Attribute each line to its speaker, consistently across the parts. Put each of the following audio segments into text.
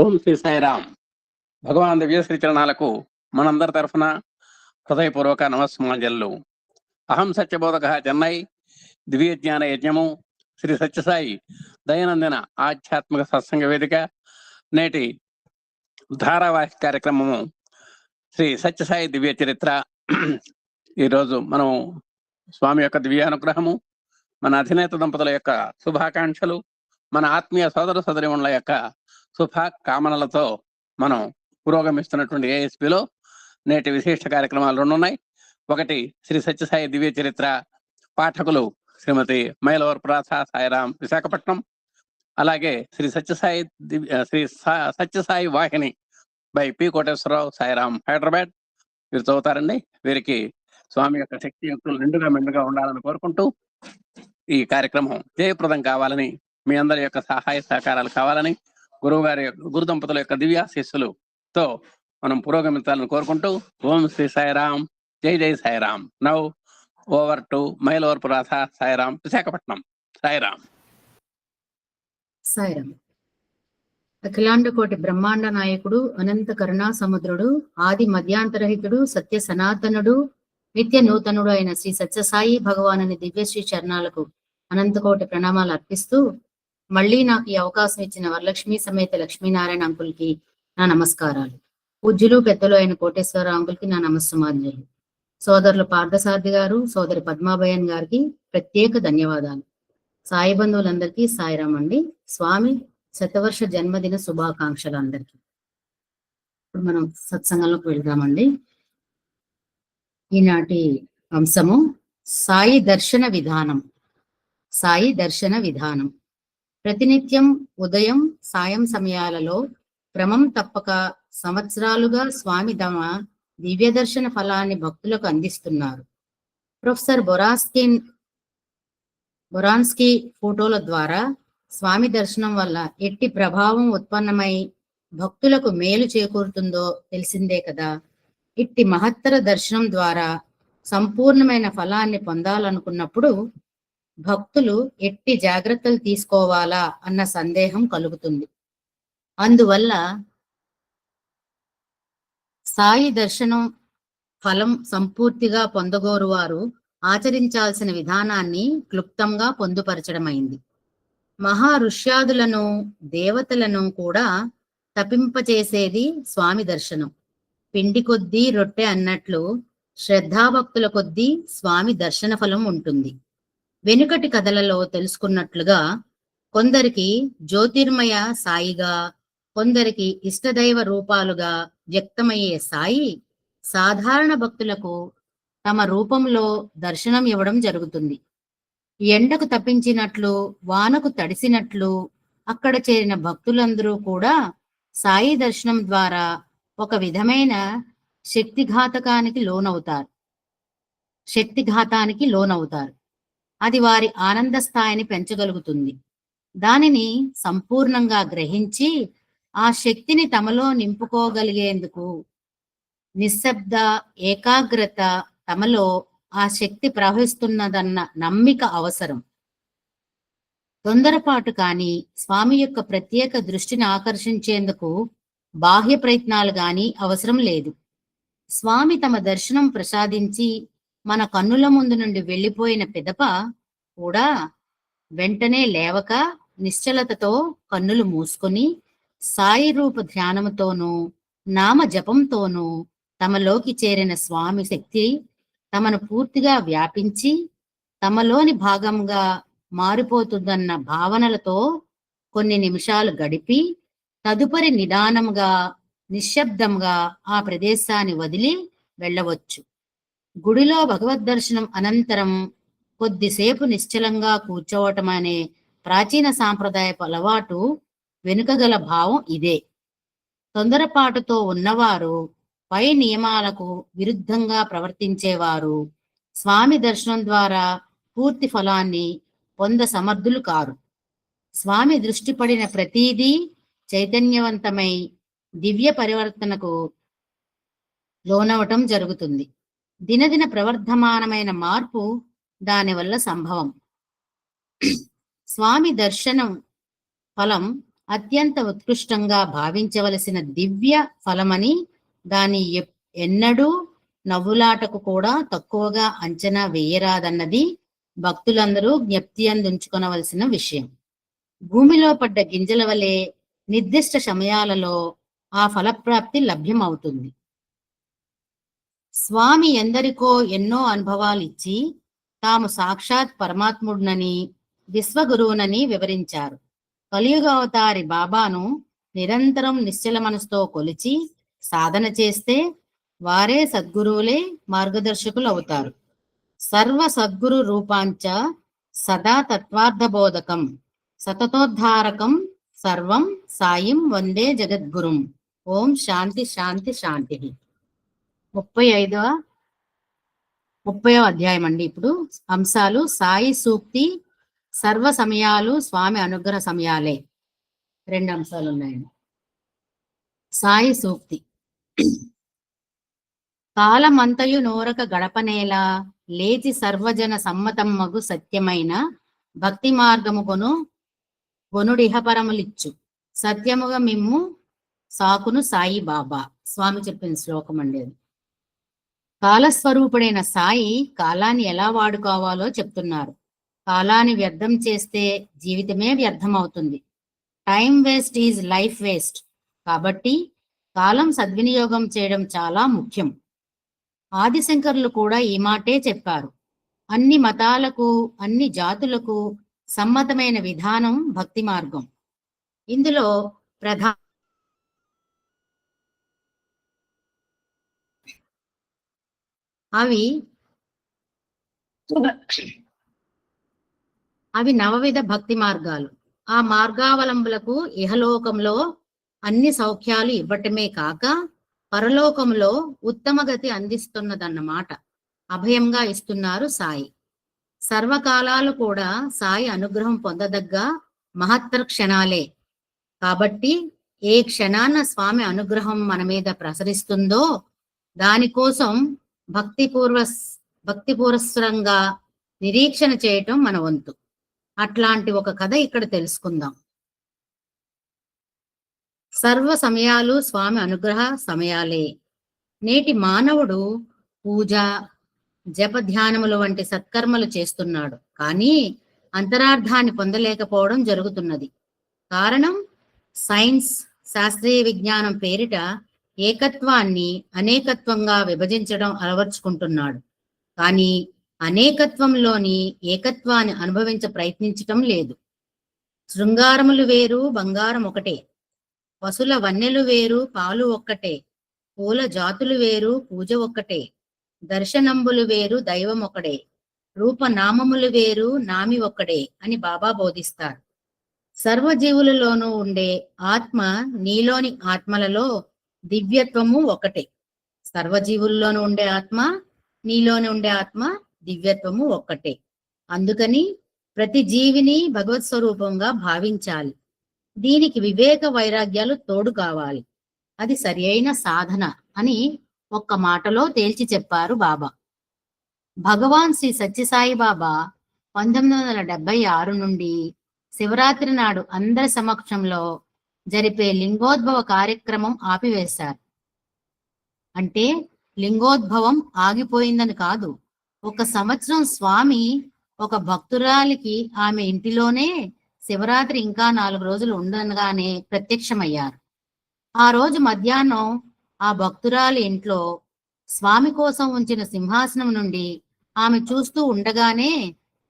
Speaker 1: ఓం శ్రీ సాయిరామ్. భగవాన్ దివ్య శ్రీ చరణాలకు మనందరి తరఫున హృదయపూర్వక నమస్సుమాంజలు. అహం సత్యబోధక చెన్నై దివ్య జ్ఞాన యజ్ఞము శ్రీ సత్యసాయి దైనందిన ఆధ్యాత్మిక సత్సంగ వేదిక నేటి ధారావాహిక కార్యక్రమము శ్రీ సత్యసాయి దివ్య చరిత్ర. ఈరోజు మనం స్వామి యొక్క దివ్యానుగ్రహము, మన అధినేత దంపతుల యొక్క శుభాకాంక్షలు, మన ఆత్మీయ సోదర సోదరిమణుల యొక్క శుభాకామనలతో మనం పురోగమిస్తున్నటువంటి ఏఎస్పిలో నేటి విశిష్ట కార్యక్రమాలు రెండు ఉన్నాయి. ఒకటి శ్రీ సత్యసాయి దివ్య చరిత్ర, పాఠకులు శ్రీమతి మైలవర్ ప్రాస సాయిరాం విశాఖపట్నం, అలాగే శ్రీ సత్యసాయి సత్యసాయి వాహిని బై పి కోటేశ్వరరావు సాయిరాం హైదరాబాద్. వీరు చదువుతారండి. వీరికి స్వామి యొక్క శక్తి యుక్తులు నిండుగా మెండుగా ఉండాలని కోరుకుంటూ ఈ కార్యక్రమం జయప్రదం కావాలని, మీ అందరి యొక్క సహాయ సహకారాలు కావాలని, గురు దంపతుల యొక్క దివ్యాశీస్సులతో మనం పురోగమించాలని కోరుకుంటూ ఓం శ్రీ సాయిరాం, జై జై సాయిరాం. నౌ ఓవర్ టు మైలవర్ పురాస సాయిరాం విశాఖపట్నం. సాయిరాం.
Speaker 2: సాయిరాం. అఖిలాండ కోటి బ్రహ్మాండ నాయకుడు, అనంత కరుణా సముద్రుడు, ఆది మధ్యాంతరహితుడు, సత్య సనాతనుడు, నిత్య నూతనుడు అయిన శ్రీ సత్యసాయి భగవానుని దివ్యశ్రీ చరణాలకు అనంతకోటి ప్రణామాలు అర్పిస్తూ, మళ్ళీ నాకు ఈ అవకాశం ఇచ్చిన వరలక్ష్మి సమేత లక్ష్మీనారాయణ అంకుల్కి నా నమస్కారాలు. పూజ్యులు పెద్దలు అయిన కోటేశ్వర అంకుల్కి నా నమస్సుమాంజలు. సోదరులు పార్థసారథి గారు, సోదరి పద్మాభయన్ గారికి ప్రత్యేక ధన్యవాదాలు. సాయి బంధువులందరికీ సాయిరాం అండి. స్వామి శతవర్ష జన్మదిన శుభాకాంక్షలు అందరికీ. ఇప్పుడు మనం సత్సంగంలోకి వెళ్దామండి. ఈనాటి అంశము సాయి దర్శన విధానం. సాయి దర్శన విధానం ప్రతినిత్యం ఉదయం సాయం సమయాలలో క్రమం తప్పక సంవత్సరాలుగా స్వామి తమ దివ్య దర్శన ఫలాన్ని భక్తులకు అందిస్తున్నారు. ప్రొఫెసర్ బొరాన్స్కీ ఫోటోల ద్వారా స్వామి దర్శనం వల్ల ఎట్టి ప్రభావం ఉత్పన్నమై భక్తులకు మేలు చేకూరుతుందో తెలిసిందే కదా. ఇట్టి మహత్తర దర్శనం ద్వారా సంపూర్ణమైన ఫలాన్ని పొందాలనుకున్నప్పుడు భక్తులు ఎట్టి జాగ్రత్తలు తీసుకోవాలా అన్న సందేహం కలుగుతుంది. అందువల్ల సాయి దర్శనం ఫలం సంపూర్తిగా పొందగోరు వారు ఆచరించాల్సిన విధానాన్ని క్లుప్తంగా పొందుపరచడమైంది. మహా ఋష్యాదులను, దేవతలను కూడా తపింపచేసేది స్వామి దర్శనం. పిండి కొద్దీ రొట్టె అన్నట్లు శ్రద్ధాభక్తుల కొద్దీ స్వామి దర్శన ఫలం ఉంటుంది. వెనుకటి కథలలో తెలుసుకున్నట్లుగా కొందరికి జ్యోతిర్మయ సాయిగా, కొందరికి ఇష్టదైవ రూపాలుగా వ్యక్తమయ్యే సాయి సాధారణ భక్తులకు తమ రూపంలో దర్శనం ఇవ్వడం జరుగుతుంది. ఎండకు తప్పించినట్లు, వానకు తడిసినట్లు అక్కడ చేరిన భక్తులందరూ కూడా సాయి దర్శనం ద్వారా ఒక విధమైన శక్తిఘాతానికి లోనవుతారు. అది వారి ఆనంద స్థాయిని పెంచగలుగుతుంది. దానిని సంపూర్ణంగా గ్రహించి ఆ శక్తిని తమలో నింపుకోగలిగేందుకు నిశ్శబ్ద ఏకాగ్రత, తమలో ఆ శక్తి ప్రవహిస్తున్నదన్న నమ్మిక అవసరం. తొందరపాటు కానీ స్వామి యొక్క ప్రత్యేక దృష్టిని ఆకర్షించేందుకు బాహ్య ప్రయత్నాలు గాని అవసరం లేదు. స్వామి తమ దర్శనం ప్రసాదించి మన కన్నుల ముందు నుండి వెళ్ళిపోయిన పిదప కూడా వెంటనే లేవక నిశ్చలతతో కన్నులు మూసుకొని సాయి రూప ధ్యానముతోనూ నామ జపంతోనూ తమలోకి చేరిన స్వామి శక్తి తమను పూర్తిగా వ్యాపించి తమలోని భాగంగా మారిపోతుందన్న భావనలతో కొన్ని నిమిషాలు గడిపి తదుపరి నిదానంగా, నిశ్శబ్దంగా ఆ ప్రదేశాన్ని వదిలి వెళ్ళవచ్చు. గుడిలో భగవద్ దర్శనం అనంతరం కొద్దిసేపు నిశ్చలంగా కూర్చోవటం అనే ప్రాచీన సాంప్రదాయపు అలవాటు వెనుకగల భావం ఇదే. తొందరపాటుతో ఉన్నవారు, పై నియమాలకు విరుద్ధంగా ప్రవర్తించేవారు స్వామి దర్శనం ద్వారా పూర్తి ఫలాన్ని సమర్థులు కారు. స్వామి దృష్టి పడిన ప్రతీదీ చైతన్యవంతమై దివ్య పరివర్తనకు లోనవటం జరుగుతుంది. దినదిన ప్రవర్ధమానమైన మార్పు దానివల్ల సంభవం. స్వామి దర్శనం ఫలం అత్యంత ఉత్కృష్టంగా భావించవలసిన దివ్య ఫలమని దాని ఎన్నడూ నవ్వులాటకు కూడా తక్కువగా అంచనా వేయరాదన్నది భక్తులందరూ జ్ఞప్తి అందించుకొనవలసిన విషయం. భూమిలో పడ్డ గింజల వలె నిర్దిష్ట సమయాలలో ఆ ఫలప్రాప్తి లభ్యమవుతుంది. స్వామి ఎందరికో ఎన్నో అనుభవాలిచ్చి తాము సాక్షాత్ పరమాత్ముడినని విశ్వగురువునని వివరించారు. కలియుగ అవతారి బాబాను నిరంతరం నిశ్చల మనసుతో కొలిచి సాధన చేస్తే వారే సద్గురువులే మార్గదర్శకులు అవుతారు. సర్వ సద్గురు రూపాంచ సదా తత్వార్థబోధకం సతతోద్ధారకం సర్వం సాయం వందే జగద్గురుం. ఓం శాంతి శాంతి శాంతి. 30వ అధ్యాయం అండి. ఇప్పుడు అంశాలు: సాయి సూక్తి, సర్వ సమయాలు స్వామి అనుగ్రహ సమయాలే. 2 అంశాలు ఉన్నాయండి. సాయి సూక్తి: కాలమంతయు నోరక గడపనేలా లేచి సర్వజన సమ్మతమ్మగు సత్యమైన భక్తి మార్గము గొనుడిహపరములిచ్చు సత్యముగా మిమ్ము సాకును సాయి బాబా. స్వామి చెప్పిన శ్లోకం అండి అది. కాలస్వరూపుడైన సాయి కాలాన్ని ఎలా వాడుకోవాలో చెప్తున్నారు. కాలాన్ని వ్యర్థం చేస్తే జీవితమే వ్యర్థం అవుతుంది. Time waste is life waste. కాబట్టి కాలం సద్వినియోగం చేయడం చాలా ముఖ్యం. ఆదిశంకరులు కూడా ఈ మాటే చెప్పారు. అన్ని మతాలకు, అన్ని జాతులకు సమ్మతమైన విధానం భక్తి మార్గం. ఇందులో అవి నవవిధ భక్తి మార్గాలు. ఆ మార్గావలంబులకు ఇహలోకంలో అన్ని సౌఖ్యాలు ఇవ్వటమే కాక పరలోకంలో ఉత్తమ గతి అందిస్తున్నదన్నమాట. అభయంగా ఇస్తున్నారు సాయి. సర్వకాలాలు కూడా సాయి అనుగ్రహం పొందదగ్గ మహత్తర క్షణాలే. కాబట్టి ఏ క్షణాన స్వామి అనుగ్రహం మన మీద ప్రసరిస్తుందో దానికోసం భక్తిపూర్వస్వరంగా నిరీక్షణ చేయటం మన వంతు. అట్లాంటి ఒక కథ ఇక్కడ తెలుసుకుందాం. సర్వ సమయాలు స్వామి అనుగ్రహ సమయాలే. నేటి మానవుడు పూజ, జప, ధ్యానములు వంటి సత్కర్మలు చేస్తున్నాడు. కానీ అంతరార్థాన్ని పొందలేకపోవడం జరుగుతున్నది. కారణం సైన్స్, శాస్త్రీయ విజ్ఞానం పేరిట ఏకత్వాన్ని అనేకత్వంగా విభజించడం అలవర్చుకుంటున్నాడు. కానీ అనేకత్వంలోని ఏకత్వాన్ని అనుభవించ ప్రయత్నించటం లేదు. శృంగారములు వేరు, బంగారం ఒకటే. పశుల వన్నెలు వేరు, పాలు ఒక్కటే. పూల జాతులు వేరు, పూజ ఒక్కటే. దర్శనంబులు వేరు, దైవం ఒకడే. రూపనామములు వేరు, నామి ఒక్కడే అని బాబా బోధిస్తారు. సర్వజీవులలోనూ ఉండే ఆత్మ, నీలోని ఆత్మలలో దివ్యత్వము ఒకటే. సర్వజీవుల్లోనూ ఉండే ఆత్మ, నీలోని ఉండే ఆత్మ, దివ్యత్వము ఒక్కటే. అందుకని ప్రతి జీవిని భగవత్ స్వరూపంగా భావించాలి. దీనికి వివేక వైరాగ్యాలు తోడు కావాలి. అది సరి అయిన సాధన అని ఒక్క మాటలో తేల్చి చెప్పారు బాబా. భగవాన్ శ్రీ సత్యసాయి బాబా 1976 నుండి శివరాత్రి నాడు అందరి సమక్షంలో జరిపే లింగోద్భవ కార్యక్రమం ఆపివేశారు. అంటే లింగోద్భవం ఆగిపోయిందని కాదు. 1 సంవత్సరం స్వామి ఒక భక్తురాలికి ఆమె ఇంటిలోనే శివరాత్రి ఇంకా 4 రోజులు ఉండగానే ప్రత్యక్షమయ్యారు. ఆ రోజు మధ్యాహ్నం ఆ భక్తురాలి ఇంట్లో స్వామి కోసం ఉంచిన సింహాసనం నుండి ఆమె చూస్తూ ఉండగానే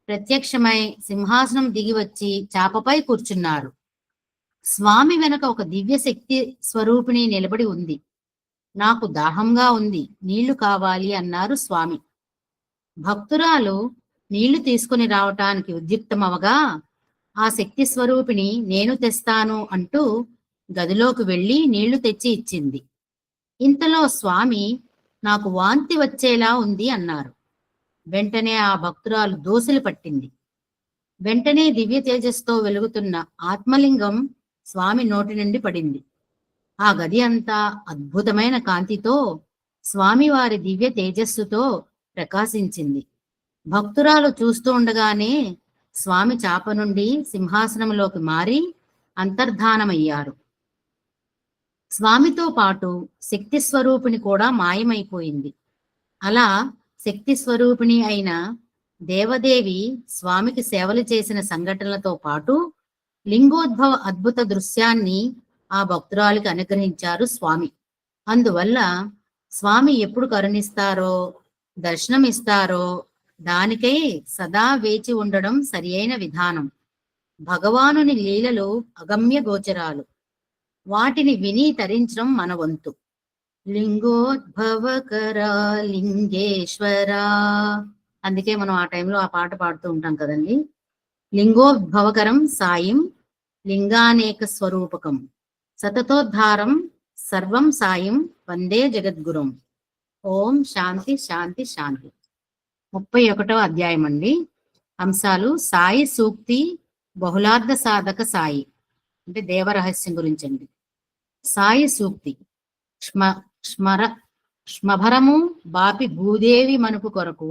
Speaker 2: ప్రత్యక్షమై సింహాసనం దిగి వచ్చి చాపపై కూర్చున్నారు. స్వామి వెనక ఒక దివ్య శక్తి స్వరూపిణి నిలబడి ఉంది. నాకు దాహంగా ఉంది, నీళ్లు కావాలి అన్నారు స్వామి. భక్తురాలు నీళ్లు తీసుకుని రావటానికి ఉద్యుక్తమవగా ఆ శక్తి స్వరూపిణి నేను తెస్తాను అంటూ గదిలోకి వెళ్లి నీళ్లు తెచ్చి ఇచ్చింది. ఇంతలో స్వామి నాకు వాంతి వచ్చేలా ఉంది అన్నారు. వెంటనే ఆ భక్తురాలు దోసిలి పట్టింది. వెంటనే దివ్య తేజస్తో వెలుగుతున్న ఆత్మలింగం స్వామి నోటి నుండి పడింది. ఆ గది అంతా అద్భుతమైన కాంతితో, స్వామివారి దివ్య తేజస్సుతో ప్రకాశించింది. భక్తురాలు చూస్తూ ఉండగానే స్వామి చాప నుండి సింహాసనంలోకి మారి అంతర్ధానమయ్యారు. స్వామితో పాటు శక్తి స్వరూపిణి కూడా మాయమైపోయింది. అలా శక్తి స్వరూపిణి అయిన దేవదేవి స్వామికి సేవలు చేసిన సంఘటనలతో పాటు లింగోద్భవ అద్భుత దృశ్యాన్ని ఆ భక్తురాలికి అనుగ్రహించారు స్వామి. అందువల్ల స్వామి ఎప్పుడు కరుణిస్తారో, దర్శనమిస్తారో దానికై సదా వేచి ఉండడం సరియైన విధానం. భగవానుని లీలలు అగమ్య గోచరాలు. వాటిని విని తరించడం మన వంతు. లింగోద్భవకరా లింగేశ్వరా, అందుకే మనం ఆ టైంలో ఆ పాట పాడుతూ ఉంటాం కదండి. లింగోద్భవకరం సాయం లింగానేక స్వరూపకం సతతోద్ధారం సర్వం సాయం వందే జగద్గురుం. ఓం శాంతి శాంతి శాంతి. 31వ అధ్యాయం అండి. అంశాలు: సాయి సూక్తి, బహుళార్థ సాధక సాయి అంటే దేవరహస్యం గురించి అండి. సాయి సూక్తి: స్మభరము బాపి భూదేవి మనుపు కొరకు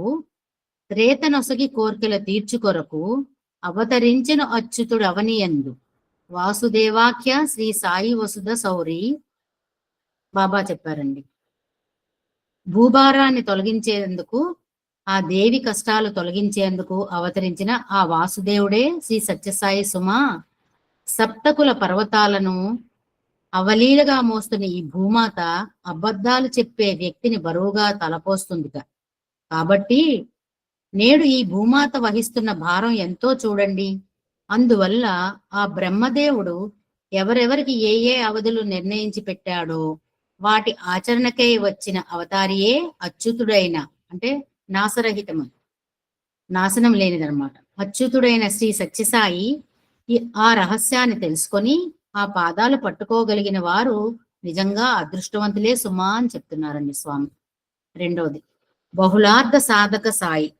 Speaker 2: త్రేతనొసగి కోర్కెల తీర్చు కొరకు అవతరించిన అచ్యుతుడు అవనియందు వాసుదేవాఖ్య శ్రీ సాయి వసుధ సౌరి బాబా చెప్పారండి. భూభారాన్ని తొలగించేందుకు, ఆ దేవి కష్టాలు తొలగించేందుకు అవతరించిన ఆ వాసుదేవుడే శ్రీ సత్యసాయి సుమా. సప్తకుల పర్వతాలను అవలీలగా మోస్తున్న ఈ భూమాత అబద్ధాలు చెప్పే వ్యక్తిని బరువుగా తలపోస్తుందిట. కాబట్టి నేడు ఈ భూమాత వహిస్తున్న భారం ఎంతో చూడండి. అందువల్ల ఆ బ్రహ్మదేవుడు ఎవరెవరికి ఏ ఏ అవధులు నిర్ణయించి పెట్టాడో వాటి ఆచరణకై వచ్చిన అవతారియే అచ్యుతుడైన, అంటే నాశరహితము, నాశనం లేనిదన్నమాట, అచ్యుతుడైన శ్రీ సత్యసాయి. ఆ రహస్యాన్ని తెలుసుకొని ఆ పాదాలు పట్టుకోగలిగిన వారు నిజంగా అదృష్టవంతులే సుమా అని చెప్తున్నారండి స్వామి. రెండోది బహుళార్థ సాధక సాయి,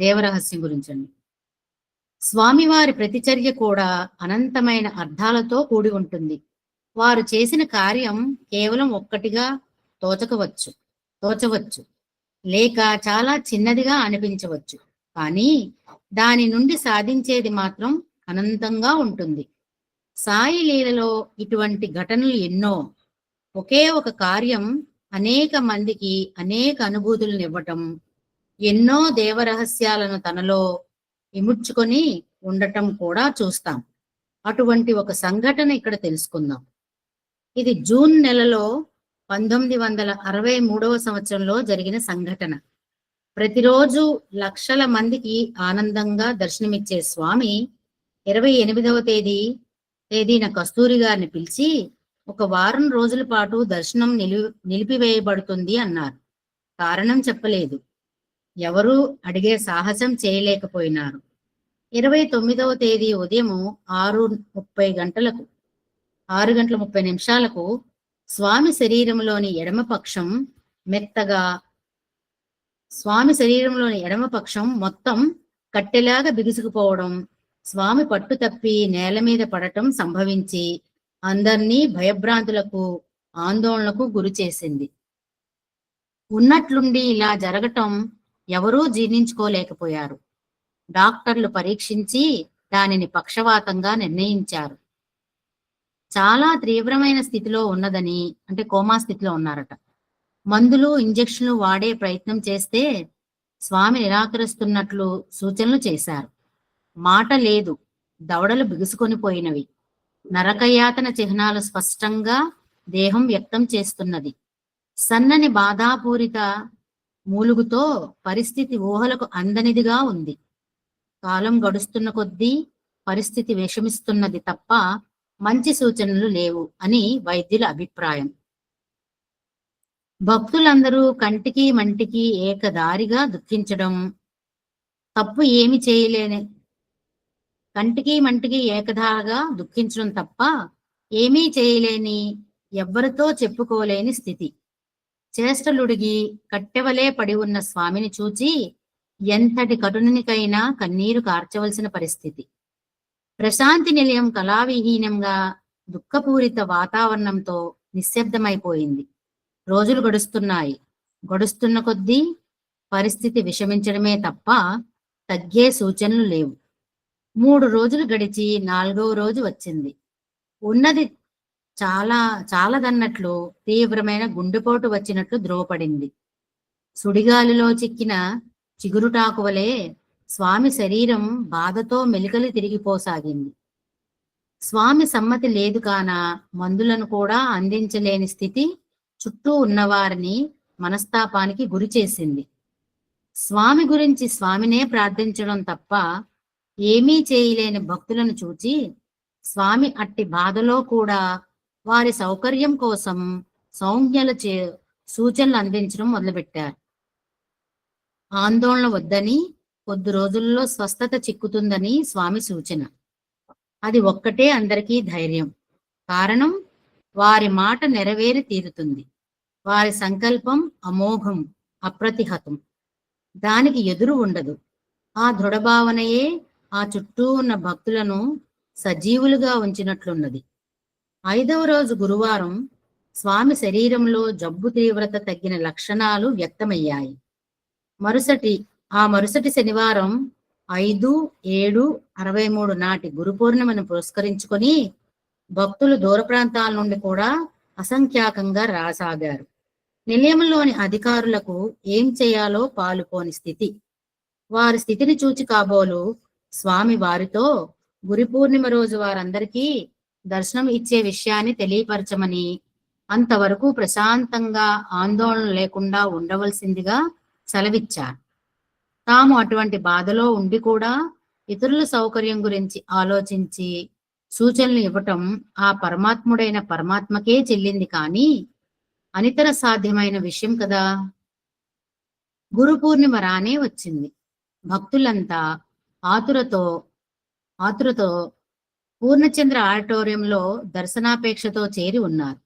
Speaker 2: దేవరహస్యం గురించండి. స్వామివారి ప్రతిచర్య కూడా అనంతమైన అర్థాలతో కూడి ఉంటుంది. వారు చేసిన కార్యం కేవలం ఒక్కటిగా తోచవచ్చు, లేక చాలా చిన్నదిగా అనిపించవచ్చు. కానీ దాని నుండి సాధించేది మాత్రం అనంతంగా ఉంటుంది. సాయి లీలలో ఇటువంటి ఘటనలు ఎన్నో. ఒకే ఒక కార్యం అనేక మందికి అనేక అనుభూతులను ఇవ్వటం, ఎన్నో దేవరహస్యాలను తనలో ఇముడ్చుకొని ఉండటం కూడా చూస్తాం. అటువంటి ఒక సంఘటన ఇక్కడ తెలుసుకుందాం. ఇది జూన్ నెలలో 1963వ సంవత్సరంలో జరిగిన సంఘటన. ప్రతిరోజు లక్షల మందికి ఆనందంగా దర్శనమిచ్చే స్వామి 28వ తేదీన కస్తూరి గారిని పిలిచి ఒక వారం రోజుల పాటు దర్శనం నిలిపివేయబడుతుంది అన్నారు. కారణం చెప్పలేదు. ఎవరూ అడిగే సాహసం చేయలేకపోయినారు. 29వ తేదీ ఉదయం 6 గంటల 30 నిమిషాలకు స్వామి శరీరంలోని ఎడమ పక్షం మొత్తం కట్టెలాగా బిగుసుకుపోవడం, స్వామి పట్టు తప్పి నేల మీద పడటం సంభవించి అందరినీ భయభ్రాంతులకు, ఆందోళనకు గురి చేసింది. ఉన్నట్లుండి ఇలా జరగటం ఎవరూ జీర్ణించుకోలేకపోయారు. డాక్టర్లు పరీక్షించి దానిని పక్షవాతంగా నిర్ణయించారు. చాలా తీవ్రమైన స్థితిలో ఉన్నదని, అంటే కోమా స్థితిలో ఉన్నారట. మందులు, ఇంజెక్షన్లు వాడే ప్రయత్నం చేస్తే స్వామి నిరాకరిస్తున్నట్లు సూచనలు చేశారు. మాట లేదు, దవడలు బిగుసుకొని పోయినవి. నరకయాతన చిహ్నాలు స్పష్టంగా దేహం వ్యక్తం చేస్తున్నది. సన్నని బాధాపూరిత మూలుగుతో పరిస్థితి ఊహలకు అందనిదిగా ఉంది. కాలం గడుస్తున్న కొద్దీ పరిస్థితి విషమిస్తున్నది తప్ప మంచి సూచనలు లేవు అని వైద్యుల అభిప్రాయం. భక్తులందరూ కంటికి మంటికి ఏకదారిగా దుఃఖించడం, తప్పు ఏమి చేయలేని కంటికి మంటికి ఏకధారగా దుఃఖించడం తప్ప ఏమీ చేయలేని, ఎవ్వరితో చెప్పుకోలేని స్థితి. చేష్టలుడిగి కట్టెవలే పడి ఉన్న స్వామిని చూచి ఎంతటి కటునికైనా కన్నీరు కార్చవలసిన పరిస్థితి. ప్రశాంతి నిలయం కళావిహీనంగా దుఃఖపూరిత వాతావరణంతో నిశ్శబ్దమైపోయింది. రోజులు గడుస్తున్నాయి. గడుస్తున్న కొద్దీ పరిస్థితి విషమించడమే తప్ప తగ్గే సూచనలు లేవు. 3 రోజులు గడిచి 4వ రోజు వచ్చింది. ఉన్నది చాలదన్నట్లు తీవ్రమైన గుండెపోటు వచ్చినట్లు ధ్రువపడింది. సుడిగాలిలో చిక్కిన చిగురుటాకు వలె స్వామి శరీరం బాధతో మెలికలు తిరిగిపోసాగింది. స్వామి సమ్మతి లేదు కాన మందులను కూడా అందించలేని స్థితి చుట్టూ ఉన్నవారిని మనస్తాపానికి గురి చేసింది. స్వామి గురించి స్వామినే ప్రార్థించడం తప్ప ఏమీ చేయలేని భక్తులను చూచి స్వామి అట్టి బాధలో కూడా వారి సౌకర్యం కోసం సూచనలు అందించడం మొదలుపెట్టారు. ఆందోళన వద్దని, కొద్ది రోజుల్లో స్వస్థత చిక్కుతుందని స్వామి సూచన. అది ఒక్కటే అందరికీ ధైర్యం. కారణం, వారి మాట నెరవేరి తీరుతుంది. వారి సంకల్పం అమోఘం, అప్రతిహతం. దానికి ఎదురు ఉండదు. ఆ దృఢభావనయే ఆ చుట్టూ ఉన్న భక్తులను సజీవులుగా ఉంచినట్లున్నది. 5వ రోజు గురువారం స్వామి శరీరంలో జబ్బు తీవ్రత తగ్గిన లక్షణాలు వ్యక్తమయ్యాయి. మరుసటి శనివారం 5/7/63 నాటి గురు పూర్ణిమను పురస్కరించుకొని భక్తులు దూర ప్రాంతాల నుండి కూడా అసంఖ్యాకంగా రాసాగారు. నిలయంలోని అధికారులకు ఏం చేయాలో పాలుపోని స్థితి. వారి స్థితిని చూచి కాబోలు స్వామి వారితో గురి పూర్ణిమ రోజు వారందరికీ దర్శనం ఇచ్చే విషయాన్ని తెలియపరచమని, అంతవరకు ప్రశాంతంగా ఆందోళన లేకుండా ఉండవలసిందిగా సెలవిచ్చారు. తాము అటువంటి బాధలో ఉండి కూడా ఇతరుల సౌకర్యం గురించి ఆలోచించి సూచనలు ఇవ్వటం ఆ పరమాత్ముడైన పరమాత్మకే చెల్లింది కానీ అనితర సాధ్యమైన విషయం కదా. గురు పూర్ణిమ రానే వచ్చింది. భక్తులంతా ఆతురతో పూర్ణచంద్ర ఆడిటోరియంలో దర్శనాపేక్షతో చేరి ఉన్నారు.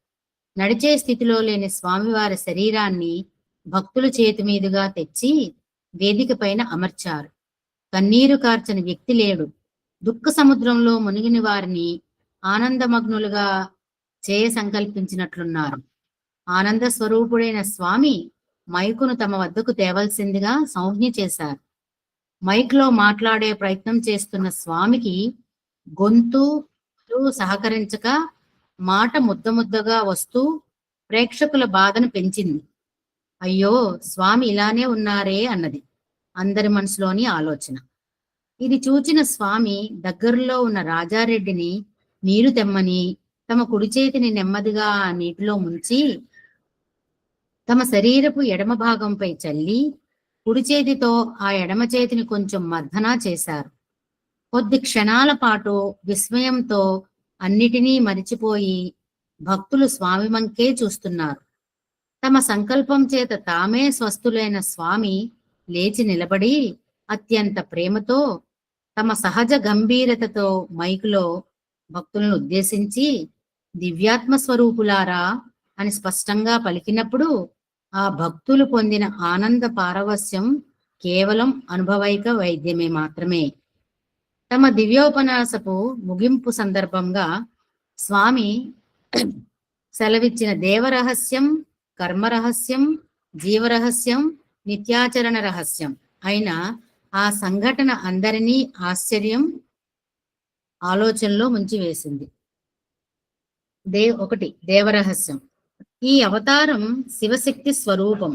Speaker 2: నడిచే స్థితిలో లేని స్వామివారి శరీరాన్ని భక్తుల చేతి మీదుగా తెచ్చి వేదిక పైన అమర్చారు. కన్నీరు కార్చని వ్యక్తి లేడు. దుఃఖ సముద్రంలో మునిగిన వారిని ఆనందమగ్నులుగా సంకల్పించినట్లున్నారు. ఆనంద స్వరూపుడైన స్వామి మైకును తమ వద్దకు తేవలసిందిగా సంజ్ఞ చేశారు. మైక్లో మాట్లాడే ప్రయత్నం చేస్తున్న స్వామికి గొంతు సహకరించక మాట ముద్దగా వస్తూ ప్రేక్షకుల బాధను పెంచింది. అయ్యో, స్వామి ఇలానే ఉన్నారే అన్నది అందరి మనసులోని ఆలోచన. ఇది చూచిన స్వామి దగ్గరలో ఉన్న రాజారెడ్డిని నీరు తెమ్మని తమ కుడి చేతిని నెమ్మదిగా ఆ నీటిలో ముంచి తమ శరీరపు ఎడమ భాగంపై చల్లి కుడి చేతితో ఆ ఎడమ చేతిని కొంచెం మర్దనా చేశారు. కొద్ది క్షణాల పాటు విస్మయంతో అన్నిటినీ మరిచిపోయి భక్తులు స్వామి వంకే చూస్తున్నారు. తమ సంకల్పం చేత తామే స్వస్థులైన స్వామి లేచి నిలబడి అత్యంత ప్రేమతో తమ సహజ గంభీరతతో మైకులో భక్తులను ఉద్దేశించి దివ్యాత్మ స్వరూపులారా అని స్పష్టంగా పలికినప్పుడు ఆ భక్తులు పొందిన ఆనంద పారవస్యం కేవలం అనుభవైక వైద్యమే మాత్రమే. తమ దివ్యోపన్యాసపు ముగింపు సందర్భంగా స్వామి సెలవిచ్చిన దేవరహస్యం, కర్మరహస్యం, జీవరహస్యం, నిత్యాచరణ రహస్యం అయిన ఆ సంఘటన అందరినీ ఆశ్చర్యం, ఆలోచనలో ముంచివేసింది. 1 దేవరహస్యం. ఈ అవతారం శివశక్తి స్వరూపం.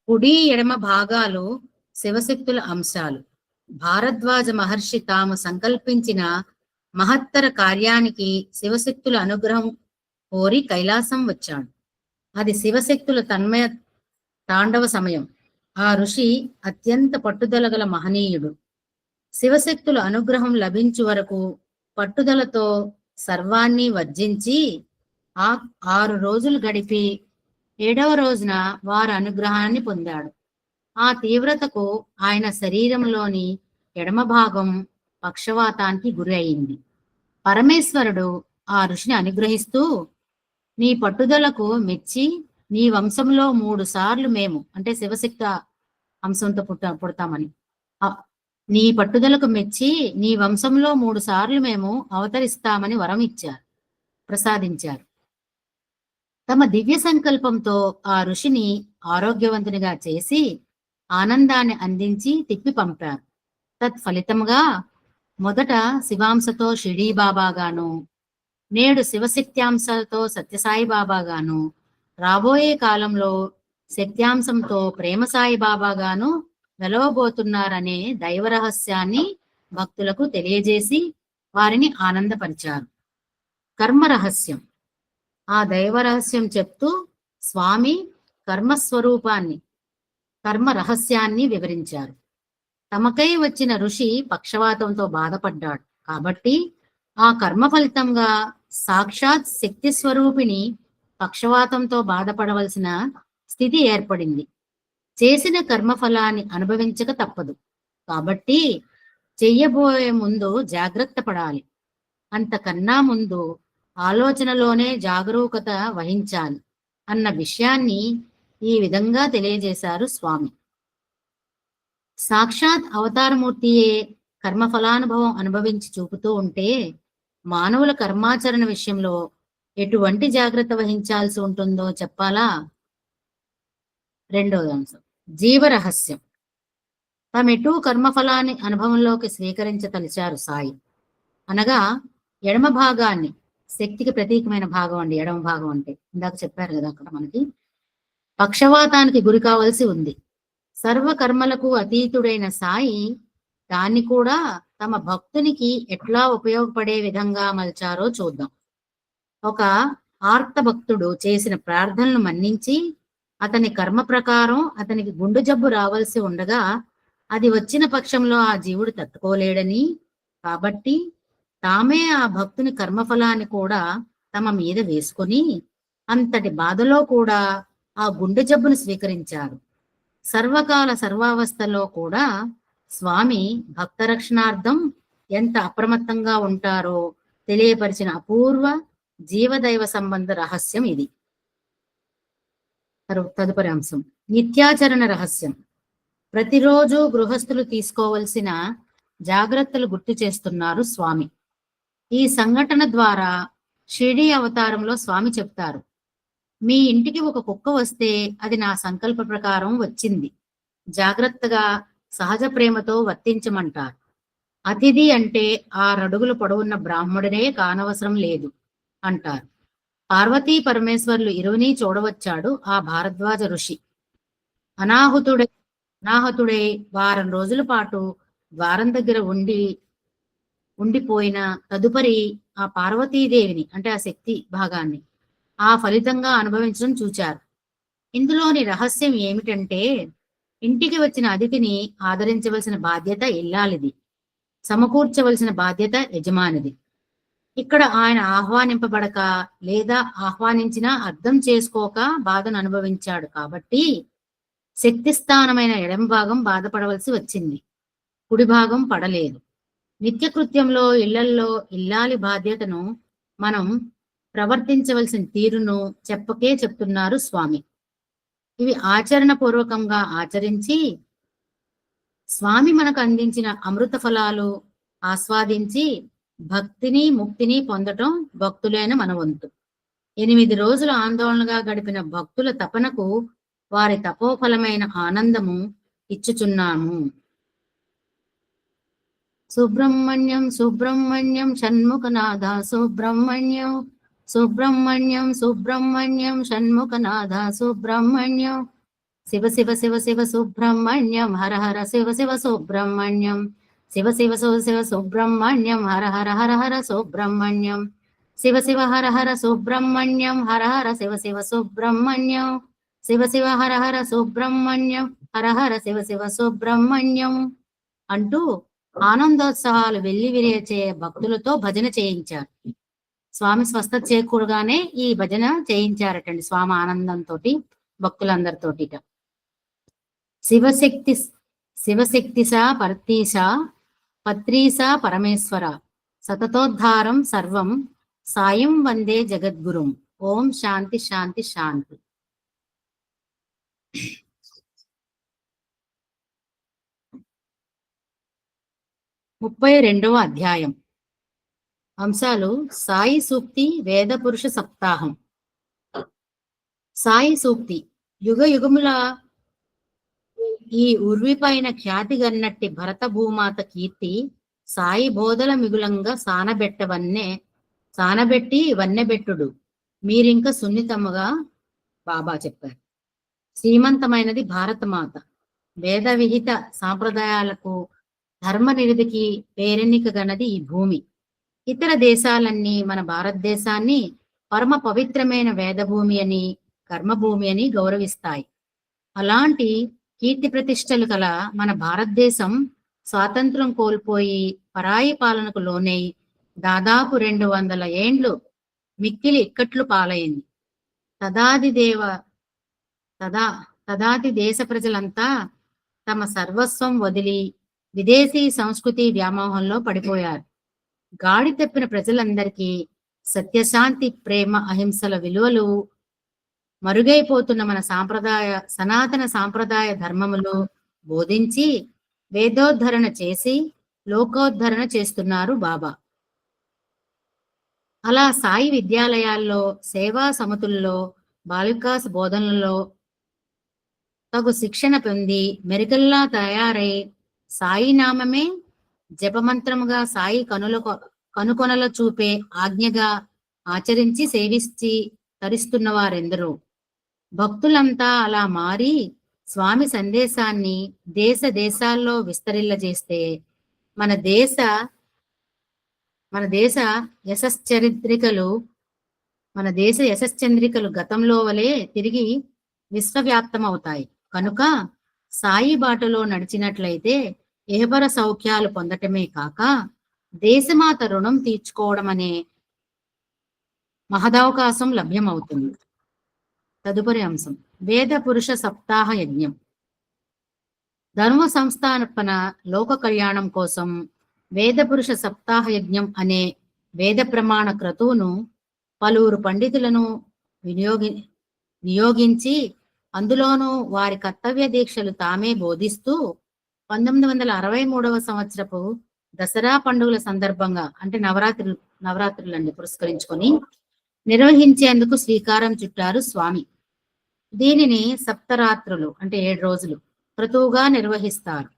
Speaker 2: కుడి ఎడమ భాగాలు శివశక్తుల అంశాలు. భారద్వాజ మహర్షి తాము సంకల్పించిన మహత్తర కార్యానికి శివశక్తుల అనుగ్రహం కోరి కైలాసం వచ్చాడు. అది శివశక్తుల తన్మయ తాండవ సమయం. ఆ ఋషి అత్యంత పట్టుదల గల మహనీయుడు. శివశక్తుల అనుగ్రహం లభించు వరకు పట్టుదలతో సర్వాన్ని వర్జించి 6 రోజులు గడిపి 7వ రోజున వారి అనుగ్రహాన్ని పొందాడు. ఆ తీవ్రతకు ఆయన శరీరంలోని ఎడమ భాగం పక్షవాతానికి గురి అయింది. పరమేశ్వరుడు ఆ ఋషిని అనుగ్రహిస్తూ, నీ పట్టుదలకు మెచ్చి నీ వంశంలో 3 సార్లు మేము, అంటే శివశక్తి అంశంతో పుడతామని, నీ పట్టుదలకు మెచ్చి నీ వంశంలో 3 సార్లు మేము అవతరిస్తామని వరం ప్రసాదించారు. తమ దివ్య సంకల్పంతో ఆ ఋషిని ఆరోగ్యవంతునిగా చేసి ఆనందాన్ని అందించి తిప్పి పంపారు. తత్ఫలితంగా మొదట శివాంశతో షిరిడీ బాబాగాను, నేడు శివశక్త్యాంశతో సత్యసాయి బాబాగాను, రాబోయే కాలంలో శక్త్యాంశంతో ప్రేమసాయి బాబాగాను వెలవబోతున్నారనే దైవ రహస్యాన్ని భక్తులకు తెలియజేసి వారిని ఆనందపరిచారు. కర్మ రహస్యం. ఆ దైవ రహస్యం చెప్తూ స్వామి కర్మస్వరూపాన్ని, కర్మ రహస్యాన్ని వివరించారు. తమకై వచ్చిన ఋషి పక్షవాతంతో బాధపడ్డాడు కాబట్టి ఆ కర్మ ఫలితంగా సాక్షాత్ శక్తి స్వరూపిణి పక్షవాతంతో బాధపడవలసిన స్థితి ఏర్పడింది. చేసిన కర్మఫలాన్ని అనుభవించక తప్పదు. కాబట్టి చెయ్యబోయే ముందు జాగ్రత్త పడాలి. అంతకన్నా ముందు ఆలోచనలోనే జాగరూకత వహించాలి అన్న విషయాన్ని ఈ విధంగా తెలియజేశారు స్వామి. సాక్షాత్ అవతారమూర్తియే కర్మఫలానుభవం అనుభవించి చూపుతూ ఉంటే మానవుల కర్మాచరణ విషయంలో ఎటువంటి జాగ్రత్త వహించాల్సి ఉంటుందో చెప్పాలా? రెండవది అంశం జీవరహస్యం. తామెటూ కర్మఫలాన్ని అనుభవంలోకి స్వీకరించతలిచారు సాయి. అనగా ఎడమ భాగాన్ని, శక్తికి ప్రతీకమైన భాగం అండి ఎడమ భాగం అంటే, ఇందాక చెప్పారు కదా అక్కడ మనకి, పక్షవాతానికి గురి కావాల్సి ఉంది. సర్వ కర్మలకు అతీతుడైన సాయి దాన్ని కూడా తమ భక్తునికి ఎట్లా ఉపయోగపడే విధంగా మలిచారో చూద్దాం. ఒక ఆర్త భక్తుడు చేసిన ప్రార్థనలు మన్నించి అతని కర్మ ప్రకారం అతనికి గుండె జబ్బు రావాల్సి ఉండగా అది వచ్చిన పక్షంలో ఆ జీవుడు తట్టుకోలేడని, కాబట్టి తామే ఆ భక్తుని కర్మఫలాన్ని కూడా తమ మీద వేసుకొని అంతటి బాధలో కూడా ఆ గుండె జబ్బును స్వీకరించారు. సర్వకాల సర్వావస్థలో కూడా స్వామి భక్త రక్షణార్థం ఎంత అప్రమత్తంగా ఉంటారో తెలియపరిచిన అపూర్వ జీవదైవ సంబంధ రహస్యం ఇది. తదుపరి అంశం నిత్యాచరణ రహస్యం. ప్రతిరోజు గృహస్థులు తీసుకోవలసిన జాగ్రత్తలు గుర్తు చేస్తున్నారు స్వామి. ఈ సంఘటన ద్వారా షిరిడీ అవతారంలో స్వామి చెప్తారు, మీ ఇంటికి ఒక కుక్క వస్తే అది నా సంకల్ప ప్రకారం వచ్చింది, జాగ్రత్తగా సహజ ప్రేమతో వర్తించమంటారు. అతిథి అంటే 6 అడుగుల పొడవున్న బ్రాహ్మడునే కానవసరం లేదు అంటారు. పార్వతీ పరమేశ్వర్లు ఇరువుని చూడవచ్చాడు ఆ భారద్వాజ ఋషి. అనాహతుడై వారం రోజుల పాటు ద్వారం దగ్గర ఉండిపోయిన తదుపరి ఆ పార్వతీదేవిని అంటే ఆ శక్తి భాగాన్ని ఆ ఫలితంగా అనుభవించడం చూచారు. ఇందులోని రహస్యం ఏమిటంటే ఇంటికి వచ్చిన అతిథిని ఆదరించవలసిన బాధ్యత ఇల్లాలిది, సమకూర్చవలసిన బాధ్యత యజమానిది. ఇక్కడ ఆయన ఆహ్వానింపబడక లేదా ఆహ్వానించినా అర్థం చేసుకోక బాధను అనుభవించాడు కాబట్టి శక్తి స్థానమైన ఎడమ భాగం బాధపడవలసి వచ్చింది, కుడి భాగం పడలేదు. నిత్యకృత్యంలో ఇళ్లల్లో ఇల్లాలి బాధ్యతను మనం ప్రవర్తించవలసిన తీరును చెప్పకే చెప్తున్నారు స్వామి. ఇవి ఆచరణ పూర్వకంగా ఆచరించి స్వామి మనకు అందించిన అమృత ఫలాలు ఆస్వాదించి భక్తిని ముక్తిని పొందటం భక్తులైన మన వంతు. 8 రోజులు ఆందోళనగా గడిపిన భక్తుల తపనకు వారి తపోఫలమైన ఆనందము ఇచ్చుచున్నాము. సుబ్రహ్మణ్యం సుబ్రహ్మణ్యం షణ్ముఖనాథ సుబ్రహ్మణ్యం సుబ్రహ్మణ్యం సుబ్రహ్మణ్యం షణ్ముఖనాథ సుబ్రహ్మణ్యం శివ శివ శివ శివ సుబ్రహ్మణ్యం హర హర శివ శివ సుబ్రహ్మణ్యం శివ శివ శివ శివ సుబ్రహ్మణ్యం హర హర హర హర సుబ్రహ్మణ్యం శివ శివ హర హర సుబ్రహ్మణ్యం హర హర శివ శివ సుబ్రహ్మణ్యం శివ శివ హర హర సుబ్రహ్మణ్యం హర హర శివ శివ సుబ్రహ్మణ్యం అంటూ ఆనందోత్సవాలు వెల్లివిరియచే భక్తులతో భజన చేయించారు. స్వామి స్వస్థత చేకూడగానే ఈ భజన చేయించారటండి స్వామి ఆనందంతో భక్తులందరితోటి. శివశక్తిసా పర్తీసా పత్రీసా పరమేశ్వర సతతోద్ధారం సర్వం సాయం వందే జగద్గురుం. ఓం శాంతి శాంతి శాంతి. 32వ అధ్యాయం. అంశాలు సాయి సూక్తి వేద పురుష సప్తాహం. సాయి సూక్తి. యుగ యుగముల ఈ ఉర్వి పైన ఖ్యాతి గన్నట్టి భరత భూమాత కీర్తి సాయి బోధల మిగులంగా సానబెట్టి వన్నెబెట్టుడు మీరింక సున్నితముగా బాబా చెప్పారు. శ్రీమంతమైనది భారతమాత. వేద విహిత సాంప్రదాయాలకు ధర్మ నిరతికి పేరెన్నిక గనది ఈ భూమి. ఇతర దేశాలన్నీ మన భారతదేశాన్ని పరమ పవిత్రమైన వేదభూమి అని, కర్మభూమి అని గౌరవిస్తాయి. అలాంటి కీర్తి ప్రతిష్టలు కల మన భారతదేశం స్వాతంత్రం కోల్పోయి పరాయి పాలనకు లోనై దాదాపు 200 ఏండ్లు మిక్కిలి ఇక్కట్లు పాలైంది. తదాది దేశ ప్రజలంతా తమ సర్వస్వం వదిలి విదేశీ సంస్కృతి వ్యామోహంలో పడిపోయారు. గాడి తప్పిన ప్రజలందరికీ సత్యశాంతి, ప్రేమ, అహింసల విలువలు మరుగైపోతున్న మన సనాతన సాంప్రదాయ ధర్మములు బోధించి వేదోద్ధరణ చేసి లోకోద్ధరణ చేస్తున్నారు బాబా. అలా సాయి విద్యాలయాల్లో, సేవా సమితుల్లో, బాలికాస్ బోధనలలో తగు శిక్షణ పొంది మెరికల్లా తయారై సాయి నామమే జపమంత్రముగా, సాయి కనుకొనల చూపే ఆజ్ఞగా ఆచరించి సేవించి తరిస్తున్న వారెందరో. భక్తులంతా అలా మారి స్వామి సందేశాన్ని దేశ దేశాల్లో విస్తరిల్లజేస్తే మన దేశ యశశ్చంద్రికలు గతంలో వలె తిరిగి విశ్వవ్యాప్తం అవుతాయి. కనుక సాయి బాటలో నడిచినట్లయితే ఏహపర సౌఖ్యాలు పొందటమే కాక దేశమాత రుణం తీర్చుకోవడం అనే మహదవకాశం లభ్యమవుతుంది. తదుపరి అంశం వేద పురుష సప్తాహ యజ్ఞం. ధర్మ సంస్థాపన, లోక కళ్యాణం కోసం వేద పురుష సప్తాహ యజ్ఞం అనే వేద ప్రమాణ క్రతువును పలువురు పండితులను నియోగించి అందులోనూ వారి కర్తవ్య దీక్షలు తామే బోధిస్తూ 1963వ సంవత్సరపు దసరా పండుగల సందర్భంగా, అంటే నవరాత్రులండి పురస్కరించుకొని నిర్వహించేందుకు శ్రీకారం చుట్టారు స్వామి. దీనిని సప్తరాత్రులు అంటే 7 రోజులు క్రతువుగా నిర్వహిస్తారు.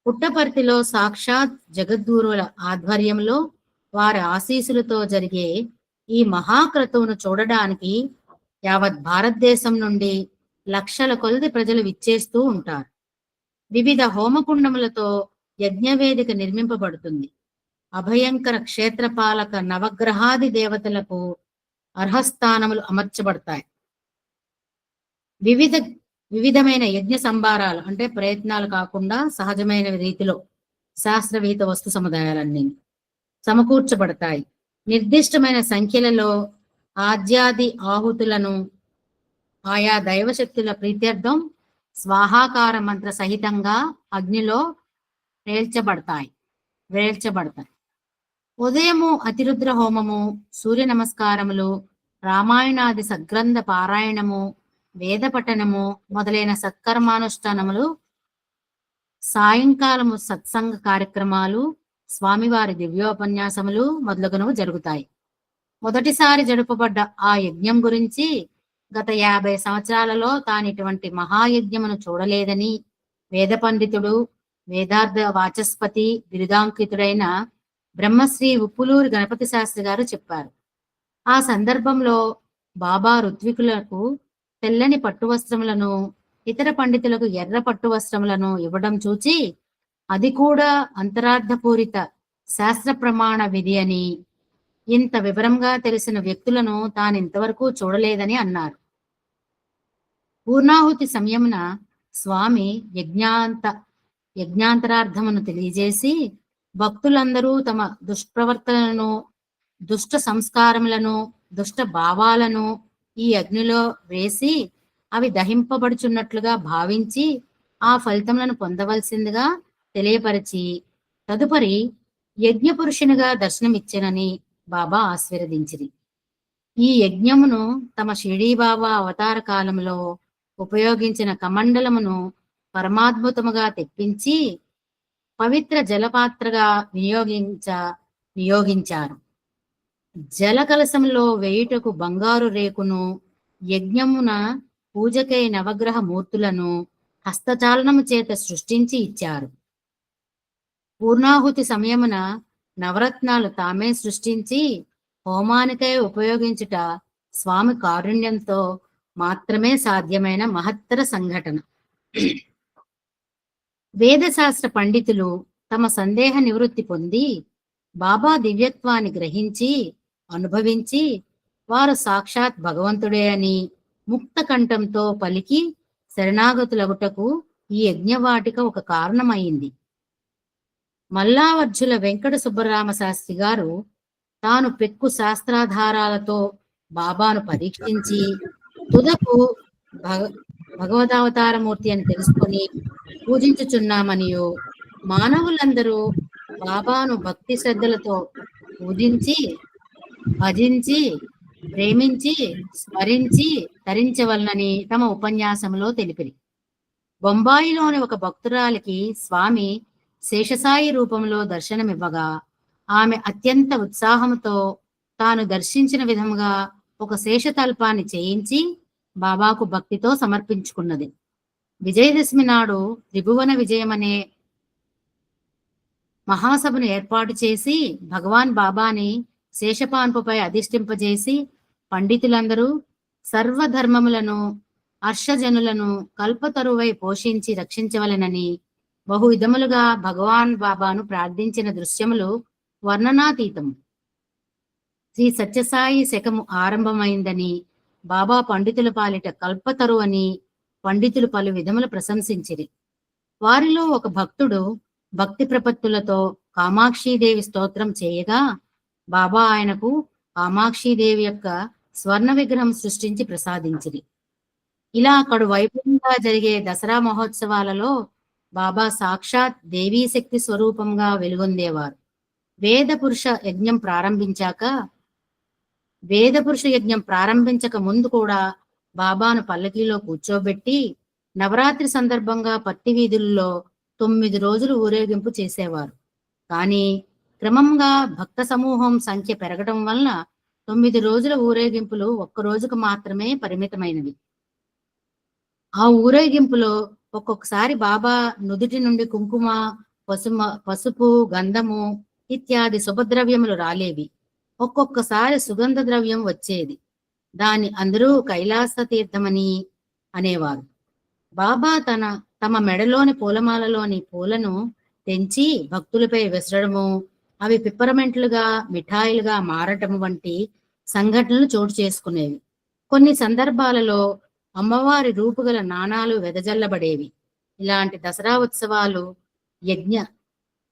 Speaker 2: పుట్టపర్తిలో సాక్షాత్ జగద్గురువుల ఆధ్వర్యంలో వారి ఆశీస్సులతో జరిగే ఈ మహాక్రతువును చూడడానికి యావత్ భారతదేశం నుండి లక్షల కొలది ప్రజలు విచ్చేస్తూ ఉంటారు. వివిధ హోమకుండములతో యజ్ఞవేదిక నిర్మింపబడుతుంది. అభయంకర క్షేత్రపాలక నవగ్రహాది దేవతలకు అర్హస్థానములు అమర్చబడతాయి. వివిధమైన యజ్ఞ సంభారాలు అంటే ప్రయత్నాలు కాకుండా సహజమైన రీతిలో శాస్త్రవిహిత వస్తు సముదాయాలన్నీ సమకూర్చబడతాయి. నిర్దిష్టమైన సంఖ్యలలో ఆద్యాది ఆహుతులను ఆయా దైవశక్తుల ప్రీత్యర్థం స్వాహాకార మంత్ర సహితంగా అగ్నిలో వేల్చబడతాయి. ఉదయము అతిరుద్ర హోమము, సూర్య నమస్కారములు, రామాయణాది సగ్రంథ పారాయణము, వేద పఠనము మొదలైన సత్కర్మానుష్ఠానములు, సాయంకాలము సత్సంగ కార్యక్రమాలు, స్వామివారి దివ్యోపన్యాసములు మొదలగునవి జరుగుతాయి. మొదటిసారి జరుపబడ్డ ఆ యజ్ఞం గురించి గత 50 సంవత్సరాలలో తానిటువంటి మహాయజ్ఞమును చూడలేదని వేద పండితుడు, వేదార్థ వాచస్పతి బిరుదాంకితుడైన బ్రహ్మశ్రీ ఉప్పులూరి గణపతి శాస్త్రి గారు చెప్పారు. ఆ సందర్భంలో బాబా ఋత్వికులకు తెల్లని పట్టు వస్త్రములను, ఇతర పండితులకు ఎర్ర పట్టు వస్త్రములను ఇవ్వడం చూచి అది కూడా అంతరార్థపూరిత శాస్త్ర ప్రమాణ విధి అని, ఇంత వివరంగా తెలిసిన వ్యక్తులను తానింతవరకు చూడలేదని అన్నారు. పూర్ణాహుతి సమయమున స్వామి యజ్ఞాంతరార్థమును తెలియజేసి భక్తులందరూ తమ దుష్ప్రవర్తనలను, దుష్ట సంస్కారములను, దుష్ట భావాలను ఈ అగ్నిలో వేసి అవి దహింపబడుచున్నట్లుగా భావించి ఆ ఫలితములను పొందవలసిందిగా తెలియపరిచి తదుపరి యజ్ఞ పురుషునిగా దర్శనమిచ్చెనని బాబా ఆశీర్వదించిరి. ఈ యజ్ఞమును తమ షిరిడీ బాబా అవతార కాలంలో ఉపయోగించిన కమండలమును పరమాద్భుతముగా తెప్పించి పవిత్ర జలపాత్రగా నియోగించారు. జల కలశంలో వేయుటకు బంగారు రేకును, యజ్ఞమున పూజకై నవగ్రహ మూర్తులను హస్తచాలనము చేత సృష్టించి ఇచ్చారు. పూర్ణాహుతి సమయమున నవరత్నాలు తామే సృష్టించి హోమానికై ఉపయోగించుట స్వామి కారుణ్యంతో మాత్రమే సాధ్యమైన మహత్తర సంఘటన. వేదశాస్త్ర పండితులు తమ సందేహ నివృత్తి పొంది బాబా దివ్యత్వాన్ని గ్రహించి అనుభవించి వారు సాక్షాత్ భగవంతుడే అని ముక్త కంఠంతో పలికి శరణాగతులగుటకు ఈ యజ్ఞవాటిక ఒక కారణమైంది. మల్లావర్జుల వెంకట సుబ్బరామ శాస్త్రి గారు తాను పెక్కు శాస్త్రాధారాలతో బాబాను పరీక్షించి తుదకు భగవదావతారమూర్తి అని తెలుసుకొని పూజించుచున్నామనియో, మానవులందరూ బాబాను భక్తి శ్రద్ధలతో పూజించి భజించి ప్రేమించి స్మరించి తరించవలనని తమ ఉపన్యాసంలో తెలిపిరి. బొంబాయిలోని ఒక భక్తురాలికి స్వామి శేషసాయి రూపంలో దర్శనమివ్వగా ఆమె అత్యంత ఉత్సాహంతో తాను దర్శించిన విధముగా ఒక శేషతల్పాన్ని చేయించి బాబాకు భక్తితో సమర్పించుకున్నది. విజయదశమి నాడు త్రిభువన విజయమనే మహాసభను ఏర్పాటు చేసి భగవాన్ బాబాని శేషపాన్పుపై అధిష్ఠింపజేసి పండితులందరూ సర్వధర్మములను హర్షజనులను కల్పతరువై పోషించి రక్షించవలెనని బహు విధములుగా భగవాన్ బాబాను ప్రార్థించిన దృశ్యములు వర్ణనాతీతము. శ్రీ సత్యసాయి శకము ఆరంభమైందని బాబా పండితుల పాలిట కల్పతరు అని పండితులు పలు విధములు ప్రశంసించిరి. వారిలో ఒక భక్తుడు భక్తి ప్రపత్తులతో కామాక్షీదేవి స్తోత్రం చేయగా బాబా ఆయనకు కామాక్షీదేవి యొక్క స్వర్ణ విగ్రహం సృష్టించి ప్రసాదించిరి. ఇలా అక్కడు వైభవంగా జరిగే దసరా మహోత్సవాలలో బాబా సాక్షాత్ దేవీ శక్తి స్వరూపంగా వెలుగొందేవారు. వేద పురుష యజ్ఞం ప్రారంభించక ముందు కూడా బాబాను పల్లకీలో కూర్చోబెట్టి నవరాత్రి సందర్భంగా పత్తి వీధుల్లో 9 రోజులు ఊరేగింపు చేసేవారు. కానీ క్రమంగా భక్త సమూహం సంఖ్య పెరగటం వలన 9 రోజుల ఊరేగింపులు ఒక్క రోజుకు మాత్రమే పరిమితమైనవి. ఆ ఊరేగింపులో ఒక్కొక్కసారి బాబా నుదుటి నుండి కుంకుమ, పసుపు, గంధము ఇత్యాది శుభద్రవ్యములు రాలేవి. ఒక్కొక్కసారి సుగంధ ద్రవ్యం వచ్చేది. దాన్ని అందరూ కైలాస తీర్థమని అనేవారు. బాబా తమ మెడలోని పూలమాలలోని పూలను తెంచి భక్తులపై విసరడము, అవి పిప్పరమెంట్లుగా మిఠాయిలుగా మారటము వంటి సంఘటనలు చోటు చేసుకునేవి. కొన్ని సందర్భాలలో అమ్మవారి రూపుగల నాణాలు వెదజల్లబడేవి. ఇలాంటి దసరా ఉత్సవాలు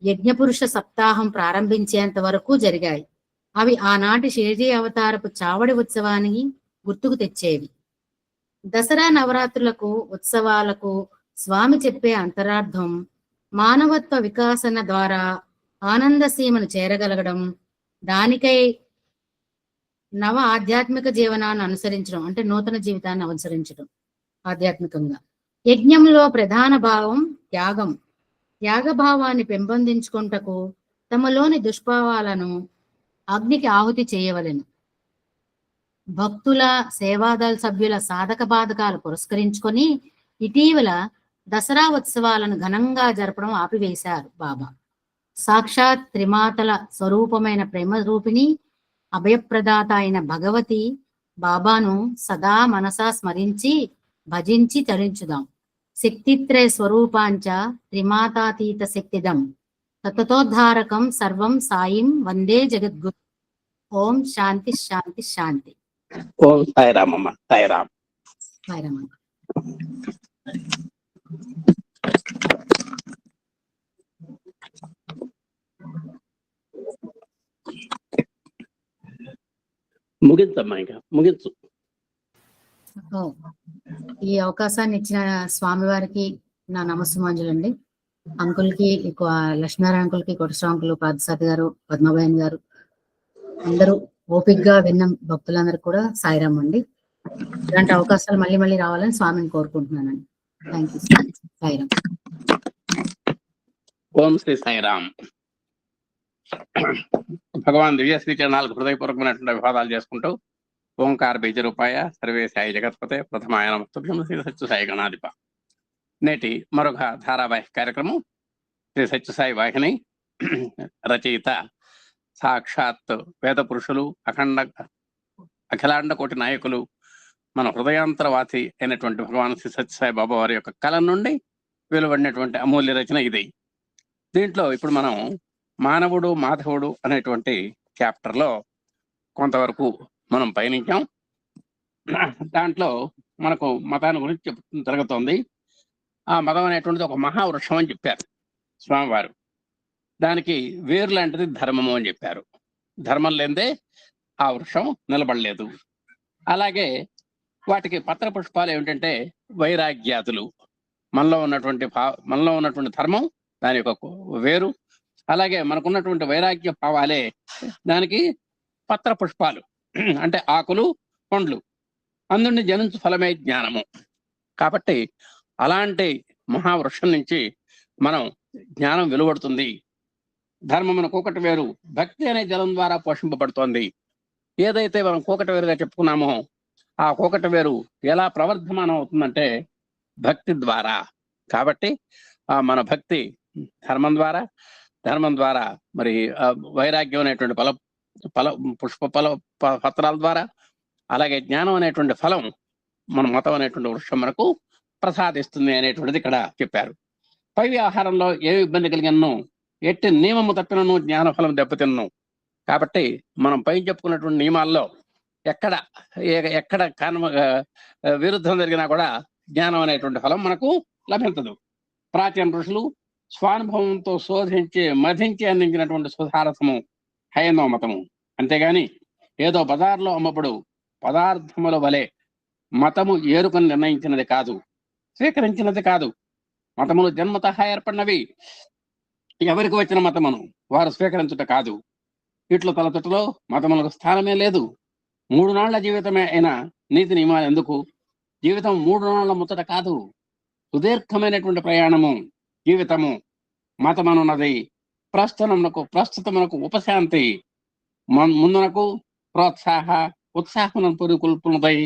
Speaker 2: యజ్ఞపురుష సప్తాహం ప్రారంభించేంత వరకు జరిగాయి. అవి ఆనాటి షిరిడీ అవతారపు చావడి ఉత్సవానికి గుర్తుకు తెచ్చేవి. దసరా నవరాత్రులకు ఉత్సవాలకు స్వామి చెప్పే అంతరార్థం మానవత్వ వికాసన ద్వారా ఆనంద సీమను చేరగలగడం, దానికై నవ ఆధ్యాత్మిక జీవనాన్ని అనుసరించడం, అంటే నూతన జీవితాన్ని అనుసరించడం ఆధ్యాత్మికంగా. యజ్ఞంలో ప్రధాన భావం త్యాగం. త్యాగభావాన్ని పెంపొందించుకుంటకు తమలోని దుష్భావాలను అగ్నికి ఆహుతి చేయవలెను. భక్తుల సేవాదళ సభ్యుల సాధక బాధకాలు పురస్కరించుకొని ఇటీవల దసరా ఉత్సవాలను ఘనంగా జరపడం ఆపివేశారు బాబా. సాక్షాత్ త్రిమాతల స్వరూపమైన ప్రేమ రూపిణి అభయప్రదాత అయిన భగవతి బాబాను సదా మనసా స్మరించి భజించి తరించుదాం. శక్తిత్రయ స్వరూపాంచ త్రిమాతాతీత శక్తిదం తతోద్ధారకం సర్వం సాయిం వందే జగద్గురు. ఓం శాంతి శాంతి శాంతి.
Speaker 1: ఓం సాయిరామ్ అమ్మ. సాయిరామ్.
Speaker 2: సాయిరామ్.
Speaker 1: ముగించమ్మా, ఇంకా ముగించు.
Speaker 2: ఈ అవకాశాన్ని ఇచ్చిన స్వామివారికి నా నమస్సుమాంజులండి. అంకుల్కి, లక్ష్మీనారాయణ అంకుల్కి, కోటేశ్వర అంకుల్, పాదసారి గారు, పద్మభాయన్ గారు, అందరూ ఓపిక్గా విన్న భక్తులందరూ కూడా సాయిరామ్ అండి. ఇలాంటి అవకాశాలు మళ్ళీ మళ్ళీ రావాలని స్వామిని కోరుకుంటున్నానండి. Thank you. సాయిరామ్.
Speaker 1: ఓం శ్రీ సాయిరామ్. భగవాన్ దివ్య శ్రీచరణాలకు హృదయపూర్వకమైనటువంటి అభివాదాలు చేసుకుంటూ ఓంకార బీజ రూపాయ సర్వే సాయి జగత్పతే ప్రథమాయ నమస్తుభ్యం శ్రీ సత్యసాయి గణాధిప. నేటి మరొక ధారావాహిక కార్యక్రమం శ్రీ సత్యసాయి వాహిని రచయిత సాక్షాత్ వేద పురుషులు, అఖిలాండ కోటి నాయకులు, మన హృదయాంతరవాసి అయినటువంటి భగవాన్ శ్రీ సత్యసాయి బాబా వారి యొక్క కలం నుండి వెలువడినటువంటి అమూల్య రచన ఇది. దీంట్లో ఇప్పుడు మనం మానవుడు మాధవుడు అనేటువంటి చాప్టర్లో కొంతవరకు మనం పయనించాం. దాంట్లో మనకు మతాన్ని గురించి జరుగుతోంది. ఆ మతం అనేటువంటిది ఒక మహావృక్షం అని చెప్పారు స్వామివారు. దానికి వేరు లాంటిది ధర్మము అని చెప్పారు. ధర్మం లేదే ఆ వృక్షం నిలబడలేదు. అలాగే వాటికి పత్ర పుష్పాలు ఏమిటంటే వైరాగ్యాదులు. మనలో ఉన్నటువంటి ధర్మం దాని యొక్క వేరు. అలాగే మనకున్నటువంటి వైరాగ్య భావాలే దానికి పత్ర పుష్పాలు, అంటే ఆకులు పండ్లు. అందుని జనించు ఫలమే జ్ఞానము. కాబట్టి అలాంటి మహావృక్షం నుంచి మనం జ్ఞానం వెలువడుతుంది. ధర్మమున కూకటి వేరు భక్తి అనే జలం ద్వారా పోషింపబడుతోంది. ఏదైతే మనం కూకటి వేరుగా చెప్పుకున్నామో ఆ కూకటి వేరు ఎలా ప్రవర్ధమానం అవుతుందంటే భక్తి ద్వారా. కాబట్టి మన భక్తి ధర్మం ద్వారా మరి వైరాగ్యం అనేటువంటి పత్రాల ద్వారా, అలాగే జ్ఞానం అనేటువంటి ఫలం మన మతం అనేటువంటి వృక్షం మనకు ప్రసాదిస్తుంది అనేటువంటిది ఇక్కడ చెప్పారు. పై వ్యవహారంలో ఏ ఇబ్బంది కలిగినను ఎట్టి నియమము తప్పినను జ్ఞానఫలం దెబ్బతిన్ను. కాబట్టి మనం పైన చెప్పుకున్నటువంటి నియమాల్లో ఎక్కడ విరుద్ధం జరిగినా కూడా జ్ఞానం అనేటువంటి ఫలం మనకు లభించదు. ప్రాచీన ఋషులు స్వానుభవంతో శోధించి మధించి అందించినటువంటి సుధారసము హైందవ మతము. అంతేగాని ఏదో బజార్లో అమ్మబడు పదార్థముల వలె మతము ఏరుకొని నిర్ణయించినది కాదు, స్వీకరించినది కాదు. మతములు జన్మతః ఏర్పడినవి. ఎవరికి వచ్చిన మతమును వారు స్వీకరించుట కాదు. ఇట్లు తలతొట్టులో మతములకు స్థానమే లేదు. 3 నాళ్ల జీవితమే అయినా నీతి నియమాలు ఎందుకు? జీవితం 3 నాళ్ల ముచ్చట కాదు, సుదీర్ఘమైనటువంటి ప్రయాణము జీవితము. మతమనున్నది ప్రస్తుతమునకు ఉపశాంతి, ముందునకు ఉత్సాహం పురుకుల్పునదై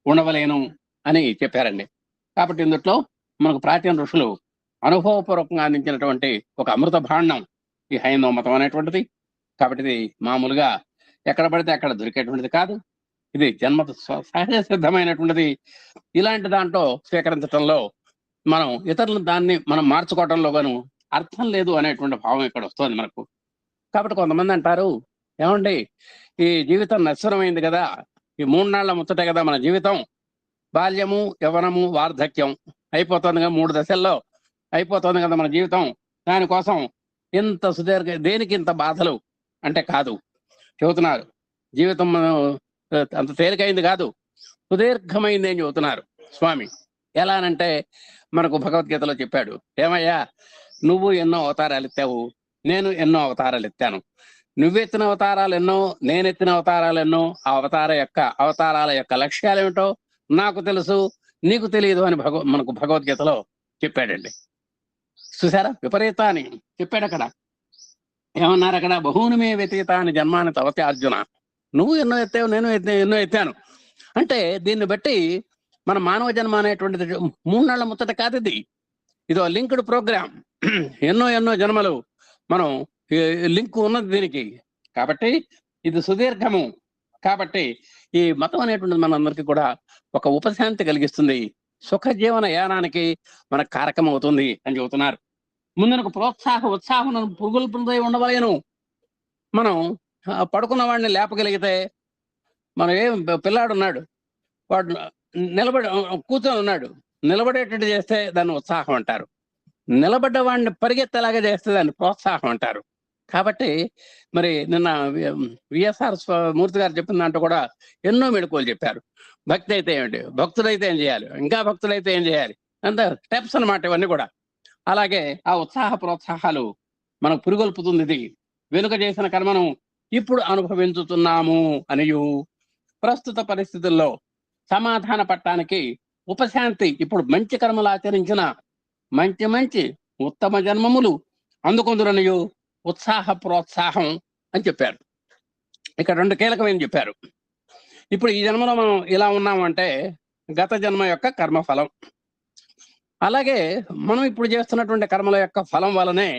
Speaker 1: ఉండవలేను అని చెప్పారండి. కాబట్టి ఇందులో మనకు ప్రాచీన ఋషులు అనుభవపూర్వకంగా అందించినటువంటి ఒక అమృత భాండం ఈ హైందవ మతం అనేటువంటిది. కాబట్టి ఇది మామూలుగా ఎక్కడ పడితే అక్కడ దొరికేటువంటిది కాదు. ఇది జన్మత సహజ సిద్ధమైనటువంటిది. ఇలాంటి దాంట్లో స్వీకరించడంలో మనం ఇతరులు దాన్ని మనం మార్చుకోవడంలో గాను అర్థం లేదు అనేటువంటి భావం ఇక్కడ వస్తుంది మనకు. కాబట్టి కొంతమంది అంటారు, ఏమండి ఈ జీవితం నశ్వరమైంది కదా, ఈ 3 నాళ్ల ముచ్చటే కదా మన జీవితం, బాల్యము యవ్వనము వార్ధక్యం అయిపోతుంది కదా, 3 దశల్లో అయిపోతుంది కదా మన జీవితం, దానికోసం ఇంత దేనికి ఇంత బాధలు అంటే కాదు చెబుతున్నారు. జీవితం అంత తేలికైంది కాదు, సుదీర్ఘమైంది అని చెబుతున్నారు స్వామి. ఎలానంటే మనకు భగవద్గీతలో చెప్పాడు, ఏమయ్యా నువ్వు ఎన్నో అవతారాలు ఎత్తావు, నేను ఎన్నో అవతారాలు ఎత్తాను. నువ్వెత్తిన అవతారాలు ఎన్నో, నేనెత్తిన అవతారాలు ఎన్నో. ఆ అవతారాల యొక్క లక్ష్యాలు ఏమిటో నాకు తెలుసు, నీకు తెలియదు అని మనకు భగవద్గీతలో చెప్పాడండి. చూసారా, విపరీతాన్ని చెప్పాడు అక్కడ. ఏమన్నారు అక్కడ? బహూని మే వ్యతీతాన్ని జన్మాన్ని తవతే అర్జున. నువ్వు ఎన్నో ఎత్తావు, నేను ఎన్నో ఎత్తాను. అంటే దీన్ని బట్టి మన మానవ జన్మ అనేటువంటిది 3 నాళ్ల ముచ్చట కాదు. ఇదో లింక్డ్ ప్రోగ్రామ్. ఎన్నో జన్మలు మనం లింక్ ఉన్నది దీనికి. కాబట్టి ఇది సుదీర్ఘము. కాబట్టి ఈ మతం అనేటువంటిది మనందరికీ కూడా ఒక ఉపశాంతి కలిగిస్తుంది, సుఖ జీవన యానానికి మన కారకం అవుతుంది అని చెబుతున్నారు. ముందునకు ఉత్సాహం పురుగులు ఉండవలేను. మనం పడుకున్న వాడిని లేపగలిగితే, మనం పిల్లాడు ఉన్నాడు, వాడు కూర్చొని ఉన్నాడు, నిలబడేటట్టు చేస్తే దాన్ని ఉత్సాహం అంటారు. నిలబడ్డ వాడిని పరిగెత్తలాగా చేస్తే దాన్ని ప్రోత్సాహం అంటారు. కాబట్టి మరి నిన్న విఎస్ఆర్ మూర్తి గారు చెప్పిన దాంట్లో కూడా ఎన్నో మెళకువలు చెప్పారు. భక్తి అయితే ఏమిటి, భక్తుడైతే ఏం చేయాలి, ఇంకా భక్తుడైతే ఏం చేయాలి, అంత స్టెప్స్ అన్నమాట ఇవన్నీ కూడా. అలాగే ఆ ప్రోత్సాహాలు మనకు పురిగొల్పుతుంది. ఇది వెనుక చేసిన కర్మను ఇప్పుడు అనుభవించుతున్నాము అనియు ప్రస్తుత పరిస్థితుల్లో సమాధాన పట్టడానికి ఉపశాంతి, ఇప్పుడు మంచి కర్మలు ఆచరించిన మంచి ఉత్తమ జన్మములు అందుకొందురనియు ప్రోత్సాహం అని చెప్పారు. ఇక్కడ 2 కీలకమైన చెప్పారు. ఇప్పుడు ఈ జన్మలో మనం ఇలా ఉన్నామంటే గత జన్మ యొక్క కర్మఫలం. అలాగే మనం ఇప్పుడు చేస్తున్నటువంటి కర్మల యొక్క ఫలం వలనే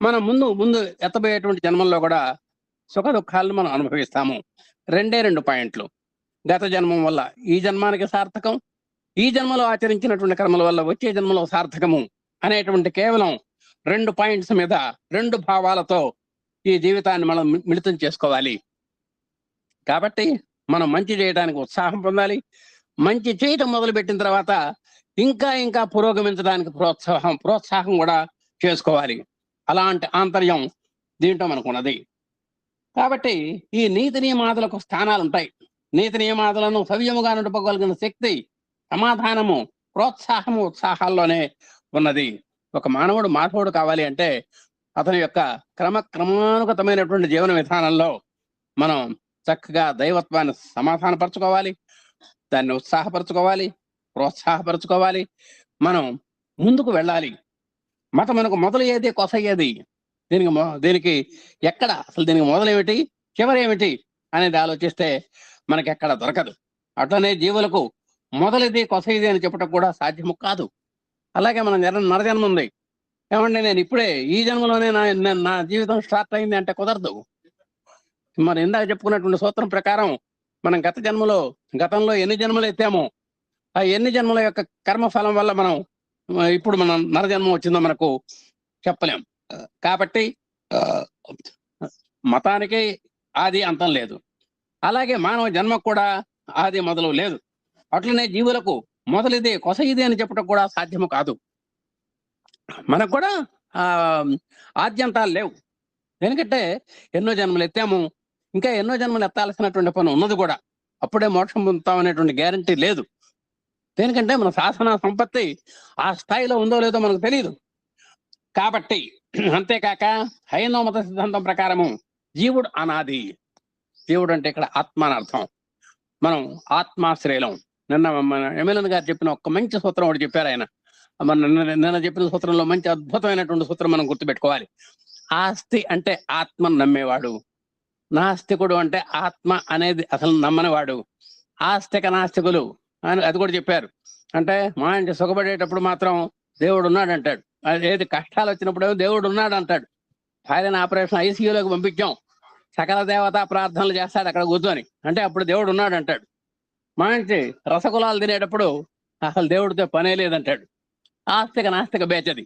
Speaker 1: మనం ముందు ముందు ఎత్తబోయేటువంటి జన్మల్లో కూడా సుఖ దుఃఖాలను మనం అనుభవిస్తాము. రెండే 2 పాయింట్లు. గత జన్మం వల్ల ఈ జన్మానికి సార్థకం, ఈ జన్మలో ఆచరించినటువంటి కర్మల వల్ల వచ్చే జన్మలో సార్థకము అనేటువంటి కేవలం 2 పాయింట్స్ మీద 2 భావాలతో ఈ జీవితాన్ని మనం మిళితం చేసుకోవాలి. కాబట్టి మనం మంచి చేయడానికి ఉత్సాహం పొందాలి. మంచి చేయటం మొదలుపెట్టిన తర్వాత ఇంకా ఇంకా పురోగమించడానికి ప్రోత్సాహం కూడా చేసుకోవాలి. అలాంటి ఆంతర్యం దీంట్లో మనకున్నది. కాబట్టి ఈ నీతి నియమాదులకు స్థానాలు ఉంటాయి. నీతి నియమాదులను సవ్యముగా నడుపుకోగలిగిన శక్తి, సమాధానము, ప్రోత్సాహము, ఉత్సాహాల్లోనే ఉన్నది. ఒక మానవుడు కావాలి అంటే అతని యొక్క క్రమానుగతమైనటువంటి జీవన విధానంలో మనం చక్కగా దైవత్వాన్ని సమాధానపరచుకోవాలి, దాన్ని ఉత్సాహపరచుకోవాలి, ప్రోత్సాహపరచుకోవాలి. మనం ముందుకు వెళ్ళాలి. మనకు మొదలు ఏది కొసయ్యేది, దీనికి ఎక్కడ అసలు దీనికి మొదలేమిటి చివరేమిటి అనేది ఆలోచిస్తే మనకి ఎక్కడ దొరకదు. అట్లనే జీవులకు మొదలిది కొసయిది అని చెప్పటం కూడా సాధ్యము కాదు. అలాగే మన నరజన్మ ఉంది. ఏమంటే నేను ఇప్పుడే ఈ జన్మలోనే నా జీవితం స్టార్ట్ అయింది అంటే కుదరదు. మరి ఇందాక చెప్పుకున్నటువంటి సూత్రం ప్రకారం మనం గతంలో ఎన్ని జన్మలు ఎత్తామో ఆ ఎన్ని జన్మల యొక్క కర్మఫలం వల్ల మనం ఇప్పుడు మనం నరజన్మ వచ్చిందో మనకు చెప్పలేం. కాబట్టి మతానికి ఆది అంతం లేదు. అలాగే మానవ జన్మకు కూడా ఆది మొదలు లేదు. అట్లనే జీవులకు మొదలిదే కొసయిదే అని చెప్పడం కూడా సాధ్యము కాదు. మనకు కూడా ఆద్యంతాలు లేవు. ఎందుకంటే ఎన్నో జన్మలు ఎత్తాము, ఇంకా ఎన్నో జన్మలు ఎత్తాల్సినటువంటి పని ఉన్నది కూడా. అప్పుడే మోక్షం పొందుతాం అనేటువంటి గ్యారంటీ లేదు. దేనికంటే మన శాసన సంపత్తి ఆ స్థాయిలో ఉందో లేదో మనకు తెలియదు. కాబట్టి అంతేకాక హైందవ మత సిద్ధాంతం ప్రకారము జీవుడు అనాది. జీవుడు అంటే ఇక్కడ ఆత్మ అని అర్థం. మనం ఆత్మాశ్రయం. నిన్న ఎమ్మెల్యే గారు చెప్పిన ఒక మంచి సూత్రం ఒకటి చెప్పారు ఆయన. నిన్న చెప్పిన సూత్రంలో మంచి అద్భుతమైనటువంటి సూత్రం మనం గుర్తుపెట్టుకోవాలి. ఆస్తి అంటే ఆత్మను నమ్మేవాడు, నాస్తికుడు అంటే ఆత్మ అనేది అసలు నమ్మనివాడు. ఆస్తిక నాస్తికులు అని అది కూడా చెప్పారు. అంటే మా ఇంటి సుఖపడేటప్పుడు మాత్రం దేవుడు ఉన్నాడు అంటాడు, ఏది కష్టాలు వచ్చినప్పుడు దేవుడు ఉన్నాడు అంటాడు. భార్యను ఆపరేషన్ ఐసీయూలోకి పంపించాం, సకల దేవతా ప్రార్థనలు చేస్తాడు అక్కడ కూర్చొని, అంటే అప్పుడు దేవుడు ఉన్నాడు అంటాడు. మా ఇంటి రసగులాలు తినేటప్పుడు అసలు దేవుడితో పనే లేదంటాడు. ఆస్తిక నాస్తిక బేచది.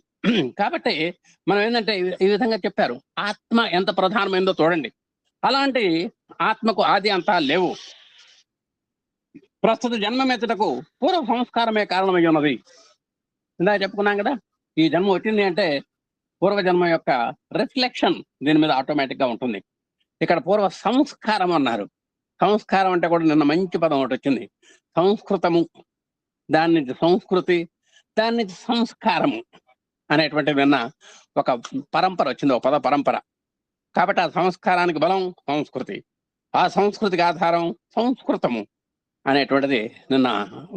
Speaker 1: కాబట్టి మనం ఏంటంటే ఈ విధంగా చెప్పారు. ఆత్మ ఎంత ప్రధానమైందో చూడండి. అలాంటి ఆత్మకు ఆది అంతాలు లేవు. ప్రస్తుత జన్మమెత్తటకు పూర్వ సంస్కారమే కారణమై ఉన్నది. ఇందాక చెప్పుకున్నాం కదా, ఈ జన్మ వచ్చింది అంటే పూర్వజన్మ యొక్క రిఫ్లెక్షన్ దీని మీద ఆటోమేటిక్ గా ఉంటుంది. ఇక్కడ పూర్వ సంస్కారం అన్నారు. సంస్కారం అంటే కూడా నిన్న మంచి పదం ఒకటి వచ్చింది, సంస్కృతము. దాని నుంచి సంస్కృతి, దాని నుంచి సంస్కారము అనేటువంటి నిన్న ఒక పరంపర వచ్చింది, ఒక పద పరంపర. కాబట్టి ఆ సంస్కారానికి బలం సంస్కృతి, ఆ సంస్కృతికి ఆధారం సంస్కృతము అనేటువంటిది నిన్న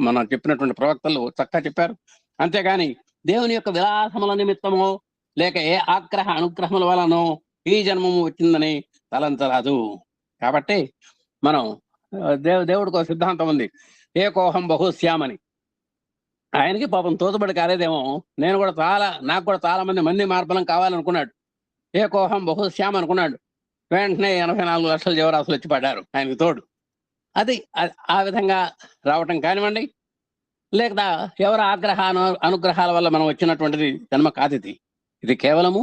Speaker 1: మనం చెప్పినటువంటి ప్రవక్తలు చక్కగా చెప్పారు. అంతేగాని దేవుని యొక్క విలాసముల నిమిత్తమో లేక ఏ ఆగ్రహ అనుగ్రహముల వలనో ఈ జన్మము వచ్చిందని తలంచరాదు. కాబట్టి మనం దేవుడికి ఒక సిద్ధాంతం ఉంది, ఏకోహం బహుశ్యామని. ఆయనకి పాపం తోతుబడి కాలేదేమో, నాకు కూడా చాలా మంది మార్బలం కావాలనుకున్నాడు. ఏకోహం బహుశ్యాం అనుకున్నాడు. వెంటనే 84 లక్షల జీవరాశులు వచ్చి పడ్డారు ఆయనకు తోడు. అది ఆ విధంగా రావటం కానివ్వండి, లేదా ఎవరి అనుగ్రహాల వల్ల మనం వచ్చినటువంటిది జన్మ కాదు. ఇది కేవలము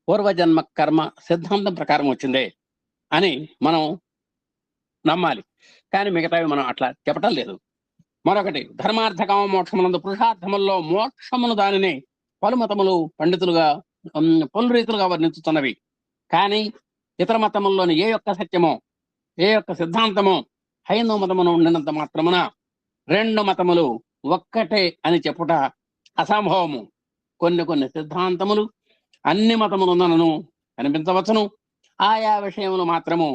Speaker 1: పూర్వజన్మ కర్మ సిద్ధాంతం ప్రకారం వచ్చిందే అని మనం నమ్మాలి. కానీ మిగతావి మనం అట్లా చెప్పటం లేదు. మరొకటి, ధర్మార్థకామ మోక్షమునందు పురుషార్థముల్లో మోక్షమును దానిని పలు మతములు పండితులుగా పలు రీతులుగా వర్ణించుతున్నవి. కానీ ఇతర మతముల్లోని ఏ యొక్క సత్యమో ఏ యొక్క సిద్ధాంతమో హైందవ మతమును ఉండినంత మాత్రమున 2 మతములు ఒక్కటే అని చెప్పుట అసంభవము. కొన్ని సిద్ధాంతములు అన్ని మతములున్నను కనిపించవచ్చును. ఆయా విషయములు మాత్రము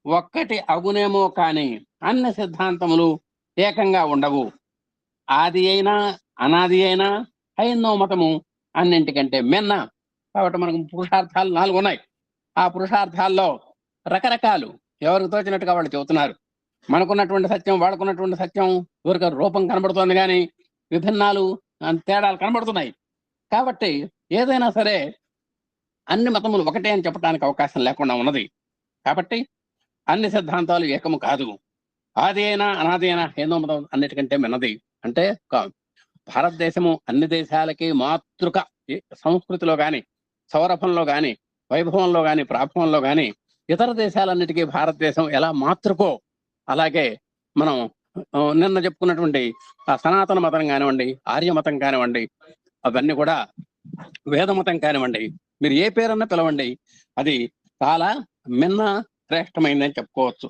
Speaker 1: ఒక్కటి అగునేమో కానీ అన్ని సిద్ధాంతములు ఏకంగా ఉండవు. ఆది అయినా అనాది అయినా హైందవ మతము అన్నింటికంటే మిన్న. కాబట్టి మనకు పురుషార్థాలు 4 ఉన్నాయి. ఆ పురుషార్థాల్లో రకరకాలు ఎవరికి తోచినట్టుగా వాళ్ళు చెబుతున్నారు. మనకున్నటువంటి సత్యం వాళ్ళకున్నటువంటి సత్యం ఎవరికి రూపం కనబడుతోంది, కానీ విభిన్నాలు తేడాలు కనబడుతున్నాయి. కాబట్టి ఏదైనా సరే అన్ని మతములు ఒకటే అని చెప్పడానికి అవకాశం లేకుండా ఉన్నది. కాబట్టి అన్ని సిద్ధాంతాలు ఏకము కాదు. ఆది అయినా అనాది అయినా హిందూ మతం అన్నిటికంటే మిన్నది. అంటే భారతదేశము అన్ని దేశాలకి మాతృక. సంస్కృతిలో గాని, సౌరభంలో గాని, వైభవంలో గాని, ప్రాభవంలో గాని ఇతర దేశాలన్నిటికీ భారతదేశం ఎలా మాతృకో అలాగే మనం నిన్న చెప్పుకున్నటువంటి ఆ సనాతన మతం కానివ్వండి, ఆర్య మతం కానివ్వండి, అవన్నీ కూడా వేద మతం కానివ్వండి, మీరు ఏ పేరన్నా పిలవండి, అది చాలా మిన్న శ్రేష్టమైందని చెప్పుకోవచ్చు.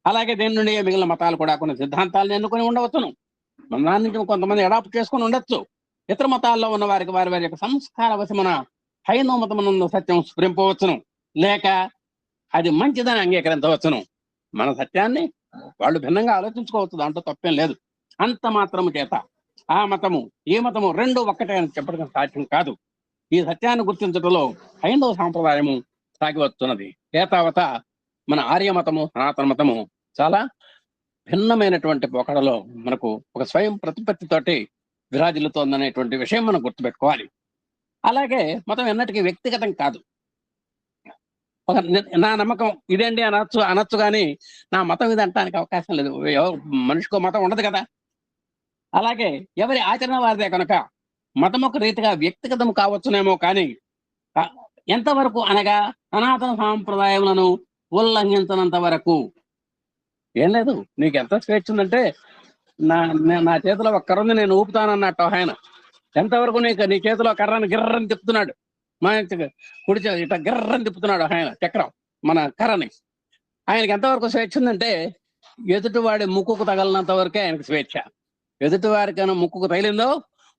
Speaker 1: అలాగే దీని నుండి మిగిలిన మతాలు కూడా కొన్ని సిద్ధాంతాలను ఎన్నుకొని ఉండవచ్చును. మన దాని నుంచి కొంతమంది అడాప్ట్ చేసుకొని ఉండొచ్చు. ఇతర మతాల్లో ఉన్న వారికి వారి వారి యొక్క సంస్కార వశమున హైందవ మతమునందు సత్యం స్ఫురింపవచ్చును, లేక అది మంచిదని అంగీకరించవచ్చును. మన సత్యాన్ని వాళ్ళు భిన్నంగా ఆలోచించుకోవచ్చు, దాంట్లో తప్పేం లేదు. అంత మాత్రము చేత ఆ మతము ఈ మతము రెండు ఒక్కటే అని చెప్పడం సాధ్యం కాదు. ఈ సత్యాన్ని గుర్తించడంలో హైందవ సాంప్రదాయము సాగివస్తున్నది. ఏతావత మన ఆర్య మతము, సనాతన మతము చాలా భిన్నమైనటువంటి పోకడలో మనకు ఒక స్వయం ప్రతిపత్తితోటి విరాజిల్లుతోందనేటువంటి విషయం మనం గుర్తుపెట్టుకోవాలి. అలాగే మతం ఎన్నటికీ వ్యక్తిగతం కాదు. నా నమ్మకం ఇదేంటి అనొచ్చు కానీ నా మతం ఇది అంటానికి అవకాశం లేదు. మనిషికో మతం ఉండదు కదా. అలాగే ఎవరి ఆచరణ వారిదే కనుక మతం ఒక రీతిగా వ్యక్తిగతం కావచ్చునేమో కానీ ఎంతవరకు అనగా సనాతన సాంప్రదాయములను ఉల్లంఘించినంత వరకు. ఏం లేదు, నీకు ఎంత స్వేచ్ఛ ఉందంటే నా చేతిలో ఒక కర్రని నేను ఊపుతానన్నట్టు ఆయన. ఎంతవరకు నీ చేతిలో కర్రని గిర్రని తిప్పుతున్నాడు, మా కుడి ఇట్లా గిర్రని తిప్పుతున్నాడు ఆయన చక్రం మన కర్రని. ఆయనకి ఎంతవరకు స్వేచ్ఛ ఉందంటే ఎదుటివాడి ముక్కుకు తగలినంత వరకే ఆయనకు స్వేచ్ఛ. ఎదుటివారికైనా ముక్కుకు తగిలిందో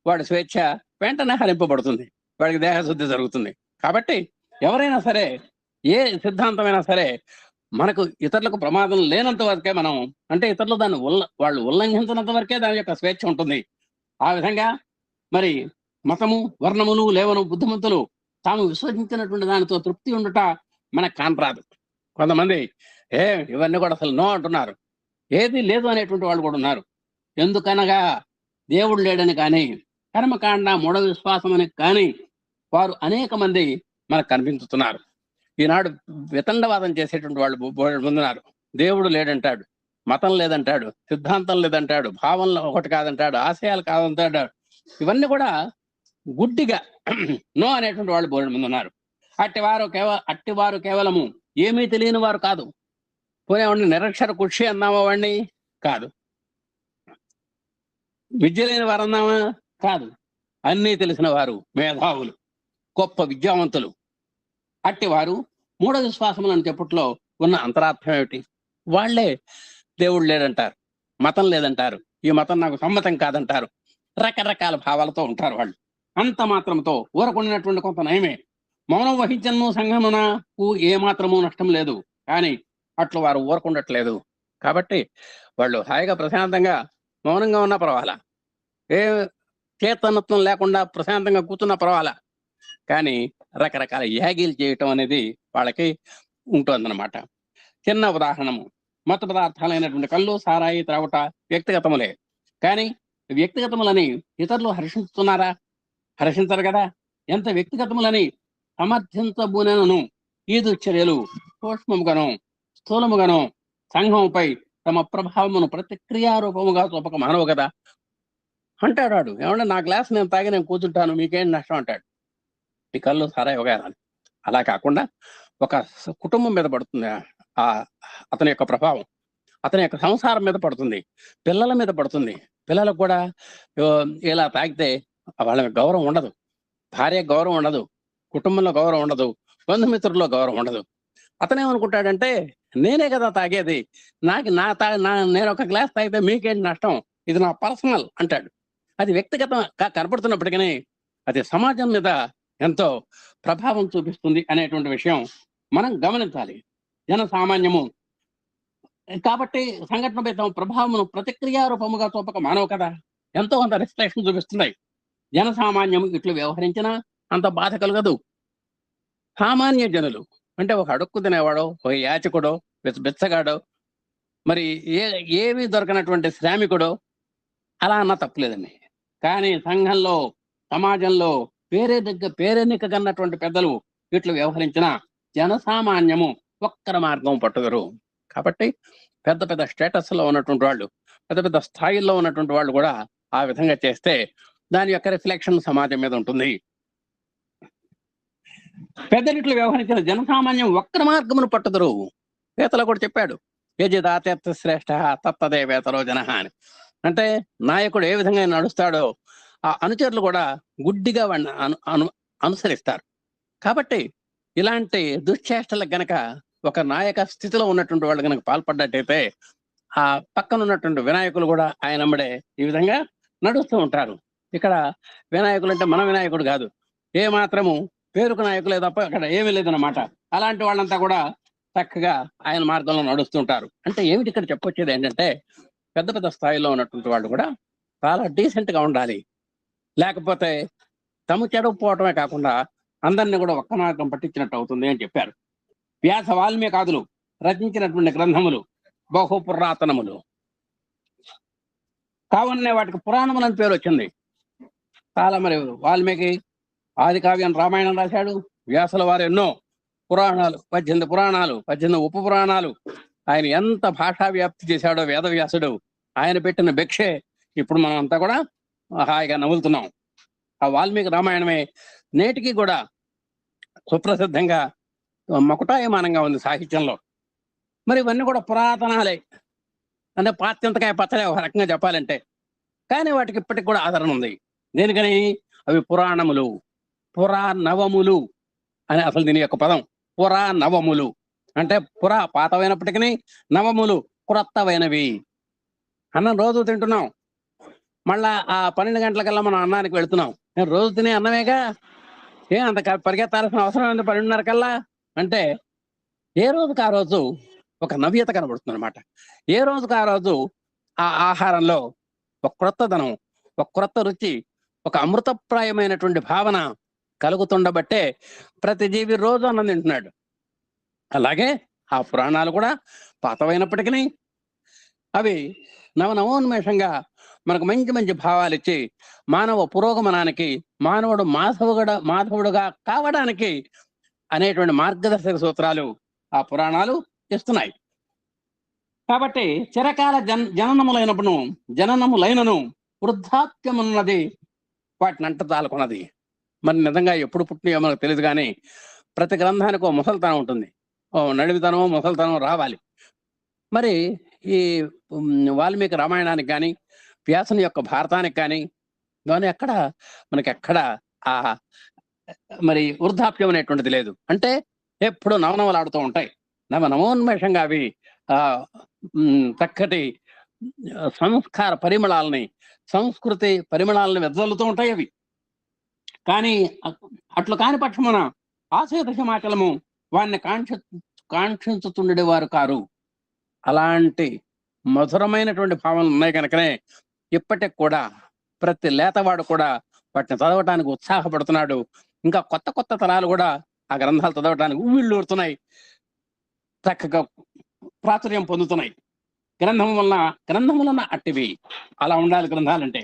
Speaker 1: వాడి స్వేచ్ఛ వెంటనే హరింపబడుతుంది, వాడికి దేహశుద్ధి జరుగుతుంది. కాబట్టి ఎవరైనా సరే, ఏ సిద్ధాంతమైనా సరే, మనకు ఇతరులకు ప్రమాదం లేనంత వరకే మనం, అంటే ఇతరులు దాన్ని వాళ్ళు ఉల్లంఘించినంత వరకే దాని యొక్క స్వేచ్ఛ ఉంటుంది. ఆ విధంగా మరి మతము, వర్ణములు లేవను బుద్ధిమంతులు తాము విశ్వసించినటువంటి దానితో తృప్తి ఉండుట మనకు కానరాదు. కొంతమంది ఇవన్నీ కూడా అసలు నో అంటున్నారు, ఏది లేదు అనేటువంటి వాళ్ళు కూడా ఉన్నారు. ఎందుకనగా దేవుడు లేడని కానీ, కర్మకాండ మూఢ విశ్వాసం అని కానీ వారు అనేక మంది మనకు కనిపించుతున్నారు. ఈనాడు వితండవాదం చేసేటువంటి వాళ్ళు ముందున్నారు. దేవుడు లేడంటాడు, మతం లేదంటాడు, సిద్ధాంతం లేదంటాడు, భావంలో ఒకటి కాదంటాడు, ఆశయాలు కాదంటాడు. ఇవన్నీ కూడా గుడ్డిగా నో అనేటువంటి వాళ్ళు బోర్డు ముందు ఉన్నారు. అట్టివారు కేవలము ఏమీ తెలియని వారు కాదు. పోనేవాడిని నిరక్షర కుషి అన్నామా వాడిని కాదు, విద్య లేని వారు అన్నామా కాదు, అన్నీ తెలిసిన వారు, మేధావులు, గొప్ప విద్యావంతులు. అట్టివారు మూఢ విశ్వాసములను చెప్పుట్లో ఉన్న అంతరార్థం ఏమిటి? వాళ్లే దేవుడు లేదంటారు, మతం లేదంటారు, ఈ మతం నాకు సమ్మతం కాదంటారు. రకరకాల భావాలతో ఉంటారు వాళ్ళు. అంత మాత్రంతో ఊరకుండినటువంటి కొంత నయమే. మౌనం వహించను సంఘమునకు ఏమాత్రము నష్టం లేదు, కానీ అట్లు వారు ఊరకుండట్లేదు. కాబట్టి వాళ్ళు హాయిగా ప్రశాంతంగా మౌనంగా ఉన్నా పర్వాలా, ఏ చేతనత్వం లేకుండా ప్రశాంతంగా కూర్చున్నా పర్వాలా, కానీ రకరకాల యాగీలు చేయటం అనేది వాళ్ళకి ఉంటుందన్నమాట. చిన్న ఉదాహరణము, మత పదార్థాలైనటువంటి కళ్ళు, సారాయి త్రాగుట వ్యక్తిగతములే. కానీ వ్యక్తిగతములని ఇతరులు హర్షిస్తున్నారా? హర్షించరు కదా. ఎంత వ్యక్తిగతములని సమర్థించబూనను ఈ దుశ్చర్యలు సూక్ష్మముగాను స్థూలముగాను సంఘముపై తమ ప్రభావమును ప్రతిక్రియారూపముగా చూపక మానవు కదా అంటాడు వాడు. ఏమన్నా నా గ్లాస్ నేను తాగి నేను కూర్చుంటాను, మీకేంటి నష్టం అంటాడు. ఈ కళ్ళు సారా యోగారాలు. అలా కాకుండా ఒక కుటుంబం మీద పడుతుంది అతని యొక్క ప్రభావం, అతని యొక్క సంసారం మీద పడుతుంది, పిల్లల మీద పడుతుంది. పిల్లలకు కూడా ఇలా తాగితే వాళ్ళకి గౌరవం ఉండదు, భార్య గౌరవం ఉండదు, కుటుంబంలో గౌరవం ఉండదు, బంధుమిత్రుల్లో గౌరవం ఉండదు. అతనేమనుకుంటాడంటే నేనే కదా తాగేది, నేను ఒక గ్లాస్ తాగితే మీకేంటి నష్టం, ఇది నా పర్సనల్ అంటాడు. అది వ్యక్తిగతంగా కనపడుతున్నప్పటికీ అది సమాజం మీద ఎంతో ప్రభావం చూపిస్తుంది అనేటువంటి విషయం మనం గమనించాలి. జన సామాన్యము కాబట్టి సంఘటనపై తమ ప్రభావమును ప్రతిక్రియారూపముగా చూపక మానవు కదా ఎంతో కొంత రిస్ట్రిక్షన్ చూపిస్తున్నాయి. జన సామాన్యము ఇట్లు వ్యవహరించినా అంత బాధ కలగదు. సామాన్య జనులు అంటే ఒక అడుక్కు తినేవాడో, ఒక యాచకుడో, బిచ్చగాడో, మరి ఏమీ దొరకనటువంటి శ్రామికుడో అలా అన్నా తప్పులేదండి. కానీ సంఘంలో, సమాజంలో పేరెన్నిక కన్నటువంటి పెద్దలు ఇట్లు వ్యవహరించిన జనసామాన్యము ఒక్కర మార్గం పట్టుదరు. కాబట్టి పెద్ద పెద్ద స్టేటస్లో ఉన్నటువంటి వాళ్ళు, పెద్ద పెద్ద స్థాయిల్లో ఉన్నటువంటి వాళ్ళు కూడా ఆ విధంగా చేస్తే దాని యొక్క రిఫ్లెక్షన్ సమాజం మీద ఉంటుంది. పెద్దరిట్లు వ్యవహరించిన జనసామాన్యం ఒక్కరి మార్గమును పట్టుదరు. వేతలో కూడా చెప్పాడు, యజిదాతీర్థ శ్రేష్ఠ తత్తదే వేతలో జన అని. అంటే నాయకుడు ఏ విధంగా నడుస్తాడో ఆ అనుచరులు కూడా గుడ్డిగా వాడిని అనుసరిస్తారు. కాబట్టి ఇలాంటి దుశ్చేష్టలకు గనక ఒక నాయక స్థితిలో ఉన్నటువంటి వాళ్ళు గనక పాల్పడ్డట్టయితే ఆ పక్కన ఉన్నటువంటి వినాయకులు కూడా ఆయన అమ్మడే ఈ విధంగా నడుస్తూ ఉంటారు. ఇక్కడ వినాయకులు అంటే మన వినాయకుడు కాదు, ఏ మాత్రము పేరుకు నాయకులే తప్ప అక్కడ ఏమీ లేదన్నమాట. అలాంటి వాళ్ళంతా కూడా చక్కగా ఆయన మార్గంలో నడుస్తుంటారు. అంటే ఏమిటి ఇక్కడ చెప్పొచ్చేది ఏంటంటే, పెద్ద పెద్ద స్థాయిలో ఉన్నటువంటి వాళ్ళు కూడా చాలా డీసెంట్ గా ఉండాలి. లేకపోతే తమ చెడకపోవటమే కాకుండా అందరినీ కూడా ఒక్క మార్గం పట్టించినట్టు అవుతుంది అని చెప్పారు. వ్యాస వాల్మీకాదులు రచించినటువంటి గ్రంథములు బహు పురాతనములు కావునే వాటికి పురాణములు అని పేరు వచ్చింది. చాలా మరి వాల్మీకి ఆది కావ్యం రామాయణం రాశాడు. వ్యాసుల వారు ఎన్నో పురాణాలు, 18 పురాణాలు, 18 ఉప పురాణాలు. ఆయన ఎంత భాషా వ్యాప్తి చేశాడో వేదవ్యాసుడు. ఆయన పెట్టిన భిక్షే ఇప్పుడు మనం అంతా కూడా హాయిగా నవ్వులుతున్నాం. ఆ వాల్మీకి రామాయణమే నేటికి కూడా సుప్రసిద్ధంగా మకుటాయమానంగా ఉంది సాహిత్యంలో. మరి ఇవన్నీ కూడా పురాతనాలే, అంటే పాత్యంతకాయ పచ్చలే ఒక రకంగా చెప్పాలంటే. కానీ వాటికి ఇప్పటికి కూడా ఆదరణ ఉంది. దేనికని? అవి పురాణములు, పురానవములు అని అసలు దీని యొక్క పదం. పురానవములు అంటే పురా పాతమైనప్పటికీ నవములు క్రొత్తవైనవి. అన్నం రోజు తింటున్నాం, మళ్ళా ఆ 12 గంటలకల్లా మనం అన్నానికి వెళుతున్నాం. నేను రోజు తినే అన్నమేగా, అంత పరిగెత్తాల్సిన అవసరం ఉంది 12:30 కల్లా. అంటే ఏ రోజుకి ఆ రోజు ఒక నవ్యత కనబడుతుంది అనమాట. ఏ రోజుకి ఆ రోజు ఆ ఆహారంలో ఒక క్రొత్తదనం, ఒక క్రొత్త రుచి, ఒక అమృతప్రాయమైనటువంటి భావన కలుగుతుండబట్టే ప్రతి జీవి రోజు అన్నం తింటున్నాడు. అలాగే ఆ పురాణాలు కూడా పాతవైనప్పటికీ అవి నవనవోన్మేషంగా మనకు మంచి మంచి భావాలు ఇచ్చి మానవ పురోగమనానికి, మానవుడు మాధవుడుగా కావడానికి అనేటువంటి మార్గదర్శక సూత్రాలు ఆ పురాణాలు ఇస్తున్నాయి. కాబట్టి చిరకాల జననములైనను వృద్ధాప్యమున్నది వాటిని అంట తాలుకున్నది. మరి నిజంగా ఎప్పుడు పుట్టినయో మనకు తెలియదు, కానీ ప్రతి గ్రంథానికి ఓ ముసలితనం ఉంటుంది, ఓ నడివితనం, ముసలితనం రావాలి. మరి ఈ వాల్మీకి రామాయణానికి కానీ, వ్యాసుని యొక్క భారతానికి కానీ ఎక్కడ మనకెక్కడ ఆ మరి వృద్ధాప్యం అనేటువంటిది లేదు. అంటే ఎప్పుడు నవనవలాడుతూ ఉంటాయి. నవోన్మేషంగా అవి చక్కటి సంస్కార పరిమళాలని, సంస్కృతి పరిమళాలని వెదజల్లుతూ ఉంటాయి అవి. కానీ అట్లు కాని పక్షమున ఆశయ దశమాచలము వారిని కాంక్షించుతుండేవారు కారు. అలాంటి మధురమైనటువంటి భావనలు ఉన్నాయి కనుకనే ఇప్పటికి కూడా ప్రతి లేతవాడు కూడా వాటిని చదవటానికి ఉత్సాహపడుతున్నాడు. ఇంకా కొత్త కొత్త తరాలు కూడా ఆ గ్రంథాలు చదవటానికి ఉవ్విళ్ళూరుతున్నాయి, చక్కగా ప్రాచుర్యం పొందుతున్నాయి. గ్రంథములన్న అట్టివి. అలా ఉండాలి గ్రంథాలంటే.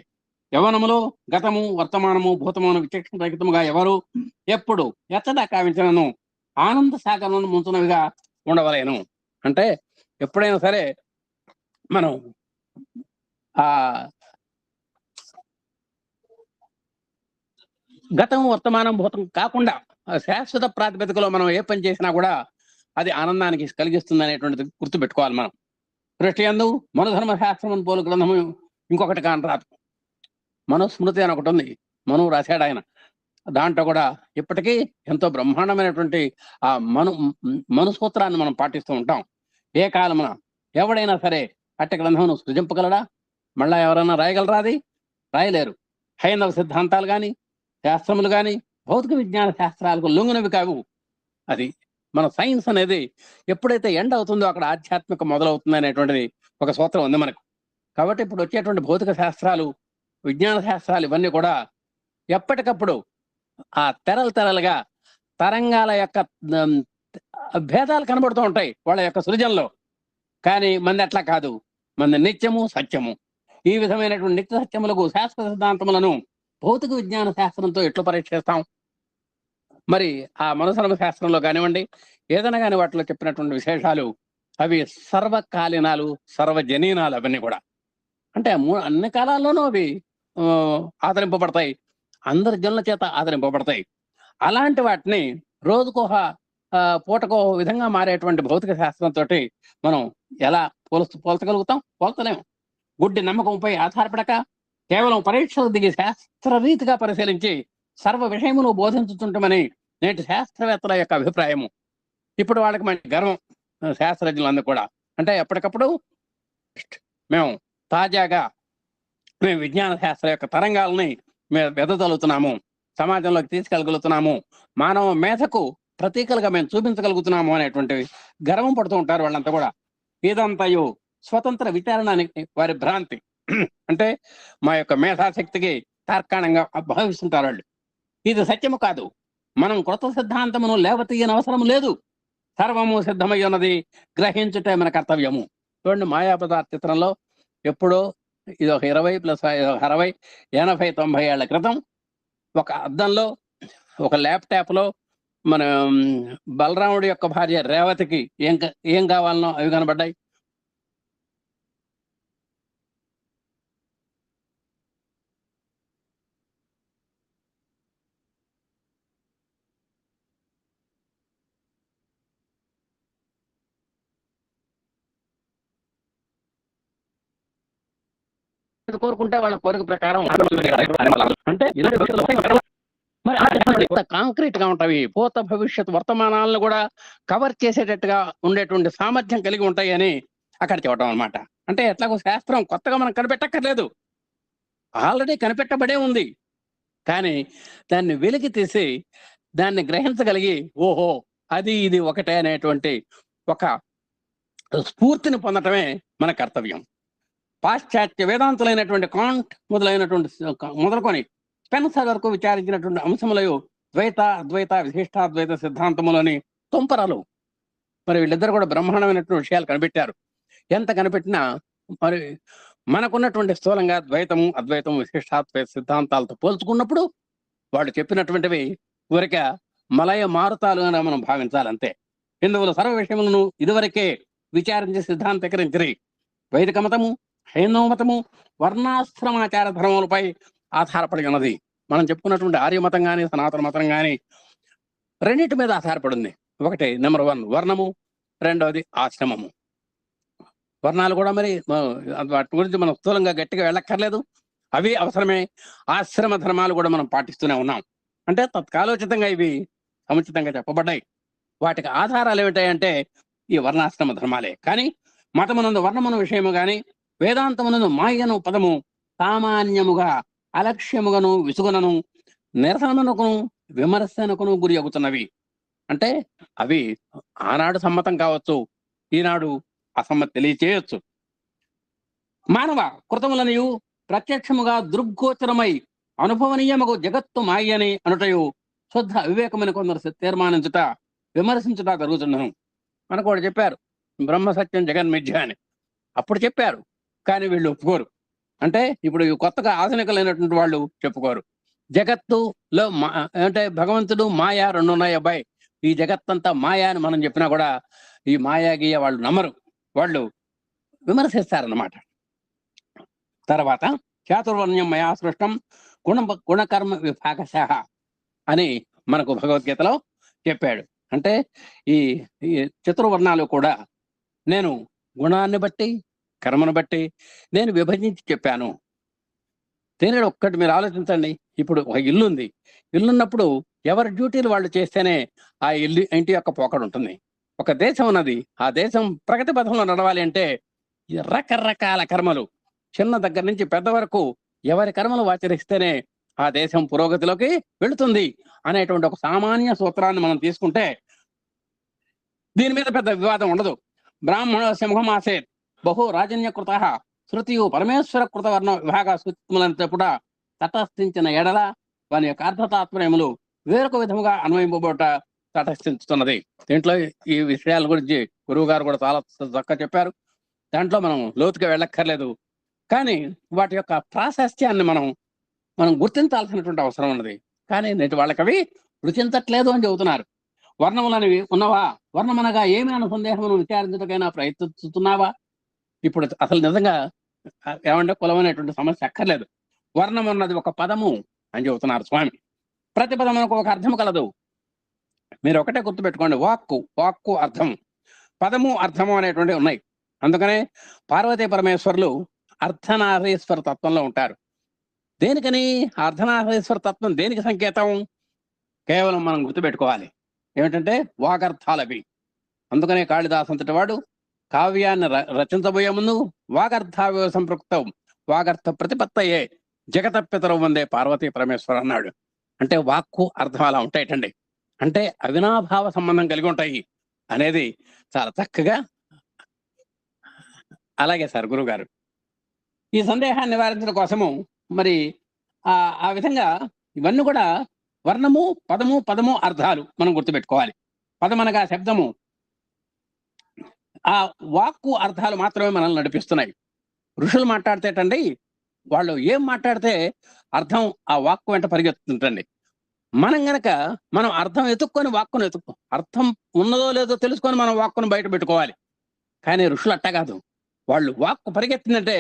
Speaker 1: యవనములో గతము, వర్తమానము, భూతమును విచక్షణ రహితముగా ఎవరు ఎప్పుడు ఎచ్చడా కావించను ఆనంద సాగరమును ముంచునవిగా ఉండవలేను. అంటే ఎప్పుడైనా సరే మనం ఆ గతం, వర్తమానం, భూతం కాకుండా శాశ్వత ప్రాతిపదికలో మనం ఏ పని చేసినా కూడా అది ఆనందానికి కలిగిస్తుంది అనేటువంటిది గుర్తుపెట్టుకోవాలి మనం. సృష్టి యందు మనుధర్మ శాస్త్రం పోలు గ్రంథము ఇంకొకటి కానరాదు. మనుస్మృతి అని ఒకటి ఉంది, మనువు రాశాడు ఆయన. దాంట్లో కూడా ఇప్పటికీ ఎంతో బ్రహ్మాండమైనటువంటి ఆ మనుసూత్రాన్ని మనం పాటిస్తూ ఉంటాం. ఏ కాలమున ఎవడైనా సరే అట్టి గ్రంథమును సృజింపగలడా? మళ్ళా ఎవరైనా రాయగలరా? అది రాయలేరు. హైందవ సిద్ధాంతాలు కానీ, శాస్త్రములు కానీ భౌతిక విజ్ఞాన శాస్త్రాలకు లొంగునవి కావు. అది మన సైన్స్ అనేది ఎప్పుడైతే ఎండ్ అవుతుందో అక్కడ ఆధ్యాత్మిక మొదలవుతుంది అనేటువంటిది ఒక సూత్రం ఉంది మనకు. కాబట్టి ఇప్పుడు వచ్చేటువంటి భౌతిక శాస్త్రాలు, విజ్ఞాన శాస్త్రాలు ఇవన్నీ కూడా ఎప్పటికప్పుడు ఆ తెరలుగా తరంగాల యొక్క భేదాలు కనబడుతూ ఉంటాయి వాళ్ళ యొక్క సృజనలో. కానీ మంది అట్లా కాదు, మంది నిత్యము సత్యము. ఈ విధమైనటువంటి నిత్య సత్యములకు శాస్త్ర సిద్ధాంతములను భౌతిక విజ్ఞాన శాస్త్రంతో ఎట్లు పరీక్షిస్తాం? మరి ఆ మనుసర్వ శాస్త్రంలో కానివ్వండి, ఏదైనా కానీ వాటిలో చెప్పినటువంటి విశేషాలు అవి సర్వకాలీనాలు, సర్వజనీనాలు అవన్నీ కూడా. అంటే అన్ని కాలాల్లోనూ అవి ఆదరింపబడతాయి. అందరి జనుల చేత ఆదరింపబడతాయి. అలాంటి వాటిని రోజుకొక పూటకో విధంగా మారేటువంటి భౌతిక శాస్త్రంతోటి మనం ఎలా పోల్చగలుగుతాం? పోల్చలేము. గుడ్డి నమ్మకంపై ఆధారపడక కేవలం పరీక్షలు దిగి శాస్త్రరీతిగా పరిశీలించి సర్వ విషయమును బోధించుతుంటామని నేటి శాస్త్రవేత్తల యొక్క అభిప్రాయము. ఇప్పుడు వాళ్ళకి మంచి గర్వం శాస్త్రజ్ఞులందరూ కూడా. అంటే ఎప్పటికప్పుడు మేము తాజాగా మేము విజ్ఞాన శాస్త్ర యొక్క తరంగాలని మేము వెదజల్లుతున్నాము, సమాజంలోకి తీసుకెళ్ళగలుగుతున్నాము, మానవ మేధకు ప్రతీకలుగా మేము చూపించగలుగుతున్నాము అనేటువంటి గర్వం పడుతూ ఉంటారు వాళ్ళంతా కూడా. ఇదంతయు స్వతంత్ర విచారణ అని వారి భ్రాంతి. అంటే మా యొక్క మేధాశక్తికి తార్కాణంగా భావిస్తుంటారు వాళ్ళు. ఇది సత్యము కాదు. మనం కృత సిద్ధాంతమును లేవతీయని అవసరం లేదు. సర్వము సిద్ధమై ఉన్నది, గ్రహించుటే మన కర్తవ్యము. చూడండి, మాయాపదార్థ చిత్రంలో ఎప్పుడో ఇది ఒక 20 + 60, 80, 90 ఏళ్ల క్రితం ఒక అద్దంలో, ఒక ల్యాప్టాప్ లో మన బలరాముడి యొక్క భార్య రేవతికి ఏం కావాలనో అవి కనబడ్డాయి. కోరుకుంటే వాళ్ళ కోరిక ప్రకారం అంటే కాంక్రీట్ గా ఉంటాయి. భూత భవిష్యత్ వర్తమానాలను కూడా కవర్ చేసేటట్టుగా ఉండేటువంటి సామర్థ్యం కలిగి ఉంటాయి అని అక్కడ చెప్పడం అనమాట. అంటే ఎట్లాగో శాస్త్రం కొత్తగా మనం కనిపెట్టక్కర్లేదు, ఆల్రెడీ కనిపెట్టబడే ఉంది. కానీ దాన్ని వెలికి తీసి దాన్ని గ్రహించగలిగి ఓహో అది ఇది ఒకటే అనేటువంటి ఒక స్ఫూర్తిని పొందటమే మన కర్తవ్యం. పాశ్చాత్య వేదాంతులైనటువంటి కాంట్ మొదలుకొని స్పెన్సర్ వరకు విచారించినటువంటి అంశములయు ద్వైత, అద్వైత, విశిష్టాద్వైత సిద్ధాంతములని తుంపరలు. మరి వీళ్ళిద్దరు కూడా బ్రహ్మాండమైనటువంటి విషయాలు కనిపెట్టారు. ఎంత కనిపెట్టినా మరి మనకున్నటువంటి స్థూలంగా ద్వైతము, అద్వైతము, విశిష్టాద్వైత సిద్ధాంతాలతో పోల్చుకున్నప్పుడు వాళ్ళు చెప్పినటువంటివి ఊరిక మలయ మారుతాలు అని మనం భావించాలంతే. హిందువుల సర్వ విషయములను ఇదివరకే విచారించి సిద్ధాంతీకరించిరి. వైదిక మతము, హైందవ మతము వర్ణాశ్రమాచార ధర్మములపై ఆధారపడి ఉన్నది. మనం చెప్పుకున్నటువంటి ఆర్య మతం కానీ, సనాతన మతం కానీ రెండింటి మీద ఆధారపడింది. ఒకటి నెంబర్ 1 వర్ణము, రెండవది ఆశ్రమము. వర్ణాలు కూడా మరి వాటి గురించి మనం స్థూలంగా గట్టిగా వెళ్ళక్కర్లేదు, అవి అవసరమే. ఆశ్రమ ధర్మాలు కూడా మనం పాటిస్తూనే ఉన్నాం. అంటే తత్కాలోచితంగా ఇవి సముచితంగా చెప్పబడ్డాయి. వాటికి ఆధారాలు ఏమిటాయంటే ఈ వర్ణాశ్రమ ధర్మాలే. కానీ మతమునందు వర్ణమును విషయము గాని, వేదాంతమునందు మాయను పదము సామాన్యముగా అలక్ష్యముగను, విసుగునను, నిరసనకును, విమర్శనకును గురి అవుతున్నవి. అంటే అవి ఆనాడు సమ్మతం కావచ్చు, ఈనాడు అసమ్మతి తెలియచేయొచ్చు. మానవ కృతములనియు ప్రత్యక్షముగా దృగ్గోచరమై అనుభవనీయముగు జగత్తు మాయని అనుటయు శుద్ధ అవివేకమైన కొందరు తీర్మానించుట, విమర్శించుట జరుగుతున్నను. మనకు కూడా చెప్పారు బ్రహ్మ సత్యం జగన్మిథ్య అని. అప్పుడు చెప్పారు, కానీ వీళ్ళు ఒప్పుకోరు. అంటే ఇప్పుడు కొత్తగా ఆధునికులైనటువంటి వాళ్ళు చెప్పుకోరు. జగత్తులో అంటే భగవంతుడు మాయ రెండు ఉన్నాయి అబ్బాయి, ఈ జగత్తంతా మాయా అని మనం చెప్పినా కూడా ఈ మాయా గీయ వాళ్ళు నమ్మరు, వాళ్ళు విమర్శిస్తారన్నమాట. తర్వాత చాతుర్వర్ణ్యం మయా సృష్టం గుణకర్మ విభాగశః అని మనకు భగవద్గీతలో చెప్పాడు. అంటే ఈ చతుర్వర్ణాలు కూడా నేను గుణాన్ని బట్టి, కర్మను బట్టి నేను విభజించి చెప్పాను. దీనిలో ఒక్కటి మీరు ఆలోచించండి. ఇప్పుడు ఒక ఇల్లు ఉంది, ఇల్లున్నప్పుడు ఎవరి డ్యూటీలు వాళ్ళు చేస్తేనే ఆ ఇంటి యొక్క పోకడు ఉంటుంది. ఒక దేశం ఉన్నది, ఆ దేశం ప్రగతి పథంలో నడవాలి అంటే రకరకాల కర్మలు, చిన్న దగ్గర నుంచి పెద్ద వరకు ఎవరి కర్మలు ఆచరిస్తేనే ఆ దేశం పురోగతిలోకి వెళుతుంది అనేటువంటి ఒక సామాన్య సూత్రాన్ని మనం తీసుకుంటే దీని మీద పెద్ద వివాదం ఉండదు. బ్రాహ్మణ సింహమాసే బహు రాజన్యకృత శృతియు పరమేశ్వర కృత వర్ణ విభాగ సూత్రములను చెప్పుట తటస్థించిన ఎడల వాని యొక్క అర్థతాత్పర్యములు వేరొక విధముగా అన్వయింపబోట తటస్థించుతున్నది. దీంట్లో ఈ విషయాల గురించి గురువు గారు కూడా చాలా చక్కగా చెప్పారు. దాంట్లో మనం లోతుగా వెళ్ళక్కర్లేదు. కానీ వాటి యొక్క ప్రాశస్త్యాన్ని మనం గుర్తించాల్సినటువంటి అవసరం ఉన్నది. కానీ నేటి వాళ్ళకి అవి రుచించట్లేదు అని చెబుతున్నారు. వర్ణములనేవి ఉన్నవా? వర్ణమనగా ఏమైనా సందేహమును విచారించటకైనా ప్రయత్నిస్తున్నావా? ఇప్పుడు అసలు నిజంగా ఏమంటే కులం అనేటువంటి సమస్య అక్కర్లేదు. వర్ణం అన్నది ఒక పదము అని చెబుతున్నారు స్వామి. ప్రతి పదమునకు ఒక అర్థము కలదు. మీరు ఒకటే గుర్తుపెట్టుకోండి, వాక్కు అర్థం, పదము అర్థము అనేటువంటివి ఉన్నాయి. అందుకనే పార్వతీ పరమేశ్వరులు అర్ధనారీశ్వర తత్వంలో ఉంటారు. దేనికని అర్ధనారీశ్వర తత్వం దేనికి సంకేతం? కేవలం మనం గుర్తుపెట్టుకోవాలి ఏమిటంటే వాగర్థాలవి. అందుకనే కాళిదాసు అంతటి వాడు కావ్యాన్ని రచించబోయే ముందు వాగర్థావ్య సంపృక్తం వాగర్థ ప్రతిపత్తయే జగతపితరం వందే పార్వతీ పరమేశ్వరు అన్నాడు. అంటే వాక్కు అర్థం అలా ఉంటాయటండి. అంటే అవినాభావ సంబంధం కలిగి ఉంటాయి అనేది చాలా చక్కగా. అలాగే సార్ గురువు గారు, ఈ సందేహాన్ని నివారించడం కోసము మరి ఆ విధంగా ఇవన్నీ కూడా వర్ణము, పదము అర్థాలు మనం గుర్తుపెట్టుకోవాలి. పదమనగా శబ్దము, ఆ వాక్కు అర్థాలు మాత్రమే మనల్ని నడిపిస్తున్నాయి. ఋషులు మాట్లాడితేటండి, వాళ్ళు ఏం మాట్లాడితే అర్థం ఆ వాక్కు వెంట పరిగెత్తుంటండి. మనం అర్థం ఎత్తుక్కొని వాక్కును అర్థం ఉన్నదో లేదో తెలుసుకొని మనం వాక్కును బయట పెట్టుకోవాలి. కానీ ఋషులు అట్టా కాదు. వాళ్ళు వాక్కు పరిగెత్తిందంటే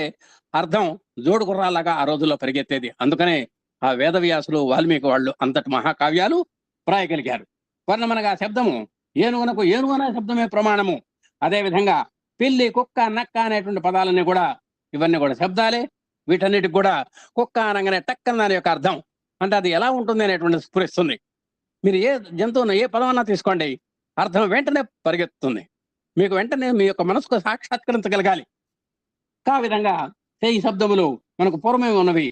Speaker 1: అర్థం జోడు గుర్రాలాగా ఆ రోజుల్లో పరిగెత్తేది. అందుకనే ఆ వేదవ్యాసులు, వాల్మీకి వాళ్ళు అంతటి మహాకావ్యాలు రాయగలిగారు. వర్ణమనగా శబ్దము, ఏనుగునకు ఏనుగున శబ్దమే ప్రమాణము. అదేవిధంగా పిల్లి, కుక్క, నక్క అనేటువంటి పదాలన్నీ కూడా ఇవన్నీ కూడా శబ్దాలే. వీటన్నిటికి కూడా కుక్క అనగానే టక్కన దాని యొక్క అర్థం అంటే అది ఎలా ఉంటుంది అనేటువంటి స్ఫురిస్తుంది. మీరు ఏ జంతువును ఏ పదం అన్నా తీసుకోండి, అర్థం వెంటనే పరిగెత్తుతుంది. మీకు వెంటనే మీ యొక్క మనసుకు సాక్షాత్కరించగలగాలి. ఆ విధంగా ఈ శబ్దములు మనకు పూర్వమే ఉన్నవి.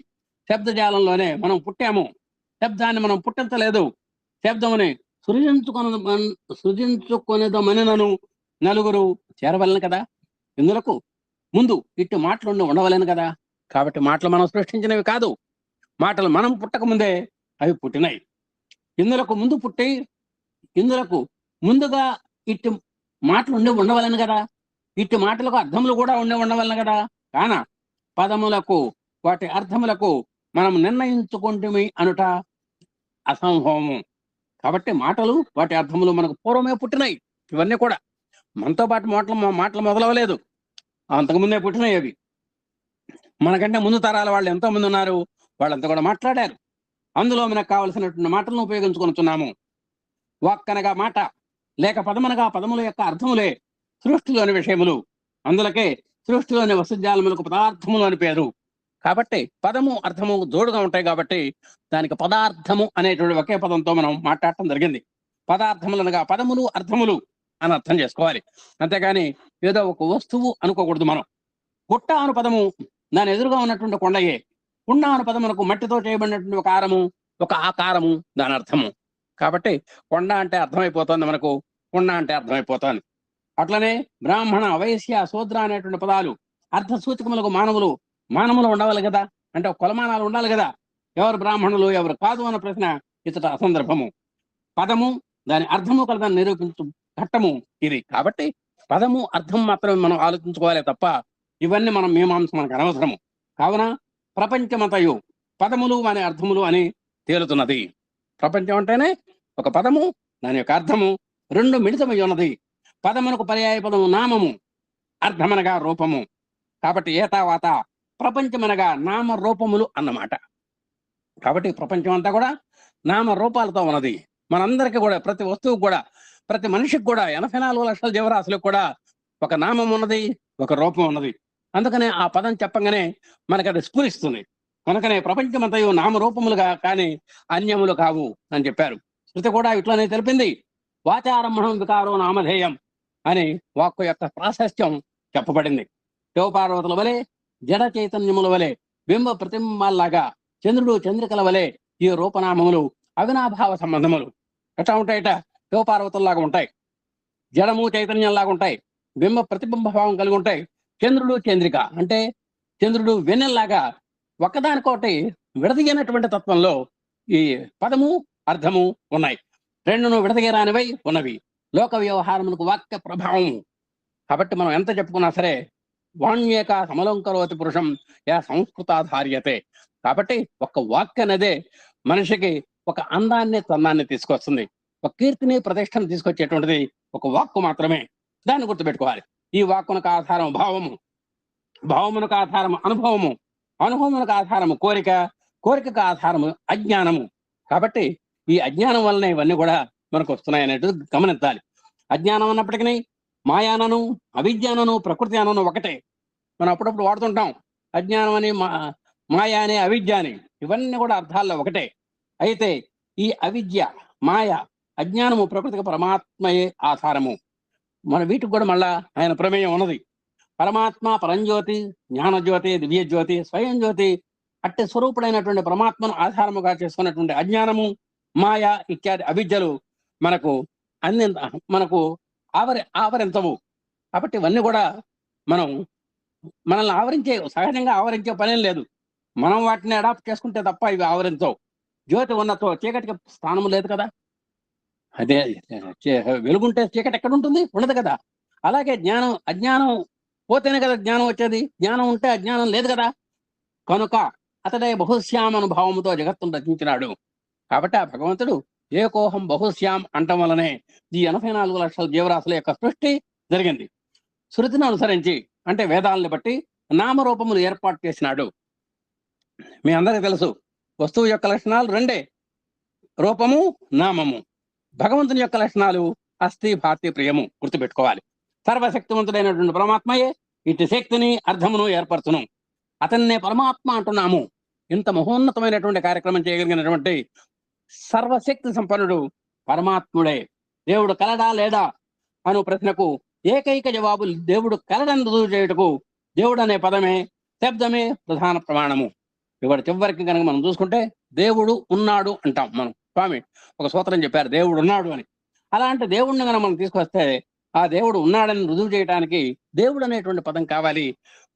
Speaker 1: శబ్దజాలంలోనే మనం పుట్టాము. శబ్దాన్ని మనం పుట్టించలేదు. శబ్దముని సృజించుకొనేదమనినను నలుగురు చేరవలను కదా. ఇందులకు ముందు ఇట్టి మాటలు ఉండవలేను కదా. కాబట్టి మాటలు మనం సృష్టించినవి కాదు. మాటలు మనం పుట్టకముందే అవి పుట్టినాయి. ఇందులకు ముందు పుట్టి ఇందులకు ముందుగా ఇట్టి మాటలు ఉండవలను కదా. ఇట్టి మాటలకు అర్థములు కూడా ఉండవలను కదా. కాన పదములకు వాటి అర్థములకు మనం నిర్ణయించుకుంటుమి అనుట అసంభవము. కాబట్టి మాటలు వాటి అర్థములు మనకు పూర్వమే పుట్టినాయి. ఇవన్నీ కూడా మనతో పాటు మాటలు మొదలవలేదు, అంతకుముందే పుట్టినాయి అవి. మనకంటే ముందు తరాల వాళ్ళు ఎంతో మంది ఉన్నారు, వాళ్ళంతా కూడా మాట్లాడారు. అందులో మనకు కావలసినటువంటి మాటలను ఉపయోగించుకుంటున్నాము. వాక్కనగా మాట, లేక పదమనగా పదముల యొక్క అర్థములే సృష్టిలోని విషయములు. అందులకే సృష్టిలోని వస్తుజాలములకు పదార్థములు అని పేరు. కాబట్టి పదము అర్థము జోడుగా ఉంటాయి. కాబట్టి దానికి పదార్థము అనేటువంటి ఒకే పదంతో మనం మాట్లాడటం జరిగింది. పదార్థములు అనగా పదములు, అర్థములు అని అర్థం చేసుకోవాలి. అంతేగాని ఏదో ఒక వస్తువు అనుకోకూడదు మనం. గుట్ట అను పదము దాని ఎదురుగా ఉన్నటువంటి కొండయే. కుండ అను పదమునకు మట్టితో చేయబడినటువంటి ఒక ఆకారము దాని అర్థము. కాబట్టి కొండ అంటే అర్థమైపోతుంది మనకు, కుండ అంటే అర్థమైపోతుంది. అట్లనే బ్రాహ్మణ, వైశ్య, శూద్ర అనేటువంటి పదాలు అర్థ సూచకములకు మానవులు ఉండవాలి కదా. అంటే కొలమానాలు ఉండాలి కదా. ఎవరు బ్రాహ్మణులు ఎవరు కాదు అన్న ప్రశ్న ఇతట అసందర్భము. పదము దాని అర్థము కలదాన్ని నిరూపించు ఘట్టము ఇది. కాబట్టి పదము అర్థం మాత్రమే మనం ఆలోచించుకోవాలి తప్ప ఇవన్నీ మనం మీమాంస మనకు అనవసరము. కావున ప్రపంచమంతయు పదములు అనే అర్థములు అని తేలుతున్నది. ప్రపంచం అంటేనే ఒక పదము, దాని యొక్క అర్థము రెండు మిళితమై ఉన్నది. పదమునకు పర్యాయ పదము నామము, అర్థమనగా రూపము. కాబట్టి ఏతావాత ప్రపంచమనగా నామ రూపములు అన్నమాట. కాబట్టి ప్రపంచం అంతా కూడా నామ రూపాలతో ఉన్నది. మనందరికీ కూడా, ప్రతి వస్తువుకు కూడా, ప్రతి మనిషికి కూడా, 84 లక్షల జీవరాశులకు కూడా ఒక నామం ఉన్నది, ఒక రూపం ఉన్నది. అందుకనే ఆ పదం చెప్పంగానే మనకు అది స్ఫురిస్తుంది. కనుకనే ప్రపంచమంతయు నామరూపములుగా కానీ అన్యములు కావు అని చెప్పారు. శృతి కూడా ఇట్లనే తెలిపింది. వాచారంభం వికారో నామధేయం అని వాక్కు యొక్క ప్రాశస్త్యం చెప్పబడింది. శివపార్వతుల వలె, జడ చైతన్యముల వలె, బింబ ప్రతిబింబాల్లాగా, చంద్రుడు చంద్రికల వలె ఈ రూపనామములు అవినాభావ సంబంధములు. ఎట్లా ఉంటాయట? శివపార్వతుల్లాగా ఉంటాయి, జడము చైతన్యంలాగా ఉంటాయి, బింబ ప్రతిబింబ భావం కలిగి ఉంటాయి. చంద్రుడు చంద్రిక అంటే చంద్రుడు వెన్నెల్లాగా ఒకదానికోటి విడదీయనటువంటి తత్వంలో ఈ పదము అర్థము ఉన్నాయి. రెండును విడదీయరానివై ఉన్నవి. లోక వ్యవహారములకు వాక్య ప్రభావము. కాబట్టి మనం ఎంత చెప్పుకున్నా సరే వాణ్యేక సమలంకరోతి పురుషం యా సంస్కృతాధార్యతే. కాబట్టి ఒక్క వాక్య అనేదే మనిషికి ఒక అందాన్ని చందాన్ని తీసుకొస్తుంది. ఒక కీర్తిని ప్రతిష్టను తీసుకొచ్చేటువంటిది ఒక వాక్కు మాత్రమే. దాన్ని గుర్తుపెట్టుకోవాలి. ఈ వాక్కునకు ఆధారం భావము, భావమునకు ఆధారము అనుభవము, అనుభవమునకు ఆధారము కోరిక, కోరికకు ఆధారము అజ్ఞానము. కాబట్టి ఈ అజ్ఞానం వలన ఇవన్నీ కూడా మనకు వస్తున్నాయి అనేది గమనించాలి. అజ్ఞానం అన్నప్పటికీ మాయానను అవిజ్ఞానను ప్రకృతి అనను ఒకటే. మనం అప్పుడప్పుడు వాడుతుంటాం అజ్ఞానం అని, మాయ అని, అవిద్య అని. ఇవన్నీ కూడా అర్థాల్లో ఒకటే. అయితే ఈ అవిద్య, మాయ, అజ్ఞానము ప్రకృతికి పరమాత్మయే ఆధారము. మన వీటికి కూడా మళ్ళా ఆయన ప్రమేయం ఉన్నది. పరమాత్మ పరంజ్యోతి, జ్ఞానజ్యోతి, దివ్యజ్యోతి, స్వయం జ్యోతి అట్టి స్వరూపుడైనటువంటి పరమాత్మను ఆధారముగా చేసుకున్నటువంటి అజ్ఞానము, మాయ ఇత్యాది అవిద్యలు మనకు అన్ని మనకు ఆవరించవు. కాబట్టి ఇవన్నీ కూడా మనం మనల్ని సహజంగా ఆవరించే పనేం లేదు. మనం వాటిని అడాప్ట్ చేసుకుంటే తప్ప ఇవి ఆవరించవు. జ్యోతి ఉన్నతో చీకటికి స్థానం లేదు కదా. అదే వెలుగుంటే చీకటి ఎక్కడ ఉంటుంది? ఉండదు కదా. అలాగే జ్ఞానం, అజ్ఞానం పోతేనే కదా జ్ఞానం వచ్చేది. జ్ఞానం ఉంటే అజ్ఞానం లేదు కదా. కనుక అతడే బహుశ్యాం అనుభావంతో జగత్తును రచించినాడు. కాబట్టి ఆ భగవంతుడు ఏకోహం బహుశ్యాం అంటం వలనే ఈ 84 లక్షల జీవరాశుల యొక్క సృష్టి జరిగింది. శృతిని అనుసరించి అంటే వేదాలను బట్టి నామరూపములు ఏర్పాటు చేసినాడు. మీ అందరికీ తెలుసు వస్తువు యొక్క లక్షణాలు రెండే, రూపము, నామము. భగవంతుని యొక్క లక్షణాలు అస్థి, భాతి, ప్రియము. గుర్తుపెట్టుకోవాలి. సర్వశక్తివంతుడైనటువంటి పరమాత్మయే ఇటు శక్తిని అర్థమును ఏర్పరచును. అతన్నే పరమాత్మ అంటున్నాము. ఇంత మహోన్నతమైనటువంటి కార్యక్రమం చేయగలిగినటువంటి సర్వశక్తి సంపన్నుడు పరమాత్ముడే. దేవుడు కలడా లేడా అను ప్రశ్నకు ఏకైక జవాబు దేవుడు కలడని రుజువు చేయుటకు దేవుడు అనే పదమే, శబ్దమే ప్రధాన ప్రమాణము. ఇవాడు చివరికి కనుక మనం చూసుకుంటే దేవుడు ఉన్నాడు అంటాం. మనం స్వామి ఒక సూత్రం చెప్పారు, దేవుడు ఉన్నాడు అని. అలాంటి దేవుడిని కనుక మనం తీసుకొస్తే ఆ దేవుడు ఉన్నాడని రుజువు చేయడానికి దేవుడు అనేటువంటి పదం కావాలి.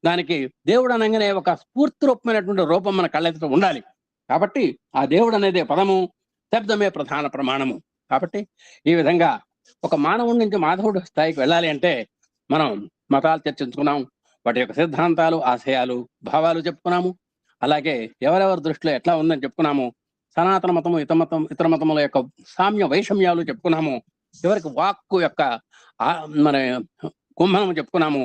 Speaker 1: దానికి దేవుడు అనగానే ఒక స్ఫూర్తి రూపమైనటువంటి రూపం మన కళ్ళెదుట ఉండాలి. కాబట్టి ఆ దేవుడు అనేది పదము, శబ్దమే ప్రధాన ప్రమాణము. కాబట్టి ఈ విధంగా ఒక మానవుడి నుంచి మాధవుడి స్థాయికి వెళ్ళాలి అంటే మనం మతాలు చర్చించుకున్నాం, వాటి యొక్క సిద్ధాంతాలు, ఆశయాలు, భావాలు చెప్పుకున్నాము. అలాగే ఎవరెవరి దృష్టిలో ఎట్లా ఉందని చెప్పుకున్నాము. సనాతన మతము, ఇతర మతముల యొక్క సామ్య వైషమ్యాలు చెప్పుకున్నాము. చివరికి వాక్కు యొక్క మన కుంభనం చెప్పుకున్నాము.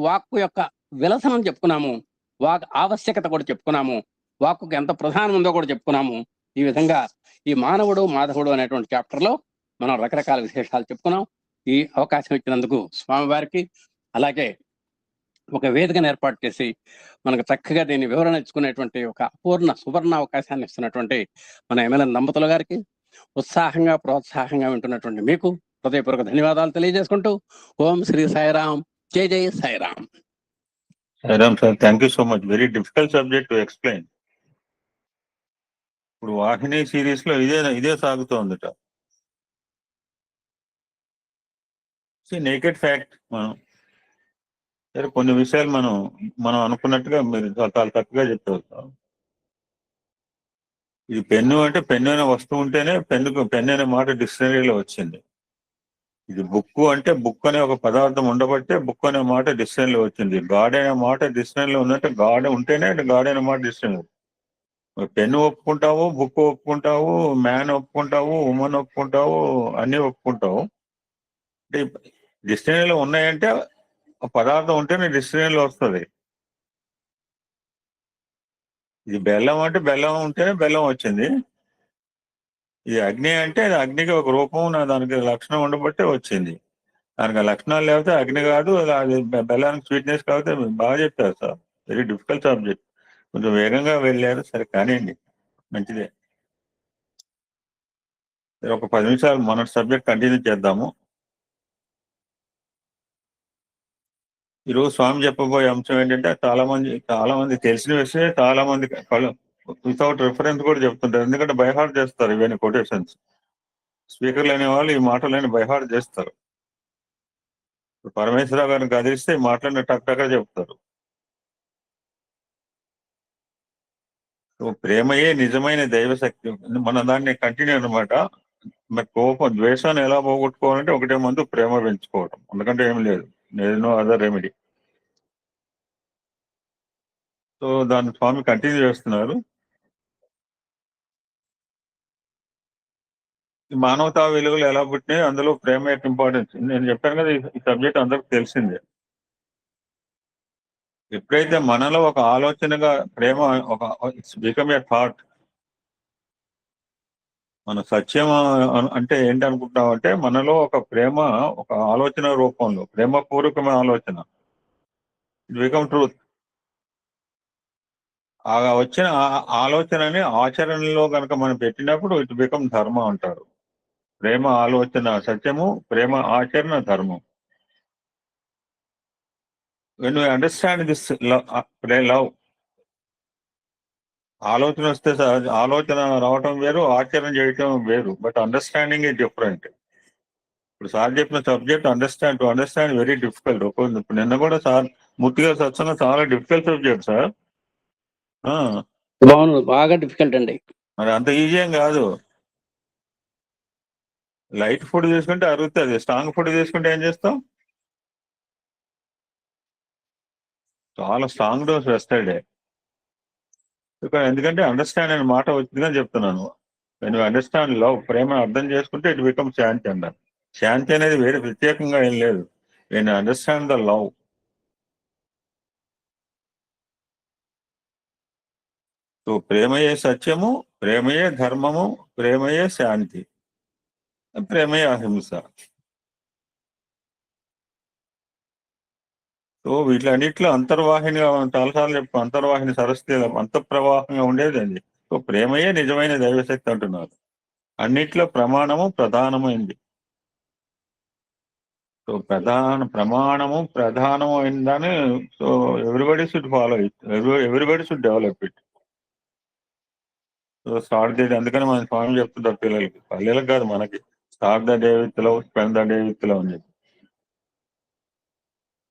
Speaker 1: వాక్కు యొక్క విలసనం చెప్పుకున్నాము. వాక్ ఆవశ్యకత కూడా చెప్పుకున్నాము. వాక్కుకి ఎంత ప్రధానం ఉందో కూడా చెప్పుకున్నాము. ఈ విధంగా ఈ మానవుడు మాధవుడు అనేటువంటి చాప్టర్లో మనం రకరకాల విశేషాలు చెప్పుకున్నాం. ఈ అవకాశం ఇచ్చినందుకు స్వామివారికి, అలాగే ఒక వేదికను ఏర్పాటు చేసి మనకు చక్కగా దీన్ని వివరణ ఇచ్చుకునేటువంటి ఒక అపూర్ణ సువర్ణ అవకాశాన్ని ఇస్తున్నటువంటి మన ఎమ్మెల్యే దంపతుల గారికి, ఉత్సాహంగా ప్రోత్సాహంగా వింటున్నటువంటి మీకు హృదయపూర్వక ధన్యవాదాలు తెలియజేసుకుంటూ ఓం శ్రీ సాయిరాం, జై జై Sairam.
Speaker 3: Sairam sir, thank you so much. Very difficult subject to explain. ఇప్పుడు వాహిని సిరీస్ లో ఇదే సాగుతోందిట. Naked fact. సరే, కొన్ని విషయాలు మనం అనుకున్నట్టుగా మీరు చాలా తక్కువగా చెప్పారు. ఇది పెన్ను అంటే పెన్ను అనే వస్తువు ఉంటేనే పెన్ను అనే మాట డిక్షనరీలో వచ్చింది. ఇది బుక్ అంటే బుక్ అనే ఒక పదార్థం ఉండబట్టే బుక్ అనే మాట డిక్షనరీలో వచ్చింది. గాడ్ అనే మాట డిక్షనరీలో ఉందంటే గాడ్ ఉంటేనే గాడ్ అనే మాట డిక్షనరీ. పెన్ను ఒప్పుకుంటావు, బుక్ ఒప్పుకుంటావు, మ్యాన్ ఒప్పుకుంటావు, ఉమెన్ ఒప్పుకుంటావు, అన్ని ఒప్పుకుంటావు. అంటే డిక్షనరీలో ఉన్నాయంటే ఆ పదార్థం ఉంటేనే డిక్షనరీలో వస్తుంది. ఇది బెల్లం అంటే బెల్లం ఉంటేనే బెల్లం వచ్చింది. ఇది అగ్ని అంటే అగ్నికి ఒక రూపం, దానికి లక్షణం ఉండబట్టే వచ్చింది. దానికి లక్షణాలు లేకపోతే అగ్ని కాదు, అది బెల్లానికి స్వీట్నెస్ కాకపోతే. బాగా చెప్పారు సార్. Very difficult subject. కొంచెం వేగంగా వెళ్ళారు. సరే కానివ్వండి, మంచిదే. ఒక 10 నిమిషాలు మన సబ్జెక్ట్ కంటిన్యూ చేద్దాము. ఈరోజు స్వామి చెప్పబోయే అంశం ఏంటంటే చాలా మంది తెలిసిన విషయమే, చాలా మంది వితౌట్ రిఫరెన్స్ కూడా చెప్తుంటారు. ఎందుకంటే బైహార్ట్ చేస్తారు ఇవన్నీ కొటేషన్స్. స్పీకర్లు అనే వాళ్ళు ఈ మాటలని బైహార్ట్ చేస్తారు. పరమేశ్వరరావు గారిని కదిలిస్తే ఈ మాటలని టక్టగా చెప్తారు. ప్రేమయే నిజమైన దైవశక్తి. మన దాన్ని కంటిన్యూ అనమాట. కోపం, ద్వేషాన్ని ఎలా పోగొట్టుకోవాలంటే ఒకటే మందు, ప్రేమ పెంచుకోవడం. అందుకంటే ఏం లేదు. No other remedy. సో దాన్ని స్వామి కంటిన్యూ చేస్తున్నారు. ఈ మానవతా విలువలు ఎలా పుట్టినాయి, అందులో ప్రేమ యొక్క ఇంపార్టెన్స్ నేను చెప్పాను కదా, ఈ సబ్జెక్ట్ అందరికి తెలిసిందే. ఎప్పుడైతే మనలో ఒక ఆలోచనగా ప్రేమ ఒక ఇట్స్ బికమ్ ఏ థాట్. మన సత్యం అంటే ఏంటి అనుకుంటాం అంటే, మనలో ఒక ప్రేమ ఒక ఆలోచన రూపంలో, ప్రేమపూర్వకమైన ఆలోచన, ఇట్ బికమ్ ట్రూత్. ఆ వచ్చిన ఆలోచనని ఆచరణలో కనుక మనం పెట్టినప్పుడు ఇట్ బికమ్ ధర్మ అంటారు. ప్రేమ ఆలోచన సత్యము, ప్రేమ ఆచరణ ధర్మం. When you understand this love, ఆలోచన వస్తే ఆలోచన రావటం వేరు, ఆచరణ చేయటం వేరు, బట్ అండర్స్టాండింగ్ ఈజ్ డిఫరెంట్. ఇప్పుడు సార్ చెప్పిన సబ్జెక్ట్ అండర్స్టాండ్ వెరీ డిఫికల్ట్. ఇప్పుడు నిన్న కూడా సార్ మూర్తి గారు సత్సంగం చాలా డిఫికల్ట్ సబ్జెక్ట్ సార్.
Speaker 1: అవును, బాగా డిఫికల్ట్ అండి.
Speaker 3: మరి అంత ఈజీ ఏం కాదు. లైట్ ఫుడ్ తీసుకుంటే అరుగుతుంది, స్ట్రాంగ్ ఫుడ్ తీసుకుంటే ఏం చేస్తాం, చాలా స్ట్రాంగ్ డోస్ వేస్తాడే. ఎందుకంటే అండర్స్టాండ్ అనే మాట వచ్చిందని చెప్తున్నాను. నేను అండర్స్టాండ్ లవ్, ప్రేమ అర్థం చేసుకుంటే ఇట్ బికమ్ శాంతి అన్నారు. శాంతి అనేది వేరే ప్రత్యేకంగా ఏం లేదు. నేను అండర్స్టాండ్ ద లవ్. సో ప్రేమయే సత్యము, ప్రేమయే ధర్మము, ప్రేమయే శాంతి, ప్రేమయే అహింస. సో వీటిలన్నిట్లో అంతర్వాహినిగా చాలాసార్లు చెప్పు, అంతర్వాహిని సరస్వతి అంతఃప్రవాహంగా ఉండేది అది. సో ప్రేమయే నిజమైన దైవశక్తి అంటున్నారు. అన్నిట్లో ప్రమాణము ప్రధానమైంది. సో ప్రమాణము ప్రధానము అయిందని, so everybody should follow it, everybody should develop it. So start the, అందుకని మన స్వామి చెప్తుంటారు పిల్లలకి, పల్లెలకు కాదు మనకి, start the day with love, spend the day with love అని చెప్పి.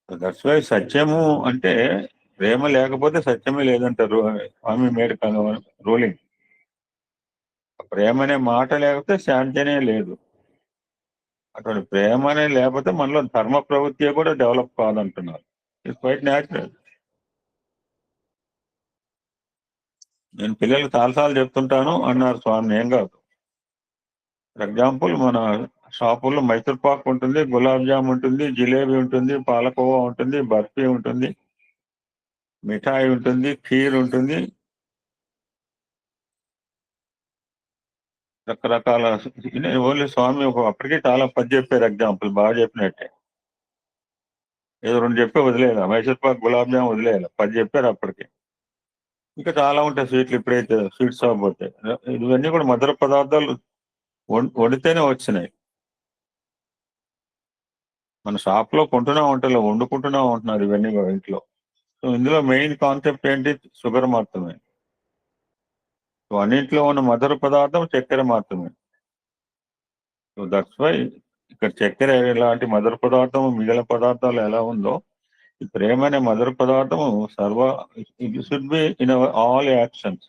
Speaker 3: దట్స్ వై సత్యము అంటే ప్రేమ లేకపోతే సత్యమే లేదంటారు స్వామి మేడ్ రూలింగ్. ప్రేమ అనే మాట లేకపోతే శాంతి అనే లేదు. అటువంటి ప్రేమ అనే లేకపోతే మనలో ధర్మ ప్రవృత్తి కూడా డెవలప్ కాదంటున్నారు. It's quite natural. నేను పిల్లలు చాలాసార్లు చెప్తుంటాను అన్నారు స్వామి, ఏం కాదు. ఫర్ ఎగ్జాంపుల్, మన షాపుల్లో మైసూర్ పాక్ ఉంటుంది, గులాబ్ జామ్ ఉంటుంది, జిలేబీ ఉంటుంది, పాలకోవా ఉంటుంది, బర్ఫీ ఉంటుంది, మిఠాయి ఉంటుంది, ఖీర్ ఉంటుంది, రకరకాల. ఓన్లీ స్వామి అప్పటికే చాలా పది చెప్పారు, ఎగ్జాంపుల్ బాగా చెప్పినట్టే. ఏదో రెండు చెప్పి వదిలేయాలి, మైసూర్ పాక్ గులాబ్ జామ్ వదిలేయాలి, 10 చెప్పారు అప్పటికే. ఇంకా చాలా ఉంటాయి స్వీట్లు, ఇప్పుడైతే స్వీట్ షాప్ పోతే. ఇవన్నీ కూడా మధుర పదార్థాలు వండితేనే వచ్చినాయి. మన షాప్ లో కొంటున్నా ఉంటాయి, వండుకుంటున్నా ఉంటున్నారు ఇవన్నీ కూడా ఇంట్లో. సో ఇందులో మెయిన్ కాన్సెప్ట్ ఏంటి, షుగర్ మాత్రమే. సో అన్నింటిలో ఉన్న మధుర పదార్థం చక్కెర మాత్రమే. సో దట్స్ వై ఇక్కడ చక్కెర ఎలాంటి మధుర పదార్థం మిగిలిన పదార్థాలు ఎలా ఉందో, ఈ ప్రేమ అనే మధుర పదార్థము it should be in our all actions,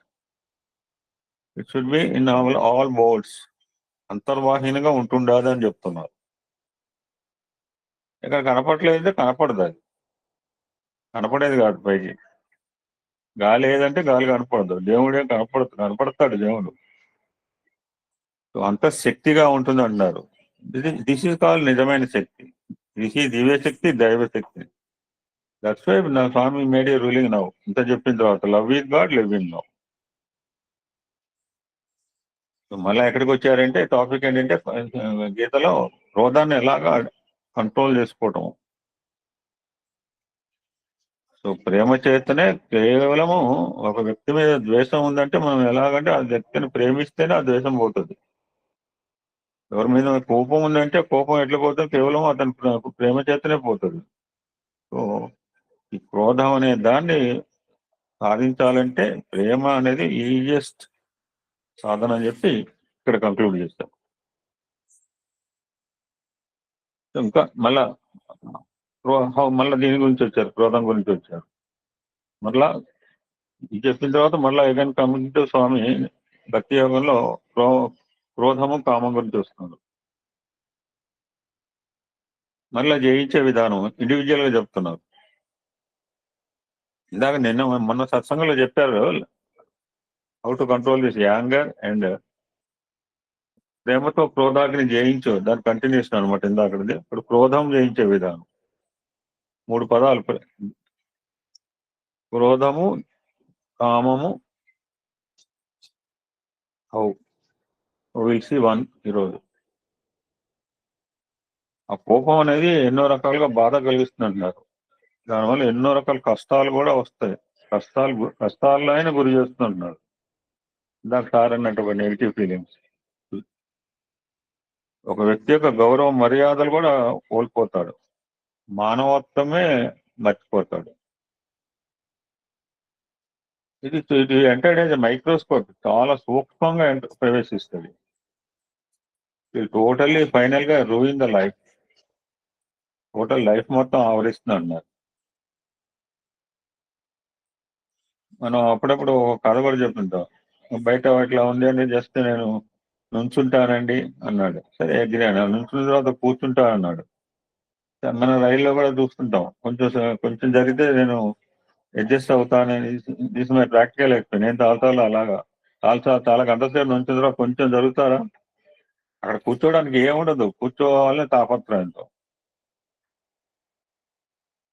Speaker 3: it should be in our all modes. అంతర్వాహినిగా ఉంటుండదు అని చెప్తున్నారు. ఇక్కడ కనపడలేదు, కనపడదు, అది కనపడేది కాదు. పైకి గాలి ఏదంటే గాలి కనపడదు, దేవుడే కనపడతాడు దేవుడు. సో అంత శక్తిగా ఉంటుంది అంటున్నారు. దిస్ ఈజ్ కాల్ నిజమైన శక్తి. దిస్ ఈ దివ్య శక్తి, దైవ శక్తి. దట్స్ వై నా స్వామి మేడ్ ఏ రూలింగ్ నౌ. ఇంత చెప్పిన తర్వాత love is God, live in now. మళ్ళీ ఎక్కడికి వచ్చారంటే టాపిక్ ఏంటంటే, గీతలో క్రోధాన్ని ఎలాగా కంట్రోల్ చేసుకోవటం. సో ప్రేమ చేతనే కేవలము ఒక వ్యక్తి మీద ద్వేషం ఉందంటే మనం ఎలాగంటే ఆ వ్యక్తిని ప్రేమిస్తేనే ఆ ద్వేషం పోతుంది. ఎవరి మీద కోపం ఉందంటే కోపం ఎట్లా పోతుంది, కేవలం అతని ప్రేమ చేతనే పోతుంది. సో ఈ క్రోధం అనే దాన్ని సాధించాలంటే ప్రేమ అనేది ఈజియెస్ట్ సాధన అని చెప్పి ఇక్కడ కంక్లూడ్ చేస్తాం. ఇంకా మళ్ళా దీని గురించి వచ్చారు, క్రోధం గురించి వచ్చారు. మళ్ళా ఇది చెప్పిన తర్వాత మళ్ళా ఏదైనా కమిటీ స్వామి భక్తి యోగంలో క్రోధము కామం గురించి వస్తున్నారు. మళ్ళా జయించే విధానం ఇండివిజువల్ గా చెప్తున్నారు. ఇందాక మొన్న సత్సంగంలో చెప్పారు, how to control this anger and ప్రేమతో క్రోధాగ్ని జయించు, దాని కంటిన్యూషన్ అనమాట ఇందాకది. ఇప్పుడు క్రోధం జయించే విధానం. 3 పదాలు: క్రోధము, కామము, హౌ. విల్ సీ వన్ ఈరోజు. ఆ కోపం అనేది ఎన్నో రకాలుగా బాధ కలిగిస్తుంది అంటున్నారు. దానివల్ల ఎన్నో రకాల కష్టాలు కూడా వస్తాయి. కష్టాల్లో అయినా గురి చేస్తుంటున్నారు. దానికి కారణమైనటువంటి నెగిటివ్ ఫీలింగ్స్. ఒక వ్యక్తి యొక్క గౌరవ మర్యాదలు కూడా కోల్పోతాడు. మానవత్వమే మర్చిపోతాడు. ఇది ఎంటర్డ్ యాజ్ మైక్రోస్కోప్, చాలా సూక్ష్మంగా ప్రవేశిస్తుంది. ఇది టోటల్లీ ఫైనల్ గా ruin the life. Total life మొత్తం ఆవరిస్తుంది అన్నారు. మనం అప్పుడప్పుడు ఒక కథ కూడా చెప్తుంటాం. బయట ఇట్లా ఉంది అంటే జస్ట్ నేను నుంచుంటానండి అన్నాడు. సరే అగ్రి అన్నాడు. నుంచున్న తర్వాత కూర్చుంటా అన్నాడు. మన రైల్లో కూడా చూస్తుంటాం. కొంచెం జరిగితే నేను అడ్జస్ట్ అవుతానని. This my practical experience. నేను తాగుతాలో అలాగా చాలా గంటసేపు నుంచిన తర్వాత కొంచెం జరుగుతారా, అక్కడ కూర్చోవడానికి ఏముండదు, కూర్చోవాలని తాపత్రయంతో.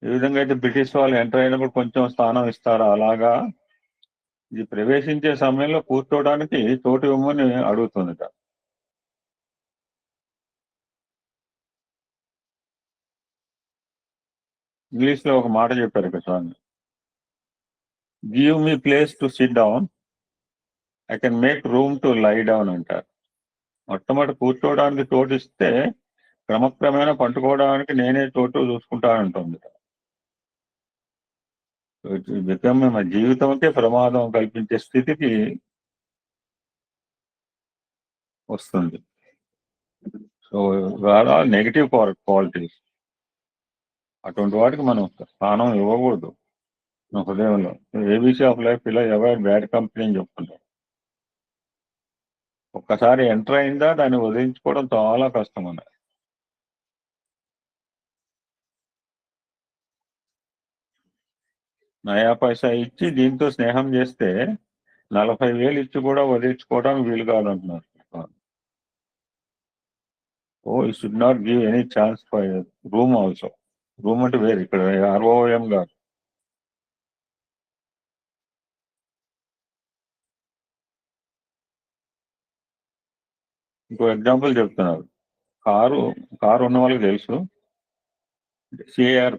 Speaker 3: ఏ విధంగా అయితే బ్రిటిష్ వాళ్ళు ఎంటర్ అయినప్పుడు కొంచెం స్థానం ఇస్తారా, అలాగా ఇది ప్రవేశించే సమయంలో కూర్చోవడానికి చోటు ఇవ్వమని అడుగుతుందట. ఇంగ్లీష్ లో ఒక మాట చెప్పారు ఇక్కడ స్వామి. Give me place to sit down, I can make room to lie down అంటారు. మొట్టమొదటి కూర్చోవడానికి చోటు ఇస్తే క్రమక్రమేణా పండుకోవడానికి నేనే చోటు చూసుకుంటానంటుంది. మన జీవితంకే ప్రమాదం కల్పించే స్థితికి వస్తుంది. సో నెగిటివ్ క్వాలిటీస్, అటువంటి వాటికి మనం స్థానం ఇవ్వకూడదు మన హృదయంలో. ఏబీసీ ఆఫ్ లైఫ్ ఇలా అవాయిడ్ బ్యాడ్ కంపెనీ అని చెప్తుంటాం. ఒక్కసారి ఎంటర్ అయిందా దాన్ని వదిలించుకోవడం చాలా కష్టం అన్నది. నయా పైసా ఇచ్చి దీంతో స్నేహం చేస్తే 40,000 ఇచ్చి కూడా వదిలించుకోవడానికి వీలు కాదంటున్నారు. You should not give any chance for room also. Room అంటే వేరు, ఇక్కడ ROM కాదు. ఇంకో ఎగ్జాంపుల్ చెప్తున్నారు. కారు ఉన్న వాళ్ళకి తెలుసు. CAR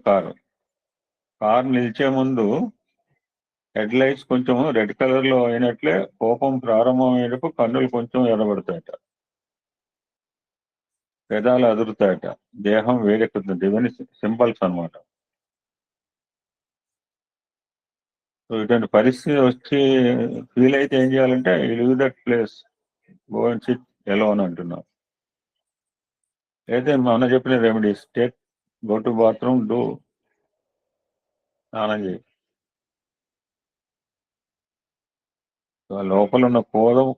Speaker 3: కారు నిలిచే ముందు హెడ్ లైట్స్ కొంచెం రెడ్ కలర్ లో అయినట్లే కోపం ప్రారంభమైనప్పుడు కన్నులు కొంచెం ఎర్రబడతాయట, పెదాలు అదురుతాయట, దేహం వేడెక్కుతుంది. ఇవన్నీ సింబల్స్ అనమాట. సో ఇటువంటి పరిస్థితి వచ్చి ఫీల్ అయితే ఏం చేయాలంటే leave that place, go and SIT alone అంటున్నాం. అయితే మన చెప్పిన remedies, go to bathroom, do స్నానం చేయి. లోపల ఉన్న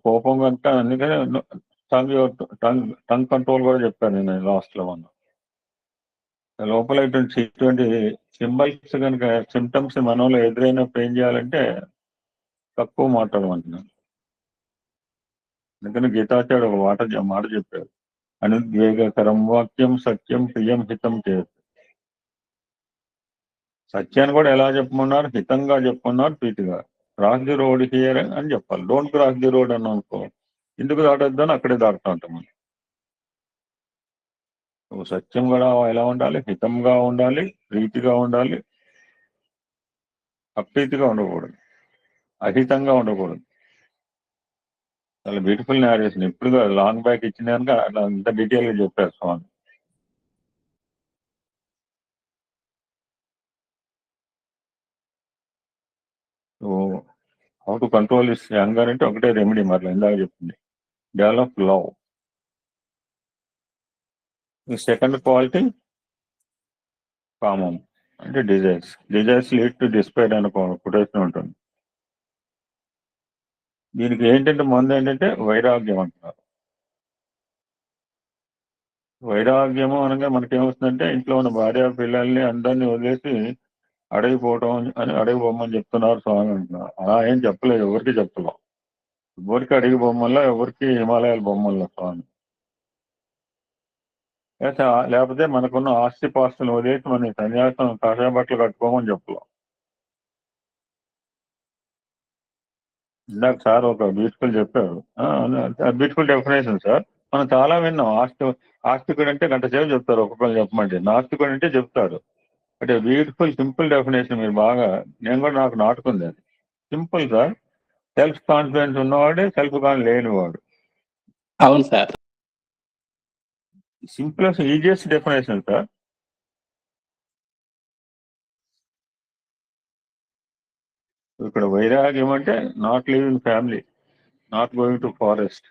Speaker 3: కోపం కనుక, అందుకనే టంగ్ కంట్రోల్ కూడా చెప్పాను నేను లాస్ట్ లో. మనం లోపల ఇటువంటి సింబల్స్ కనుక, సిమ్టమ్స్ మనలో ఎదురైనప్పుడు ఏం చేయాలంటే తక్కువ మాట్లాడమంటున్నాను. అందుకని గీతాచార్యుడు ఒక మాట చెప్పారు. అనుద్వేగకరం వాక్యం సత్యం ప్రియం హితం చేయదు. సత్యాన్ని కూడా ఎలా చెప్పమన్నారు? హితంగా చెప్పమన్నారు. ప్రీతిగా క్రాస్ ది రోడ్ హియర్ అని చెప్పాలి. డోంట్ క్రాస్ ది రోడ్ అని అనుకో, ఎందుకు దాటొద్దు అని అక్కడే దాటుతూ ఉంటాం మనం. సత్యం కూడా ఎలా ఉండాలి? హితంగా ఉండాలి, ప్రీతిగా ఉండాలి, అప్రీతిగా ఉండకూడదు, అహితంగా ఉండకూడదు. చాలా బ్యూటిఫుల్ నేరేషన్. ఇప్పుడు లాంగ్ బ్యాక్ ఇచ్చిన కనుక అట్లా అంత డీటెయిల్ గా చెప్పారు స్వామి. So how to control this anger అంటే ఒకటే రెమెడీ, మరి ఇందాక చెప్పింది, డెవలప్ లవ్. సెకండ్ క్వాలిటీ కామం, అంటే డిజైర్స్ లీడ్ టు డిస్పైర్ అనే కొటేషన్ ఉంటుంది. దీనికి ఏంటంటే ముందు ఏంటంటే వైరాగ్యం అంటున్నారు. వైరాగ్యము అనగా మనకేమొస్తుందంటే ఇంట్లో ఉన్న భార్య పిల్లల్ని అందరినీ వదిలేసి అడగిపోవటం అని అడగి బొమ్మని చెప్తున్నారు స్వామి అంటున్నారు. అలా ఏం చెప్పలేదు, ఎవరికి చెప్పలేం. ఎవరికి అడిగి బొమ్మల్లో, ఎవరికి హిమాలయాల బొమ్మల్లో స్వామి. లేకపోతే మనకున్న ఆస్తి పాస్తులు వదిలేసి మన సన్యాసం కాషాయ బట్టలు కట్టుకోమని చెప్పాలి. ఇందాక సార్ ఒక బ్యూటిఫుల్ చెప్పారు, బ్యూటిఫుల్ డెఫినేషన్ సార్. మనం చాలా విన్నాం. ఆస్తికుడు అంటే గంట సేపు చెప్తారు, ఒక్కొక్కరు చెప్పమంటే. నాస్తికుడు అంటే చెప్తారు. అంటే బ్యూటిఫుల్ సింపుల్ డెఫినేషన్ మీరు బాగా, నేను కూడా నాకు నాటుకుంది అది. Simple sir. సెల్ఫ్ కాన్ఫిడెన్స్ ఉన్నవాడే సెల్ఫ్ కాన్ఫిడెన్స్ లేనివాడు.
Speaker 1: అవును sir.
Speaker 3: Simplest easiest definition sir. ఇక్కడ వైరాగ్యం అంటే not living family, not going to forest.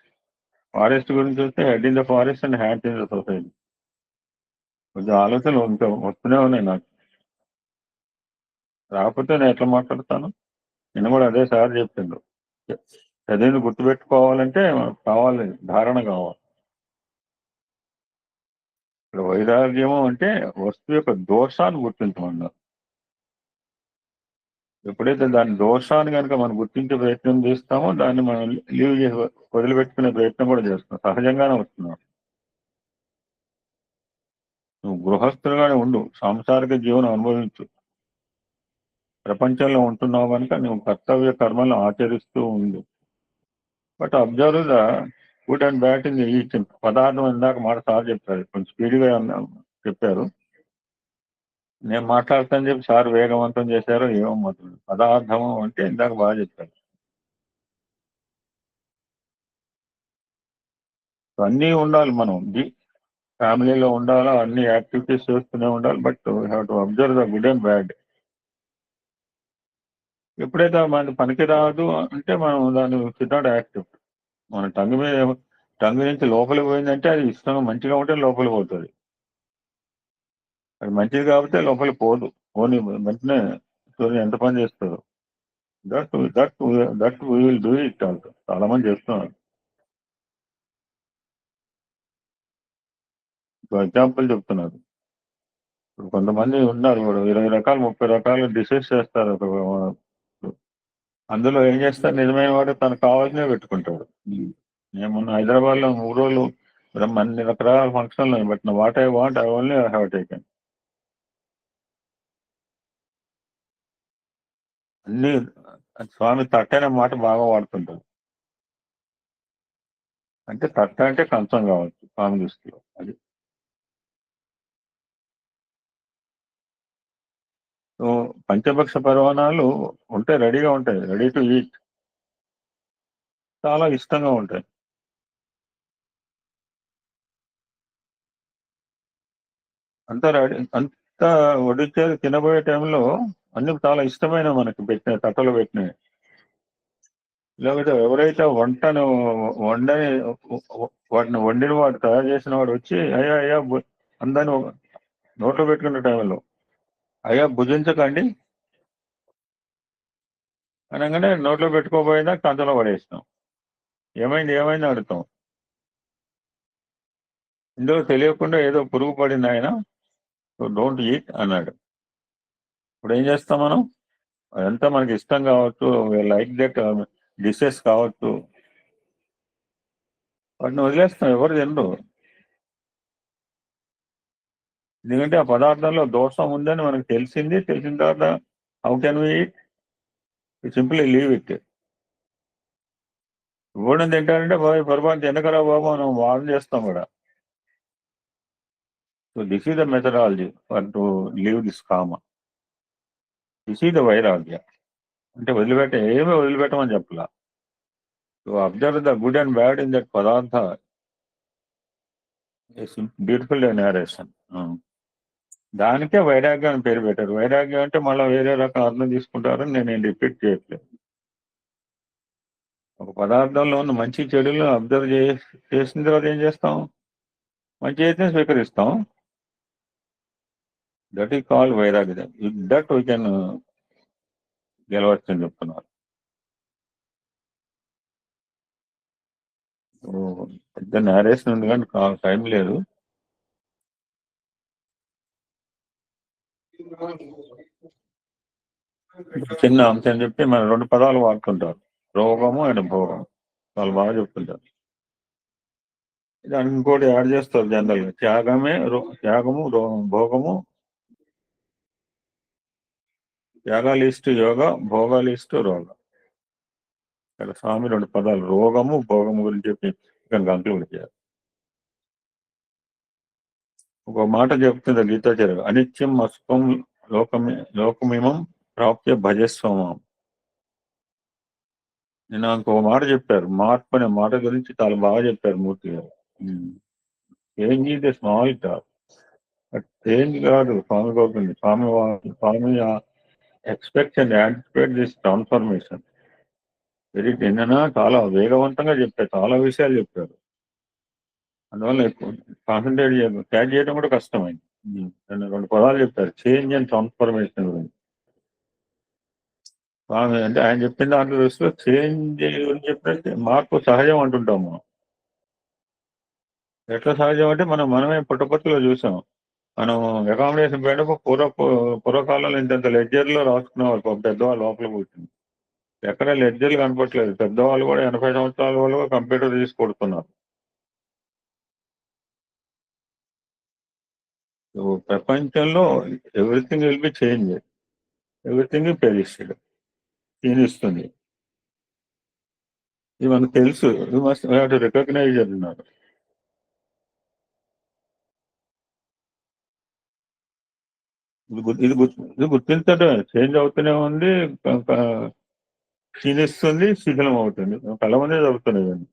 Speaker 3: Forest గురించి వస్తే head in the forest and hand in the society. కొంచెం ఆలోచనలు వస్తూనే ఉన్నాయి నాకు. రాకపోతే నేను ఎట్లా మాట్లాడతాను? నేను కూడా అదే సార్ చెప్పిండు, చదివిని గుర్తుపెట్టుకోవాలంటే కావాలి, ధారణ కావాలి. ఇక్కడ వైరాగ్యము అంటే వస్తువు యొక్క దోషాన్ని గుర్తించమన్నారు. ఎప్పుడైతే దాని దోషాన్ని కనుక మనం గుర్తించే ప్రయత్నం చేస్తామో దాన్ని మనం లీవ్ చేసి వదిలిపెట్టుకునే ప్రయత్నం కూడా చేస్తాం. సహజంగానే వస్తున్నాం. నువ్వు గృహస్థులుగానే ఉండు, సాంసారిక జీవనం అనుభవించు. ప్రపంచంలో ఉంటున్నావు కనుక నువ్వు కర్తవ్య కర్మలను ఆచరిస్తూ ఉండు. But observe the good and bad in each. పదార్థం ఇందాక మాట సార్ చెప్పారు, కొంచెం స్పీడ్గా చెప్పారు. నేను మాట్లాడతాను చెప్పి సార్ వేగవంతం చేశారు. ఏమో మాత్రం పదార్థము అంటే ఇందాక బాగా చెప్పారు. అన్నీ ఉండాలి, మనం ఫ్యామిలీలో ఉండాలా, అన్ని యాక్టివిటీస్ చేస్తూనే ఉండాలి. But we have to observe the good and bad. ఎప్పుడైతే మనకి పనికి రాదు అంటే మనం దాన్ని షుడ్ నాట్ యాక్టివ్. మన టంగు నుంచి లోపలికి పోయిందంటే అది ఇష్టంగా మంచిగా ఉంటే లోపలికి పోతుంది. అది మంచిది కాబట్టి లోపలికి పోదు. పోనీ వెంటనే సూర్యుడు ఎంత పని చేస్తారు. That we will do it also. చాలా మంది చేస్తున్నారు. ఎగ్జాంపుల్ చెప్తున్నారు. ఇప్పుడు కొంతమంది ఉన్నారు, ఇప్పుడు 20 రకాలు 30 రకాలు డిసైడ్ చేస్తారు. అందులో ఏం చేస్తారు, నిజమైన వాడు తనకు కావాల్సినవి పెట్టుకుంటాడు. నేను మొన్న హైదరాబాద్ లో 3 రోజులు అన్ని రకరకాల ఫంక్షన్లు, but what I want I only have taken. అన్ని స్వామి తట్ట అనే మాట బాగా వాడుతుంటారు. అంటే తట్ట అంటే కంచం కావచ్చు స్వామి దృష్టిలో. అది సో పంచభక్ష పరమాణాలు ఉంటాయి, రెడీగా ఉంటాయి, రెడీ టు ఈట్. చాలా ఇష్టంగా ఉంటాయి. అంతా రెడీ, అంతా వడ్డించేది తినబోయే టైంలో అన్ని చాలా ఇష్టమైన మనకి పెట్టిన తట్టలు పెట్టినవి. లేకపోతే ఎవరైతే వంటను వండని వాటిని వండిన వాడు, తయారు చేసిన వాడు వచ్చి అయ్యా అయ్యా అందరిని నోట్లో పెట్టుకునే టైంలో అయ్యా భుజించకండి అనగానే నోట్లో పెట్టుకోబోయినా కంచంలో పడేసినాం. ఏమైంది ఏమైంది అడుగుతాం. ఇందులో తెలియకుండా ఏదో పురుగు పడింది ఆయన, డోంట్ ఈట్ అన్నాడు. ఇప్పుడు ఏం చేస్తాం మనం? అదంతా మనకి ఇష్టం కావచ్చు, లైక్ దట్ డిషెస్ కావచ్చు, వాటిని వదిలేస్తాం, ఎవరు తినరు. ఎందుకంటే ఆ పదార్థంలో దోషం ఉందని మనకు తెలిసిన తర్వాత how can we eat? Simply leave it. ఇవ్వడం తింటారంటే బాబు పొరపాటు తినకరా బాబు మనం వాదన చేస్తాం కూడా. So this is the methodology for to leave this కామ. దిస్ ఈస్ ద వైరాగ్య. అంటే ఏమీ వదిలిపెట్టమని చెప్పలా. To observe the good and bad in that పదార్థ. Beautiful narration. దానికే వైరాగ్యం అని పేరు పెట్టారు. వైరాగ్యం అంటే మళ్ళీ వేరే రకం అర్థం తీసుకుంటారని నేను రిపీట్ చేయట్లేదు. ఒక పదార్థంలో ఉన్న మంచి చెడులను అబ్జర్వ్ చేసిన తర్వాత ఏం చేస్తాం? మంచి అయితే స్వీకరిస్తాం. దట్ ఈస్ కాల్డ్ వైరాగ్యం. దట్ వీ కెన్ గెలవచ్చు అని చెప్తున్నారు. పెద్ద నేరేషన్ ఉంది కానీ టైం లేదు. చిన్న అంశం చెప్పి మనం 2 పదాలు వాడుతుంటారు, రోగము అండ్ భోగం. వాళ్ళు బాగా చెప్తుంటారు. దానికి ఇంకోటి యాడ్ చేస్తారు జనరల్ గా, త్యాగము భోగము, త్యాగాలిస్టు యోగ, భోగాలిస్టు రోగ. ఇక్కడ స్వామి 2 పదాలు రోగము భోగము గురించి చెప్పి ఇక్కడ కంక్లూడ్ చేయాలి. ఒక మాట చెప్తుంది గీతాచార్య, అనిత్యం అసుఖం లోకమిమం ప్రాప్య భజస్వమం. నేను ఇంకొక మాట చెప్పారు, మార్పు అనే మాట గురించి చాలా బాగా చెప్పారు మూర్తి గారు. Change is a small top, but change కాదు స్వామి కోరుతుంది. స్వామి expect and anticipate this transformation. Very నిన్న చాలా వేగవంతంగా చెప్పారు, చాలా విషయాలు చెప్పారు. అందువల్ల ఎక్కువ కాన్సన్ట్రేట్ క్యాచ్ చేయడం కూడా కష్టమైంది. 2 పదాలు చెప్పారు, చేంజ్ అండ్ ట్రాన్స్ఫర్మేషన్ గురించి. అంటే ఆయన చెప్పిన దాంట్లో దృష్టిలో చేంజ్ గురించి చెప్పినట్టు మార్పు సహజం అంటుంటాం మనం. ఎట్లా సహజం అంటే మనమే పుట్టపత్తిలో చూసాం. మనం అకామిడేషన్ పోయినప్పుడు పూర్వకాలంలో ఇంత లెడ్జర్లో రాసుకునేవాళ్ళు పెద్దవాళ్ళు లోపల కూర్చుని. ఎక్కడ లెడ్జర్లు కనపట్లేదు. పెద్దవాళ్ళు కూడా 80 సంవత్సరాల వాళ్ళు కంప్యూటర్ తీసి కొడుతున్నారు. ప్రపంచంలో everything will be change, everything పెరిగిస్తుంది, క్షీణిస్తుంది. ఇది మనకు తెలుసు. You must have to recognise అన్నారు. ఇది గుర్తించడం చేంజ్ అవుతూనే ఉంది, క్షీణిస్తుంది, శిథిలం అవుతుంది. కళ్ళ ముందే జరుగుతున్నాయి.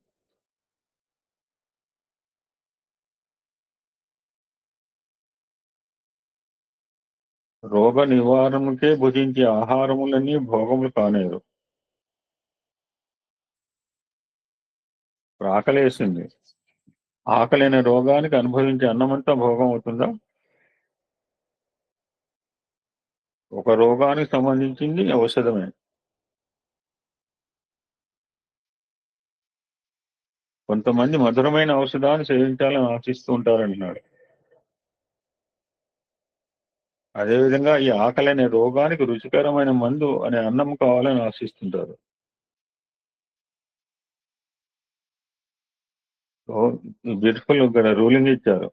Speaker 3: రోగ నివారణకే భుజించే ఆహారములన్నీ భోగములు కానేరు. ఆకలేసింది, ఆకలిన రోగానికి అనుభవించే అన్నమంతా భోగం అవుతుందా? ఒక రోగానికి సంబంధించింది ఔషధమే. కొంతమంది మధురమైన ఔషధాన్ని సేవించాలని ఆశిస్తూ ఉంటారంటున్నాడు. అదేవిధంగా ఈ ఆకలి అనే రోగానికి రుచికరమైన మందు అనే అన్నం కావాలని ఆశిస్తుంటారు. బ్యూటిఫుల్ ఇక్కడ రూలింగ్ ఇచ్చారు.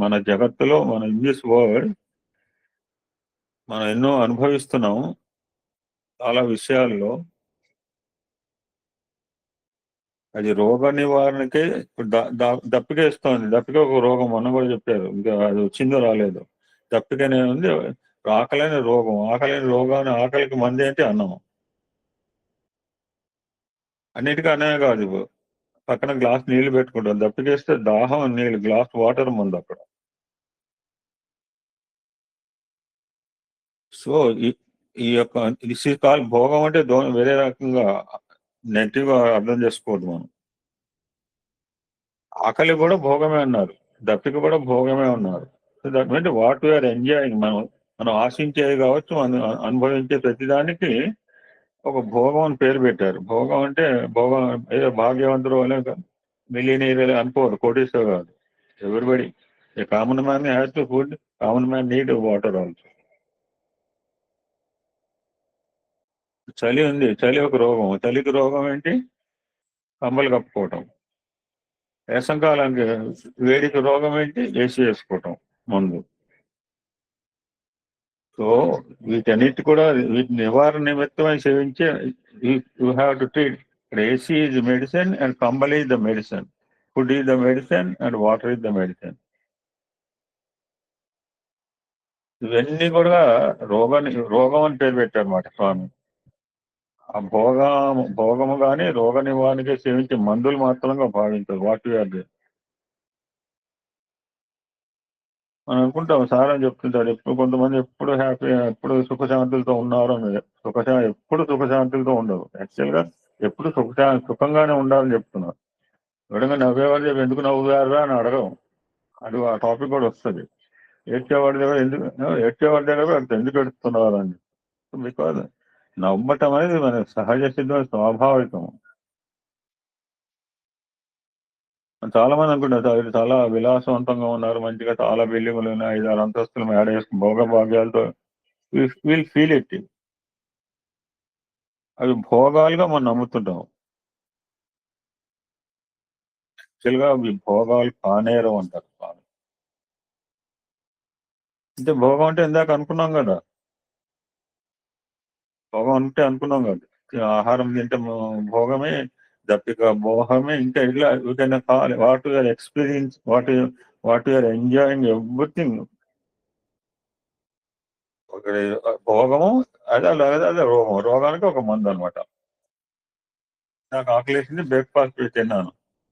Speaker 3: మన జగత్తులో, మన ఇన్ దిస్ వరల్డ్ మనం ఎన్నో అనుభవిస్తున్నాము. చాలా విషయాల్లో అది రోగ నివారణకే. దప్పిక ఇస్తోంది. దప్పిక ఒక రోగం మొన్న కూడా చెప్పారు. ఇంకా అది వచ్చిందో రాలేదు. దప్పికనే ఉంది. ఆకలైన రోగం, ఆకలైన రోగాన్ని, ఆకలికి మంది ఏంటి? అన్నము. అన్నిటికీ అన్నమే కాదు. పక్కన గ్లాస్ నీళ్లు పెట్టుకుంటాం. దప్పికేస్తే దాహం నీళ్ళు, గ్లాస్ వాటర్ ముందు అక్కడ. సో ఈ యొక్క దిస్ ఈజ్ కాల్ భోగం అంటే వేరే రకంగా నెగిటివ్ గా అర్థం చేసుకోవద్దు మనం. ఆకలి కూడా భోగమే అన్నారు, దప్పిక కూడా భోగమే ఉన్నారు. So that means what we are enjoying, మనం ఆశించేది కావచ్చు, మనం అనుభవించే ప్రతిదానికి ఒక భోగం అని పేరు పెట్టారు. భోగం అంటే భోగం ఏదో భాగ్యవంతుడు అనే మిలియనీర్ అనుకోరు, కోటీశ్వరు కాదు. Everybody, a common man has to food, common man need water also. చలి ఉంది, చలి ఒక రోగం. చలికి రోగం ఏంటి? కంబలు కప్పుకోవటం. వేసంకాలానికి వేడికి రోగం ఏంటి? ఏసీ వేసుకోవటం ముందు. సో వీటన్నిటి కూడా వీటి నివారణ నిమిత్తమై సేవించే యూ హ్యావ్ టు ట్రీట్. ఇక్కడ AC is medicine and kambal is the medicine, food is the medicine and water is the medicine. ఇవన్నీ కూడా రోగం అని పేరు పెట్టారన్నమాట స్వామి. ఆ భోగము కానీ రోగ నివారణకి సేవించే మందులు మాత్రంగా భావించారు. వాట్ యూఆర్ మనం అనుకుంటాం, సార్ అని చెప్తుంటాడు ఎప్పుడు. కొంతమంది ఎప్పుడు హ్యాపీ, ఎప్పుడు సుఖశాంతులతో ఉన్నారు అని. ఎప్పుడు సుఖశాంతులతో ఉండదు. యాక్చువల్గా ఎప్పుడు సుఖంగానే ఉండాలని చెప్తున్నారు. ఎవరైనా నవ్వేవాడు చెప్పి ఎందుకు నవ్వుతారా అని అడగం. అది ఆ టాపిక్ కూడా వస్తుంది. ఏడ్చేవాడి దగ్గర ఎందుకు ఎడుతున్నారు అని. బికాజ్ నవ్వటం అనేది మన సహజ సిద్ధమైన స్వాభావికం. చాలా మంది అనుకుంటారు చాలా విలాసవంతంగా ఉన్నారు, మంచిగా చాలా బిల్డింగులు ఉన్నాయి, 5-6 అంతస్తులు మేడ వేసుకుని భోగభాగ్యాలతో విల్ ఫీల్ ఇట్. అవి భోగాలుగా మనం నమ్ముతుంటాం. యాక్చువల్ గా అవి భోగాలు కానేరం అంటారు స్వామి. అంటే భోగం అంటే ఇందాక అనుకున్నాం కదా, భోగం అంటే అనుకున్నాం కదా, ఆహారం తింటే భోగమే, దప్పిక మోహమే, ఇంకా ఇట్లా ఏదైనా కావాలి, what you are experience, what you are enjoying everything. ఒక భోగము అదే అదే రోగానికి ఒక మందు అనమాట. నాకు ఆకలేసింది, బ్రేక్ఫాస్ట్ తిన్నాను,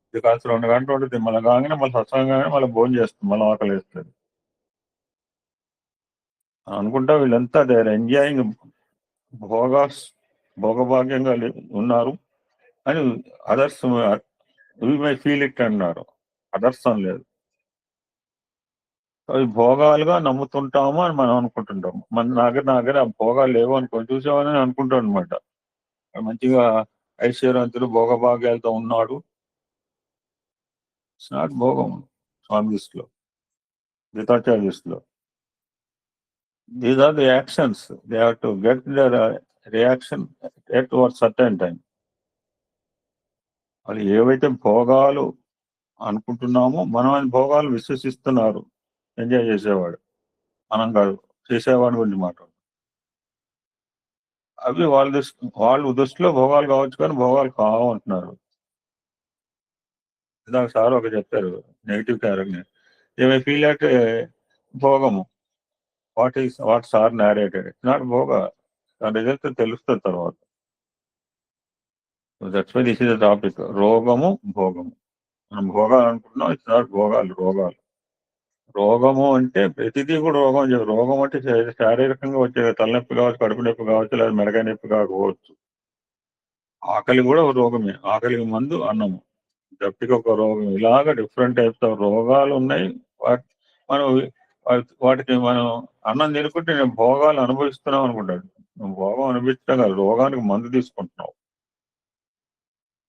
Speaker 3: ఇది కాస్త 2 గంటలు ఉంటుంది, మళ్ళీ కాగానే మళ్ళీ సత్సంగానే మళ్ళీ భోజనం చేస్తుంది, మళ్ళీ ఆకలి వేస్తుంది అనుకుంటా. వీళ్ళంతా దే ఆర్ ఎంజాయింగ్ భోగభాగ్యంగా ఉన్నారు అని others we my feel it అన్నారు. అదర్స్ అని లేదు, అవి భోగాలుగా నమ్ముతుంటాము అని మనం అనుకుంటుంటాము. నా దగ్గర ఆ భోగాలు లేవు అనుకో, చూసామని అనుకుంటాం అనమాట. మంచిగా ఐశ్వర్యవంతులు భోగభాగ్యాలతో ఉన్నాడు. ఇట్స్ నాట్ భోగం స్వామి దృష్టిలో, గీతాచార్య దృష్టిలో. These are the actions, they have to get their reaction at their certain time. వాళ్ళు ఏవైతే భోగాలు అనుకుంటున్నామో మనం ఆయన భోగాలు విశ్వసిస్తున్నారు. ఎంజాయ్ చేసేవాడు మనం కాదు, చేసేవాడి గురించి మాట్లాడు. అవి వాళ్ళ దృష్టిలో భోగాలు కావచ్చు, కానీ భోగాలు కావంటున్నారు. ఇందాక సార్ ఒక చెప్పారు నెగిటివ్ క్యారెక్టర్, ఏమై ఫీల్ అంటే భోగము, what sir narrated, it's not భోగ, దాని రిజల్ట్ తెలుస్తుంది తర్వాత. That's why this is the topic, రోగము భోగము. మనం భోగాలు అనుకుంటున్నాం, ఇట్స్ నాట్ భోగాలు, రోగాలు. రోగము అంటే ప్రతిదీ కూడా రోగం. రోగం అంటే శారీరకంగా వచ్చే తలనొప్పి కావచ్చు, కడుపు నొప్పి కావచ్చు, లేదా మెడకాయ నొప్పి కాకపోవచ్చు. ఆకలి కూడా ఒక రోగమే, ఆకలికి మందు అన్నము, దప్పికి ఒక రోగం. ఇలాగ డిఫరెంట్ టైప్స్ ఆఫ్ రోగాలు ఉన్నాయి. మనం వాటికి మనం అన్నం తినుకుంటే నేను భోగాలు అనుభవిస్తున్నాం అనుకుంటాడు. నువ్వు భోగం అనుభవించడం కాదు, రోగానికి మందు తీసుకుంటున్నావు.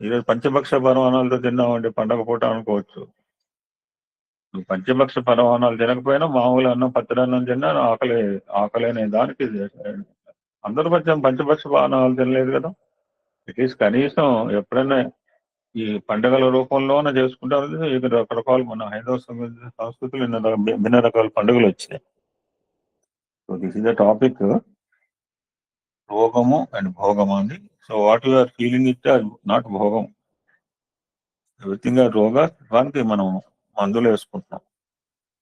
Speaker 3: ఈరోజు పంచభక్ష పరమాణాలతో తిన్నామంటే పండగ పూట అనుకోవచ్చు. నువ్వు పంచభక్ష పరమాణాలు తినకపోయినా మామూలు అన్నం, పచ్చడి అన్నం తిన్నా ఆకలి అనే దానికి అందరూ పంచభక్ష పరమాణాలు తినలేదు కదా. అట్లీస్ట్ కనీసం ఎప్పుడైనా ఈ పండుగల రూపంలోనే చేసుకుంటారు. ఇక రకరకాల మన హైందవ సంస్కృతులు భిన్న రకాల పండుగలు వచ్చినాయి. So this is the topic, రోగము అండ్ భోగము అండి. So what you are feeling it not భోగం, ఎవ్రీథింగ్ ఆర్ రోగా. దానికి మనం మందులు వేసుకుంటున్నాం.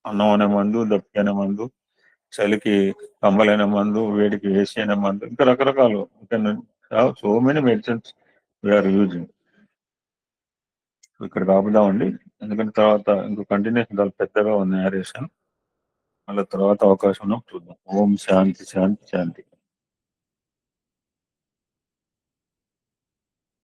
Speaker 3: అన్నం అనే మందు, దప్పి అనే మందు, చలికి కంబలైన మందు, వేడికి ఏసీ అనే మందు, ఇంకా రకరకాలు. So many medicines we are using. ఇక్కడ కాపుదామండి, ఎందుకంటే తర్వాత ఇంకో కంటిన్యూషన్ చాలా పెద్దగా ఉంది నేరేషన్. మళ్ళీ తర్వాత అవకాశం ఉన్నప్పుడు చూద్దాం. ఓం శాంతి శాంతి శాంతి.